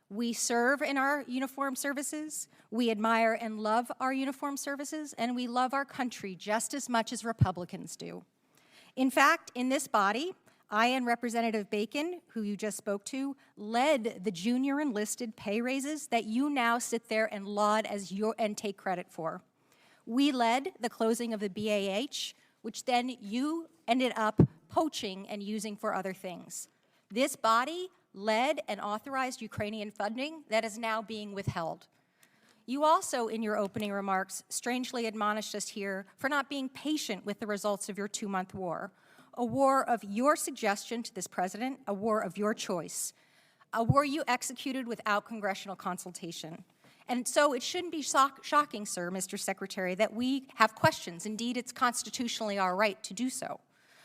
We serve in our uniformed services, we admire and love our uniformed services, and we love our country just as much as Republicans do. In fact, in this body, I and Representative Bacon, who you just spoke to, led the junior enlisted pay raises that you now sit there and laud as and take credit for. We led the closing of the BAH, which then you ended up poaching and using for other things. This body led and authorized Ukrainian funding that is now being withheld. You also, in your opening remarks, strangely admonished us here for not being patient with the results of your 2-month war, a war of your suggestion to this president, a war of your choice, a war you executed without congressional consultation. And so it shouldn't be shocking, sir, Mr. Secretary, that we have questions. Indeed, it's constitutionally our right to do so.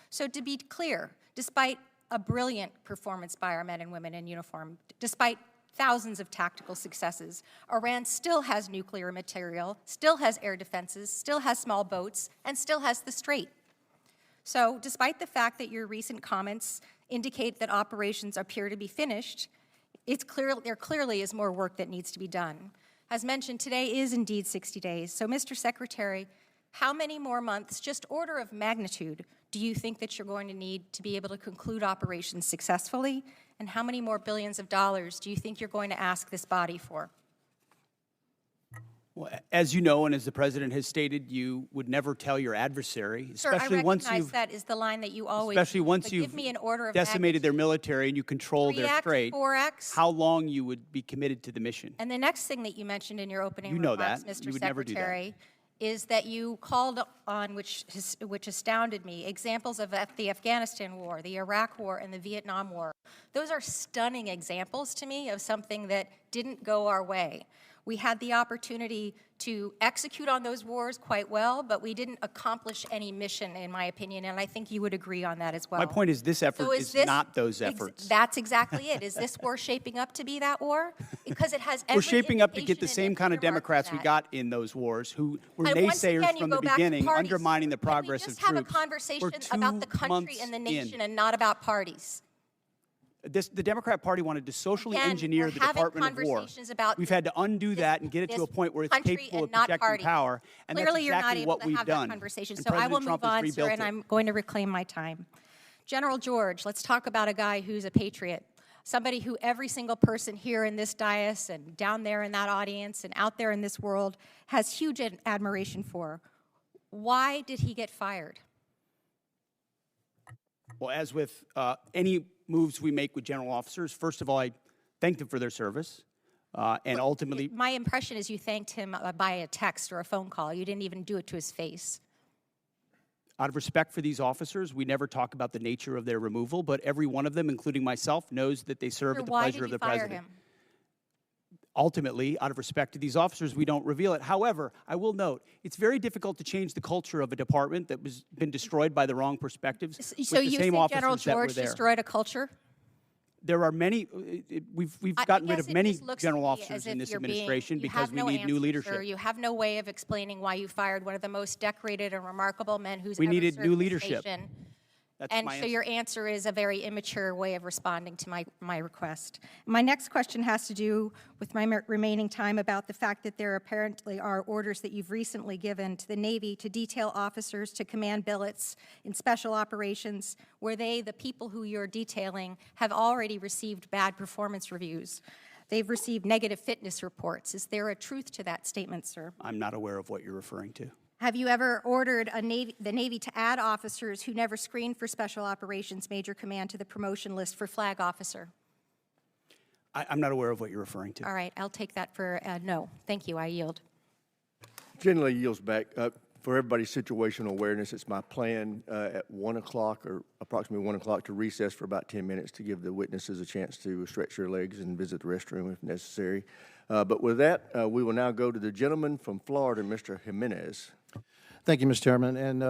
So to be clear, despite a brilliant performance by our men and women in uniform, despite thousands of tactical successes, Iran still has nuclear material, still has air defenses, still has small boats, and still has the Strait. So despite the fact that your recent comments indicate that operations appear to be finished, there clearly is more work that needs to be done. As mentioned, today is indeed 60 days. So, Mr. Secretary, how many more months, just order of magnitude, do you think that you're going to need to be able to conclude operations successfully? And how many more billions of dollars do you think you're going to ask this body for? Well, as you know, and as the president has stated, you would never tell your adversary, Sir, I especially once recognize you've that is the line that you always especially use, once but you've give me an order of decimated their magnitude. military and you control their 3x, strait, 4x? how long you would be committed to the mission. And the next thing that you mentioned in your opening You know remarks, that. Mr. You would never do that. Secretary, is that you called on, which astounded me, examples of the Afghanistan war, the Iraq war, and the Vietnam war. Those are stunning examples to me of something that didn't go our way. We had the opportunity to execute on those wars quite well, but we didn't accomplish any mission, in my opinion, and I think you would agree on that as well. My point is this effort So is not those efforts. That's exactly it. Is this war shaping up to be that war? Because it has every We're shaping up to get the indication same and kind of earmark for Democrats we that. got in those wars who were And once naysayers again, you from the go back to beginning, parties. undermining the progress Can we of just have troops. a conversation We're about the 2 country months and the in. nation and not about parties? The Democrat Party wanted to socially Again, engineer we're the having Department of War. conversations about We've had to undo that and get it to a point where it's country capable and of not projecting parties. power, and Clearly, that's you're not exactly able what to we've have done. that conversation. And So I will President move Trump has on, sir, rebuilt and it. I'm going to reclaim my time. General George, let's talk about a guy who's a patriot. Somebody who every single person here in this dais and down there in that audience and out there in this world has huge admiration for. Why did he get fired? Well, as with any moves we make with general officers, first of all, I thank them for their service, and ultimately, My impression is you thanked him by a text or a phone call. You didn't even do it to his face. out of respect for these officers, we never talk about the nature of their removal, but every one of them, including myself, knows that they serve Sir, at the why pleasure did of you the fire president. him? Ultimately, out of respect to these officers, we don't reveal it. However, I will note, it's very difficult to change the culture of a department that was been destroyed by the wrong perspectives So with the you same think officers General that were George there. destroyed a culture? There are many, we've I gotten rid guess of it many just looks general to me officers as in if this you're being- administration you because have we no need new answer, leadership. sir. You have no way of explaining why you fired one of the most decorated and remarkable men who's We ever needed served new this leadership. nation. That's And my so answer. your answer is a very immature way of responding to my request. My next question has to do with my remaining time about the fact that there apparently are orders that you've recently given to the Navy to detail officers to command billets in special operations where they, the people who you're detailing, have already received bad performance reviews. They've received negative fitness reports. Is there a truth to that statement, sir? I'm not aware of what you're referring to. Have you ever ordered the Navy to add officers who never screened for Special Operations Major Command to the promotion list for flag officer? I'm not aware of what you're referring to. All right, I'll take that for no. Thank you, I yield. Generally yields back. For everybody's situational awareness, it's my plan at 1 o'clock or approximately 1 o'clock to recess for about 10 minutes to give the witnesses a chance to stretch their legs and visit the restroom if necessary. But with that, we will now go to the gentleman from Florida, Mr. Jimenez. Thank you, Mr. Chairman. And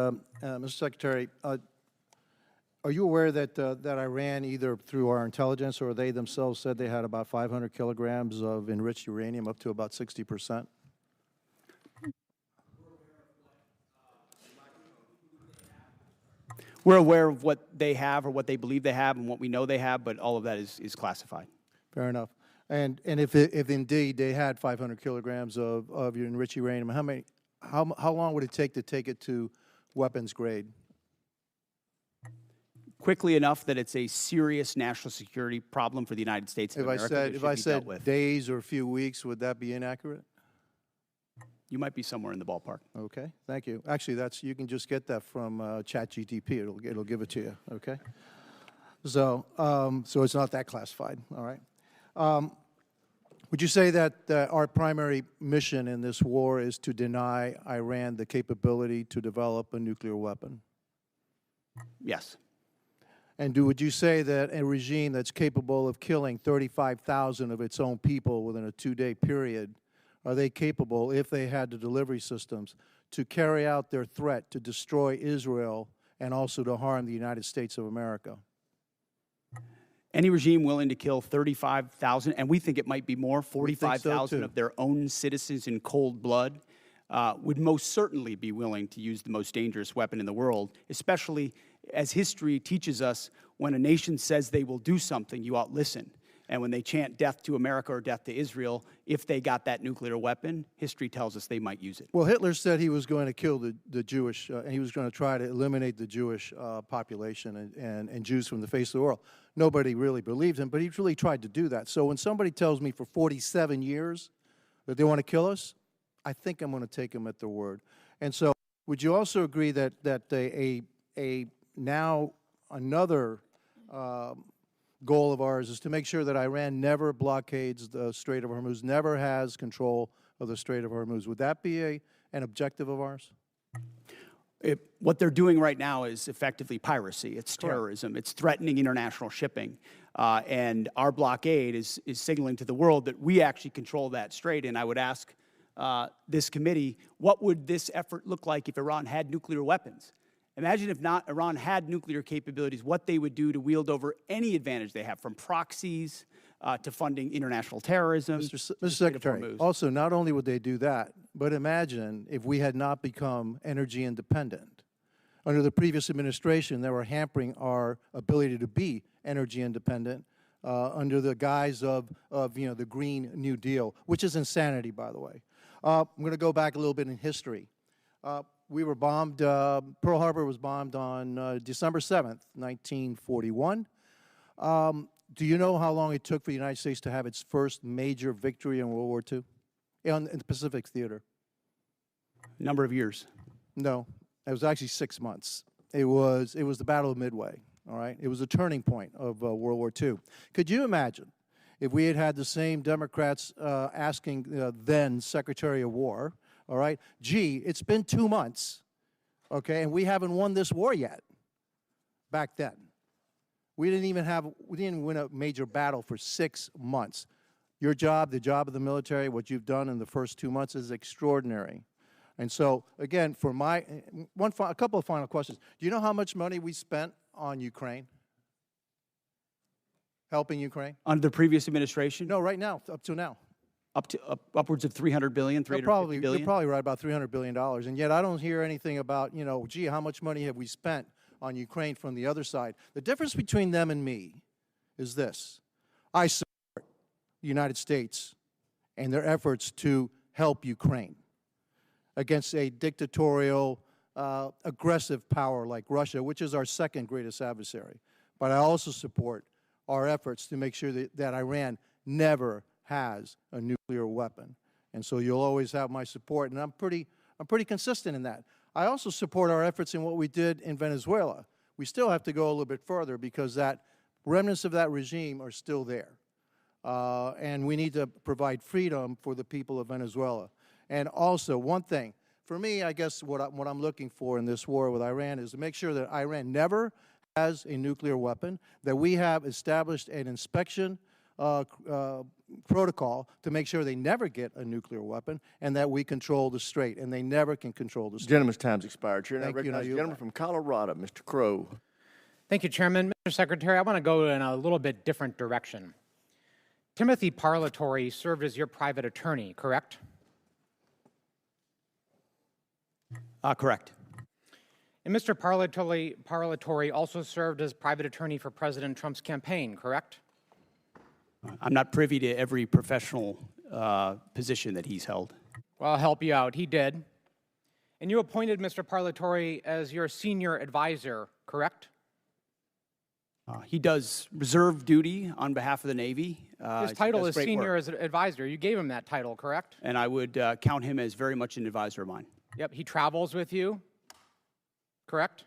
Mr. Secretary, are you aware that Iran, either through our intelligence or they themselves, said they had about 500 kilograms of enriched uranium, up to about 60%? We're aware of what they have or what they believe they have and what we know they have, but all of that is classified. Fair enough. And if indeed they had 500 kilograms of your enriched uranium, how long would it take it to weapons grade? Quickly enough that it's a serious national security problem for the United States of If America. that I should be dealt said with. days or a few weeks, would that be inaccurate? You might be somewhere in the ballpark. Okay, thank you. Actually, you can just get that from ChatGPT. It'll give it to you. Okay. So it's not that classified. All right. Would you say that our primary mission in this war is to deny Iran the capability to develop a nuclear weapon? Yes. And would you say that a regime that's capable of killing 35,000 of its own people within a 2-day period, are they capable, if they had the delivery systems, to carry out their threat to destroy Israel and also to harm the United States of America? Any regime willing to kill 35,000, and we think it might be more, 45,000 too. of their own citizens in cold blood, would most certainly be willing to use the most dangerous weapon in the world, especially as history teaches us, when a nation says they will do something, you ought listen. And when they chant death to America or death to Israel, if they got that nuclear weapon, history tells us they might use it. Well, Hitler said he was going to kill the Jewish, and he was going to try to eliminate the Jewish population and Jews from the face of the world. Nobody really believed him, but he really tried to do that. So when somebody tells me for 47 years that they want to kill us, I think I'm going to take them at their word. And so, would you also agree that now another goal of ours is to make sure that Iran never blockades the Strait of Hormuz, never has control of the Strait of Hormuz? Would that be an objective of ours? What they're doing right now is effectively piracy. It's terrorism. It's threatening international shipping. And our blockade is signaling to the world that we actually control that strait. And I would ask this committee, what would this effort look like if Iran had nuclear weapons? Imagine if not Iran had nuclear capabilities, what they would do to wield over any advantage they have, from proxies to funding international terrorism. Mr. Secretary, also, not only would they do that, but imagine if we had not become energy independent. Under the previous administration, they were hampering our ability to be energy independent under the guise of the Green New Deal, which is insanity, by the way. I'm going to go back a little bit in history. We were bombed, Pearl Harbor was bombed on December 7th, 1941. Do you know how long it took for the United States to have its first major victory in World War II? In the Pacific Theater? Number of years. No, it was actually 6 months. It was the Battle of Midway, all right? It was a turning point of World War II. Could you imagine if we had had the same Democrats asking then Secretary of War, all right, gee, it's been 2 months, okay, and we haven't won this war yet back then. We didn't win a major battle for 6 months. Your job, the job of the military, what you've done in the first 2 months is extraordinary. And so, again, for a couple of final questions. Do you know how much money we spent on Ukraine? Helping Ukraine? Under the previous administration? No, right now, up to now. Upwards of $300 billion, $350 billion? You're probably right, about $300 billion. And yet I don't hear anything about, gee, how much money have we spent on Ukraine from the other side? The difference between them and me is this. I support the United States and their efforts to help Ukraine against a dictatorial, aggressive power like Russia, which is our second greatest adversary. But I also support our efforts to make sure that Iran never has a nuclear weapon. And so you'll always have my support, and I'm pretty consistent in that. I also support our efforts in what we did in Venezuela. We still have to go a little bit further because that remnants of that regime are still there. And we need to provide freedom for the people of Venezuela. And also, one thing, for me, I guess what I'm looking for in this war with Iran is to make sure that Iran never has a nuclear weapon, that we have established an inspection protocol to make sure they never get a nuclear weapon, and that we control the strait, and they never can control the strait. Gentleman's time's expired. Chair, I Thank you. recognize the gentleman from Colorado, Mr. Crow. Thank you, Chairman. Mr. Secretary, I want to go in a little bit different direction. Timothy Parlatore served as your private attorney, correct? Correct. And Mr. Parlatore also served as private attorney for President Trump's campaign, correct? I'm not privy to every professional position that he's held. Well, I'll help you out. He did. And you appointed Mr. Parlatore as your senior advisor, correct? He does reserve duty on behalf of the Navy. His title is senior as an advisor. You gave him that title, correct? And I would count him as very much an advisor of mine. Yep, he travels with you, correct?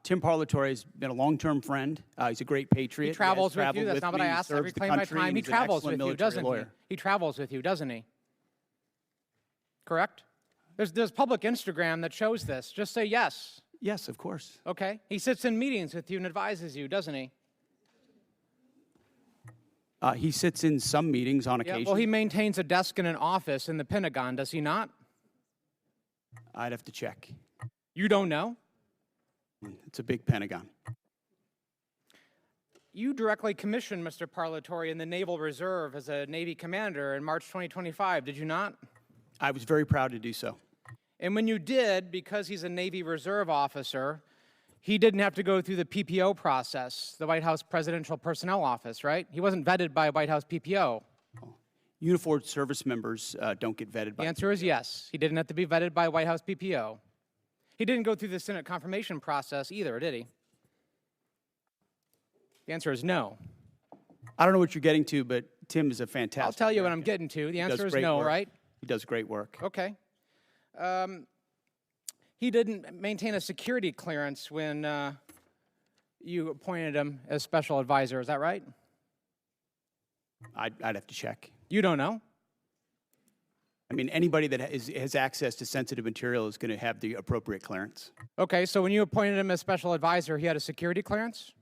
Tim Parlatore has been a long-term friend. He's a great patriot. He travels with you. That's not what I asked. I reclaim my time. He travels with you, doesn't he? He travels with you, doesn't he? Correct? There's public Instagram that shows this. Just say yes. Yes, of course. Okay. He sits in meetings with you and advises you, doesn't he? He sits in some meetings on occasion. Well, he maintains a desk in an office in the Pentagon, does he not? I'd have to check. You don't know? It's a big Pentagon. You directly commissioned Mr. Parlatore in the Naval Reserve as a Navy commander in March 2025, did you not? I was very proud to do so. And when you did, because he's a Navy Reserve officer, he didn't have to go through the PPO process, the White House Presidential Personnel Office, right? He wasn't vetted by a White House PPO. Uniformed service members don't get vetted by The answer is yes. He didn't have to be vetted by a White House PPO. He didn't go through the Senate confirmation process either, did he? The answer is no. I don't know what you're getting to, but Tim is a fantastic I'll tell you what I'm getting to. The answer is no, right? He does great work. Okay. He didn't maintain a security clearance when you appointed him as special advisor. Is that right? I'd have to check. You don't know? I mean, anybody that has access to sensitive material is going to have the appropriate clearance. Okay, so when you appointed him as special advisor, he had a security clearance?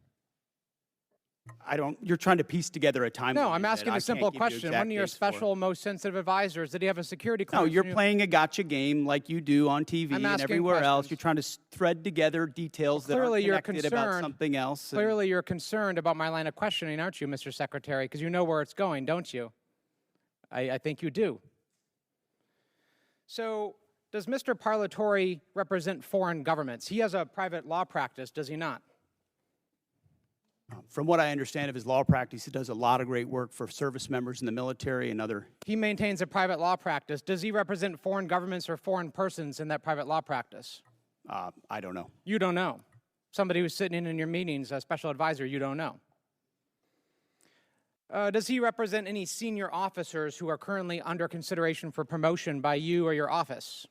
You're trying to piece together a timeline. No, I'm asking a simple question. One of your special, most sensitive advisors, did he have a security clearance? No, you're playing a gotcha game like you do on TV and everywhere else. questions. You're trying to thread together details that are connected about something else. Clearly, you're concerned about my line of questioning, aren't you, Mr. Secretary? Because you know where it's going, don't you? I think you do. So, does Mr. Parlatore represent foreign governments? He has a private law practice, does he not? From what I understand of his law practice, he does a lot of great work for service members in the military and other. He maintains a private law practice. Does he represent foreign governments or foreign persons in that private law practice? I don't know. You don't know. Somebody who's sitting in your meetings, a special advisor, you don't know. Does he represent any senior officers who are currently under consideration for promotion by you or your office?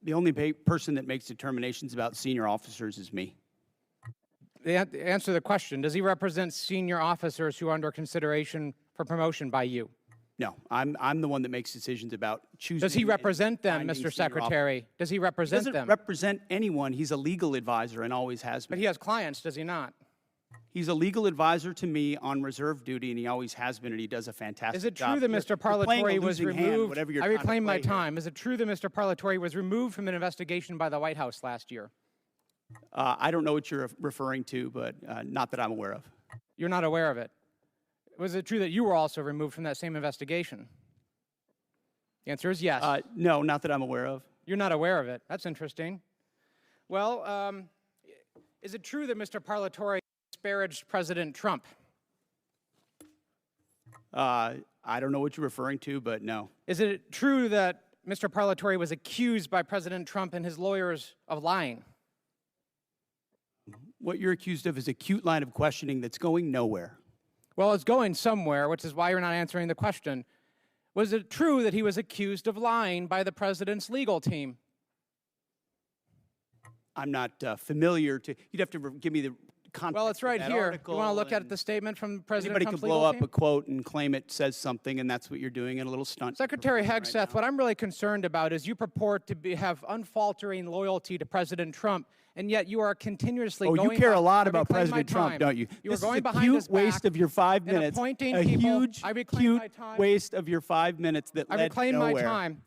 The only person that makes determinations about senior officers is me. Answer the question. Does he represent senior officers who are under consideration for promotion by you? No, I'm the one that makes decisions about choosing. Does he represent them, Mr. Secretary? Does he represent them? He doesn't represent anyone. He's a legal advisor and always has been. But he has clients, does he not? He's a legal advisor to me on reserve duty, and he always has been, and he does a fantastic job. Is it true that Mr. Parlatore was removed? I reclaim my time. Is it true that Mr. Parlatore was removed from an investigation by the White House last year? I don't know what you're referring to, but not that I'm aware of. You're not aware of it. Was it true that you were also removed from that same investigation? The answer is yes. No, not that I'm aware of. You're not aware of it. That's interesting. Well, is it true that Mr. Parlatore disparaged President Trump? I don't know what you're referring to, but no. Is it true that Mr. Parlatore was accused by President Trump and his lawyers of lying? What you're accused of is a cute line of questioning that's going nowhere. Well, it's going somewhere, which is why you're not answering the question. Was it true that he was accused of lying by the president's legal team? I'm not familiar to. You'd have to give me the context. Well, it's right here. You want to look at the statement from President Anybody Trump's could blow legal up team? a quote and claim it says something, and that's what you're doing in a little stunt. Secretary Hegseth, what I'm really concerned about is you purport to have unfaltering loyalty to President Trump, and yet you are continuously going. Oh, you care a lot I about reclaim President my Trump, time. don't you? You This are going is a behind cute his waste back of your 5 and minutes. appointing A people. huge, I reclaim cute my time. waste of your 5 minutes that I led reclaim nowhere. my time.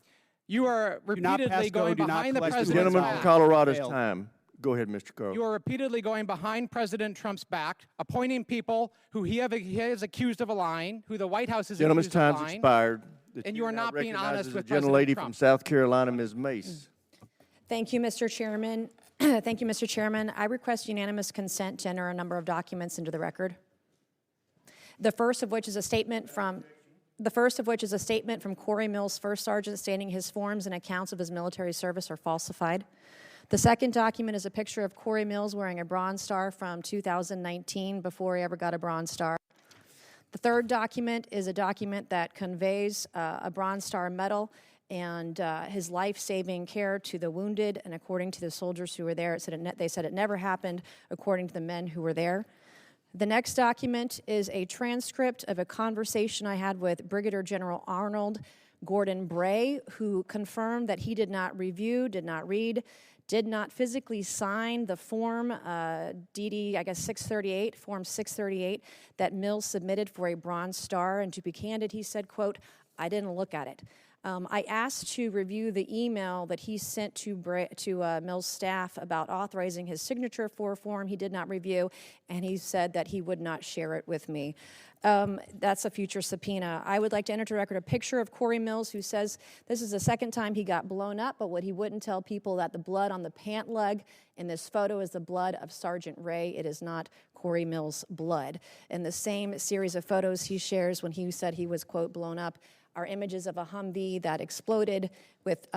You are Do not repeatedly pass go, going do not behind the collect president's Gentlemen back. from Colorado's time. Go ahead, Mr. Carl. You are repeatedly going behind President Trump's back, appointing people who he is accused of lying, who the White House is Gentleman's accused of time's lying. expired. The And you chair are now not being recognizes honest with the gentlelady President from Trump. South Carolina, Ms. Mace. Thank you, Mr. Chairman. Thank you, Mr. Chairman. I request unanimous consent to enter a number of documents into the record. The first of which is a statement from Corey Mills, First Sergeant, stating his forms and accounts of his military service are falsified. The second document is a picture of Corey Mills wearing a Bronze Star from 2019 before he ever got a Bronze Star. The third document is a document that conveys a Bronze Star medal and his life-saving care to the wounded, and according to the soldiers who were there, they said it never happened according to the men who were there. The next document is a transcript of a conversation I had with Brigadier General Arnold Gordon Bray, who confirmed that he did not review, did not read, did not physically sign the form, DD, I guess 638, form 638, that Mills submitted for a Bronze Star. And to be candid, he said, quote, "I didn't look at it." I asked to review the email that he sent to Mills' staff about authorizing his signature for a form he did not review, and he said that he would not share it with me. That's a future subpoena. I would like to enter to record a picture of Corey Mills, who says this is the second time he got blown up, but what he wouldn't tell people that the blood on the pant leg in this photo is the blood of Sergeant Ray. It is not Corey Mills' blood. In the same series of photos he shares when he said he was, quote, blown up, are images of a Humvee that exploded with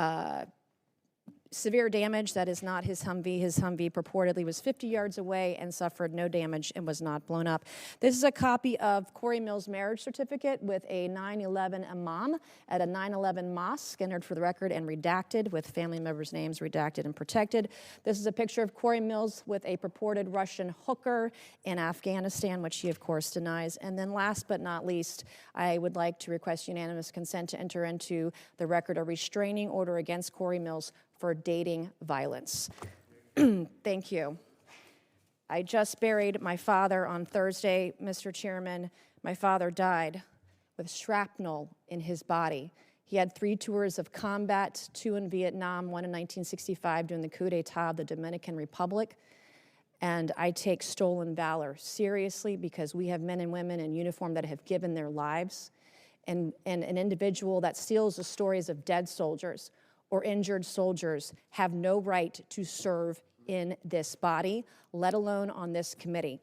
severe damage. That is not his Humvee. His Humvee purportedly was 50 yards away and suffered no damage and was not blown up. This is a copy of Corey Mills' marriage certificate with a 9/11 imam at a 9/11 mosque, entered for the record and redacted, with family members' names redacted and protected. This is a picture of Corey Mills with a purported Russian hooker in Afghanistan, which he, of course, denies. And then last but not least, I would like to request unanimous consent to enter into the record a restraining order against Corey Mills for dating violence. Thank you. I just buried my father on Thursday, Mr. Chairman. My father died with shrapnel in his body. He had 3 tours of combat, 2 in Vietnam, 1 in 1965 during the coup d'etat of the Dominican Republic. And I take stolen valor seriously, because we have men and women in uniform that have given their lives. And an individual that steals the stories of dead soldiers or injured soldiers have no right to serve in this body, let alone on this committee.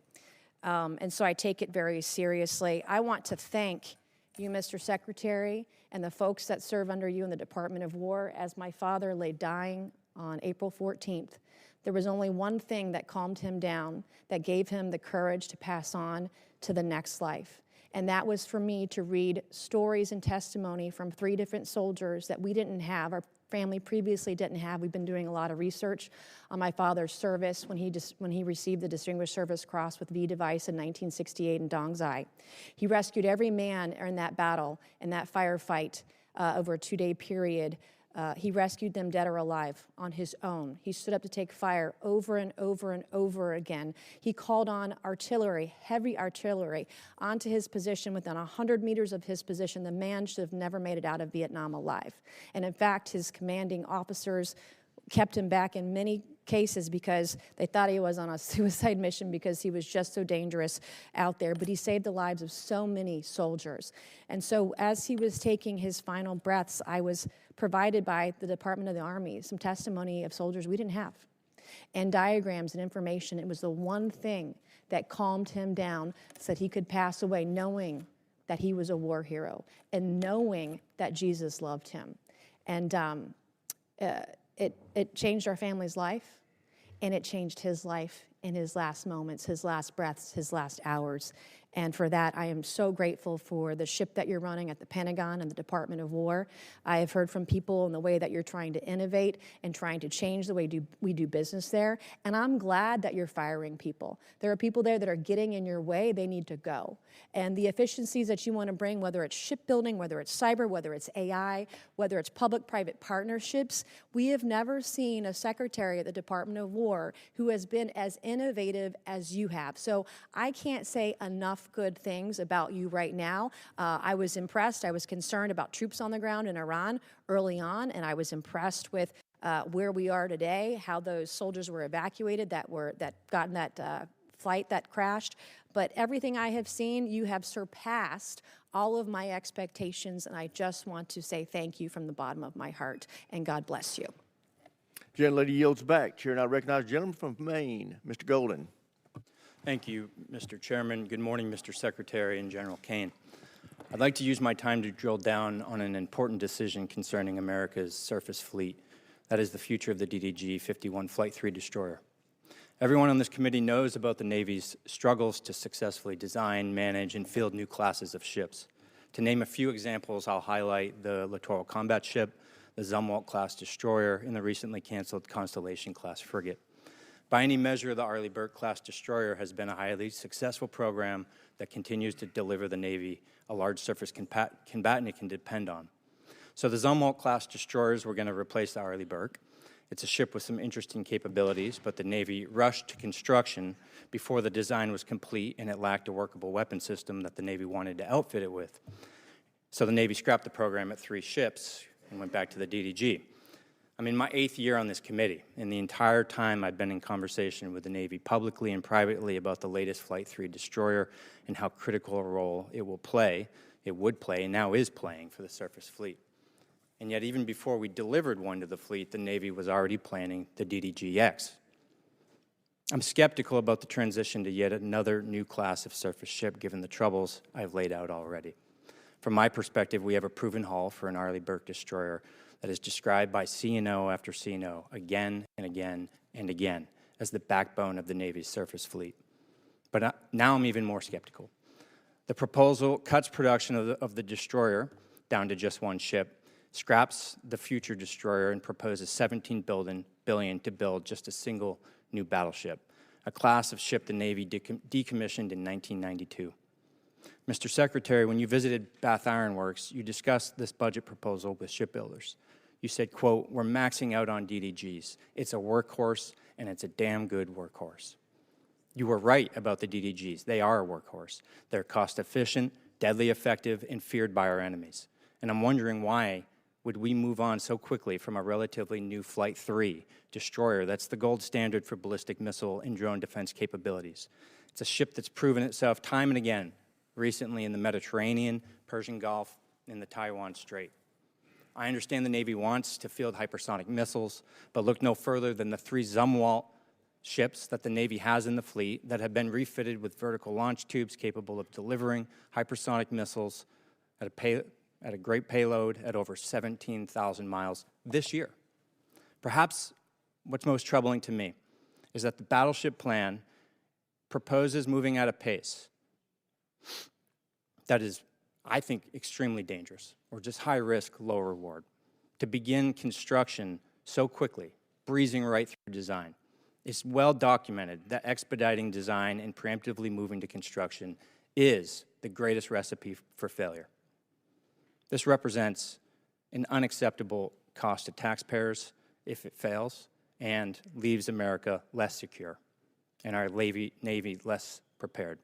And so I take it very seriously. I want to thank you, Mr. Secretary, and the folks that serve under you in the Department of War. As my father lay dying on April 14th, there was only one thing that calmed him down, that gave him the courage to pass on to the next life. And that was for me to read stories and testimony from 3 different soldiers that we didn't have, our family previously didn't have. We've been doing a lot of research on my father's service when he received the Distinguished Service Cross with V device in 1968 in Dong Zai. He rescued every man in that battle, in that firefight, over a 2-day period. He rescued them dead or alive on his own. He stood up to take fire over and over and over again. He called on artillery, heavy artillery, onto his position. Within 100 meters of his position, the man should have never made it out of Vietnam alive. And in fact, his commanding officers kept him back in many cases because they thought he was on a suicide mission because he was just so dangerous out there. But he saved the lives of so many soldiers. And so as he was taking his final breaths, I was provided by the Department of the Army some testimony of soldiers we didn't have, and diagrams and information. It was the one thing that calmed him down so that he could pass away knowing that he was a war hero and knowing that Jesus loved him. And it changed our family's life, and it changed his life in his last moments, his last breaths, his last hours. And for that, I am so grateful for the ship that you're running at the Pentagon and the Department of War. I have heard from people in the way that you're trying to innovate and trying to change the way we do business there. And I'm glad that you're firing people. There are people there that are getting in your way. They need to go. And the efficiencies that you want to bring, whether it's shipbuilding, whether it's cyber, whether it's AI, whether it's public-private partnerships, we have never seen a secretary at the Department of War who has been as innovative as you have. So I can't say enough good things about you right now. I was impressed. I was concerned about troops on the ground in Iran early on, and I was impressed with where we are today, how those soldiers were evacuated that got in that flight that crashed. But everything I have seen, you have surpassed all of my expectations, and I just want to say thank you from the bottom of my heart, and God bless you. Gentlelady yields back. Chair now recognizes the gentleman from Maine, Mr. Golden. Thank you, Mr. Chairman. Good morning, Mr. Secretary and General Caine. I'd like to use my time to drill down on an important decision concerning America's surface fleet. That is the future of the DDG-51 Flight 3 destroyer. Everyone on this committee knows about the Navy's struggles to successfully design, manage, and field new classes of ships. To name a few examples, I'll highlight the Littoral Combat Ship, the Zumwalt-class destroyer, and the recently canceled Constellation-class frigate. By any measure, the Arleigh Burke-class destroyer has been a highly successful program that continues to deliver the Navy a large surface combatant it can depend on. So the Zumwalt-class destroyers were going to replace the Arleigh Burke. It's a ship with some interesting capabilities, but the Navy rushed to construction before the design was complete, and it lacked a workable weapon system that the Navy wanted to outfit it with. So the Navy scrapped the program at 3 ships and went back to the DDG. I'm in my 8th year on this committee, and the entire time I've been in conversation with the Navy publicly and privately about the latest Flight 3 destroyer and how critical a role it would play, and now is playing for the surface fleet. And yet, even before we delivered one to the fleet, the Navy was already planning the DDG-X. I'm skeptical about the transition to yet another new class of surface ship, given the troubles I've laid out already. From my perspective, we have a proven hull for an Arleigh Burke destroyer that is described by CNO after CNO again and again and again as the backbone of the Navy's surface fleet. But now I'm even more skeptical. The proposal cuts production of the destroyer down to just one ship, scraps the future destroyer, and proposes $17 billion to build just a single new battleship, a class of ship the Navy decommissioned in 1992. Mr. Secretary, when you visited Bath Iron Works, you discussed this budget proposal with shipbuilders. You said, quote, "We're maxing out on DDGs. It's a workhorse, and it's a damn good workhorse." You were right about the DDGs. They are a workhorse. They're cost-efficient, deadly effective, and feared by our enemies. And I'm wondering why would we move on so quickly from a relatively new Flight 3 destroyer that's the gold standard for ballistic missile and drone defense capabilities. It's a ship that's proven itself time and again, recently in the Mediterranean, Persian Gulf, and the Taiwan Strait. I understand the Navy wants to field hypersonic missiles, but look no further than the 3 Zumwalt ships that the Navy has in the fleet that have been refitted with vertical launch tubes capable of delivering hypersonic missiles at a great payload at over 17,000 miles this year. Perhaps what's most troubling to me is that the battleship plan proposes moving at a pace that is, I think, extremely dangerous, or just high risk, low reward. To begin construction so quickly, breezing right through design. It's well documented that expediting design and preemptively moving to construction is the greatest recipe for failure. This represents an unacceptable cost to taxpayers if it fails and leaves America less secure and our Navy less prepared.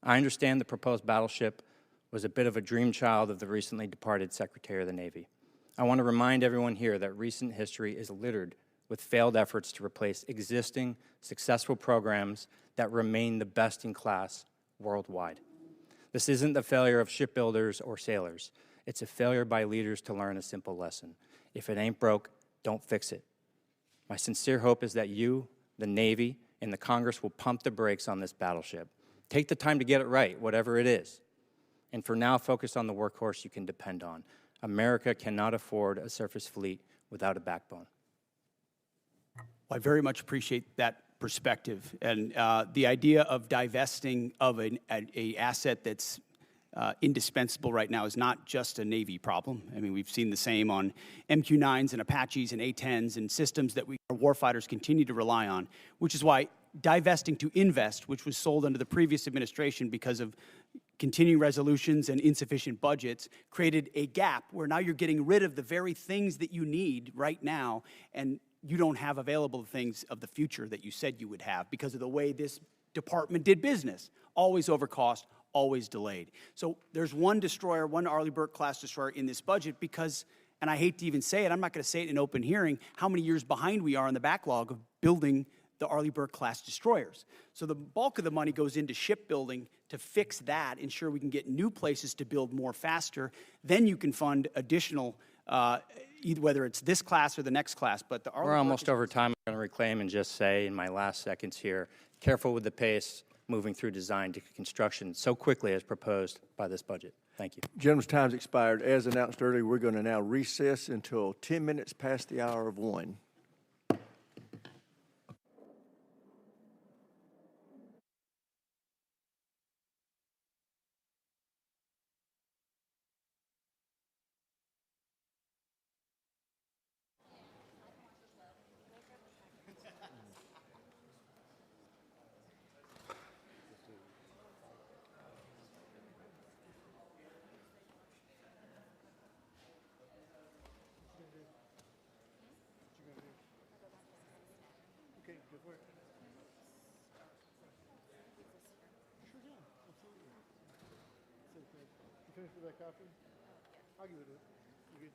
I understand the proposed battleship was a bit of a dream child of the recently departed Secretary of the Navy. I want to remind everyone here that recent history is littered with failed efforts to replace existing successful programs that remain the best in class worldwide. This isn't the failure of shipbuilders or sailors. It's a failure by leaders to learn a simple lesson. If it ain't broke, don't fix it. My sincere hope is that you, the Navy, and the Congress will pump the brakes on this battleship. Take the time to get it right, whatever it is. And for now, focus on the workhorse you can depend on. America cannot afford a surface fleet without a backbone. Well, I very much appreciate that perspective. And the idea of divesting of an asset that's indispensable right now is not just a Navy problem. I mean, we've seen the same on MQ-9s and Apaches and A-10s and systems that our warfighters continue to rely on, which is why divesting to invest, which was sold under the previous administration because of continuing resolutions and insufficient budgets, created a gap where now you're getting rid of the very things that you need right now, and you don't have available things of the future that you said you would have because of the way this department did business. Always over cost, always delayed. So there's one destroyer, one Arleigh Burke class destroyer in this budget because, and I hate to even say it, I'm not going to say it in an open hearing, how many years behind we are in the backlog of building the Arleigh Burke class destroyers. So the bulk of the money goes into shipbuilding to fix that, ensure we can get new places to build more faster. Then you can fund additional, either whether it's this class or the next class. But the Arleigh We're Burke almost over time. I'm going to reclaim and just say in my last seconds here, careful with the pace moving through design to construction so quickly as proposed by this budget. Thank you. Gentlemen's time's expired. As announced earlier, we're going to now recess until 10 minutes past the hour of 1. Finish with that coffee? I'll give it a... You good?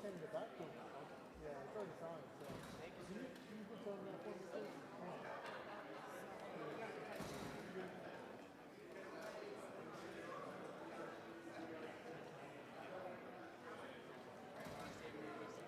sending it back to him. Yeah, it's already signed.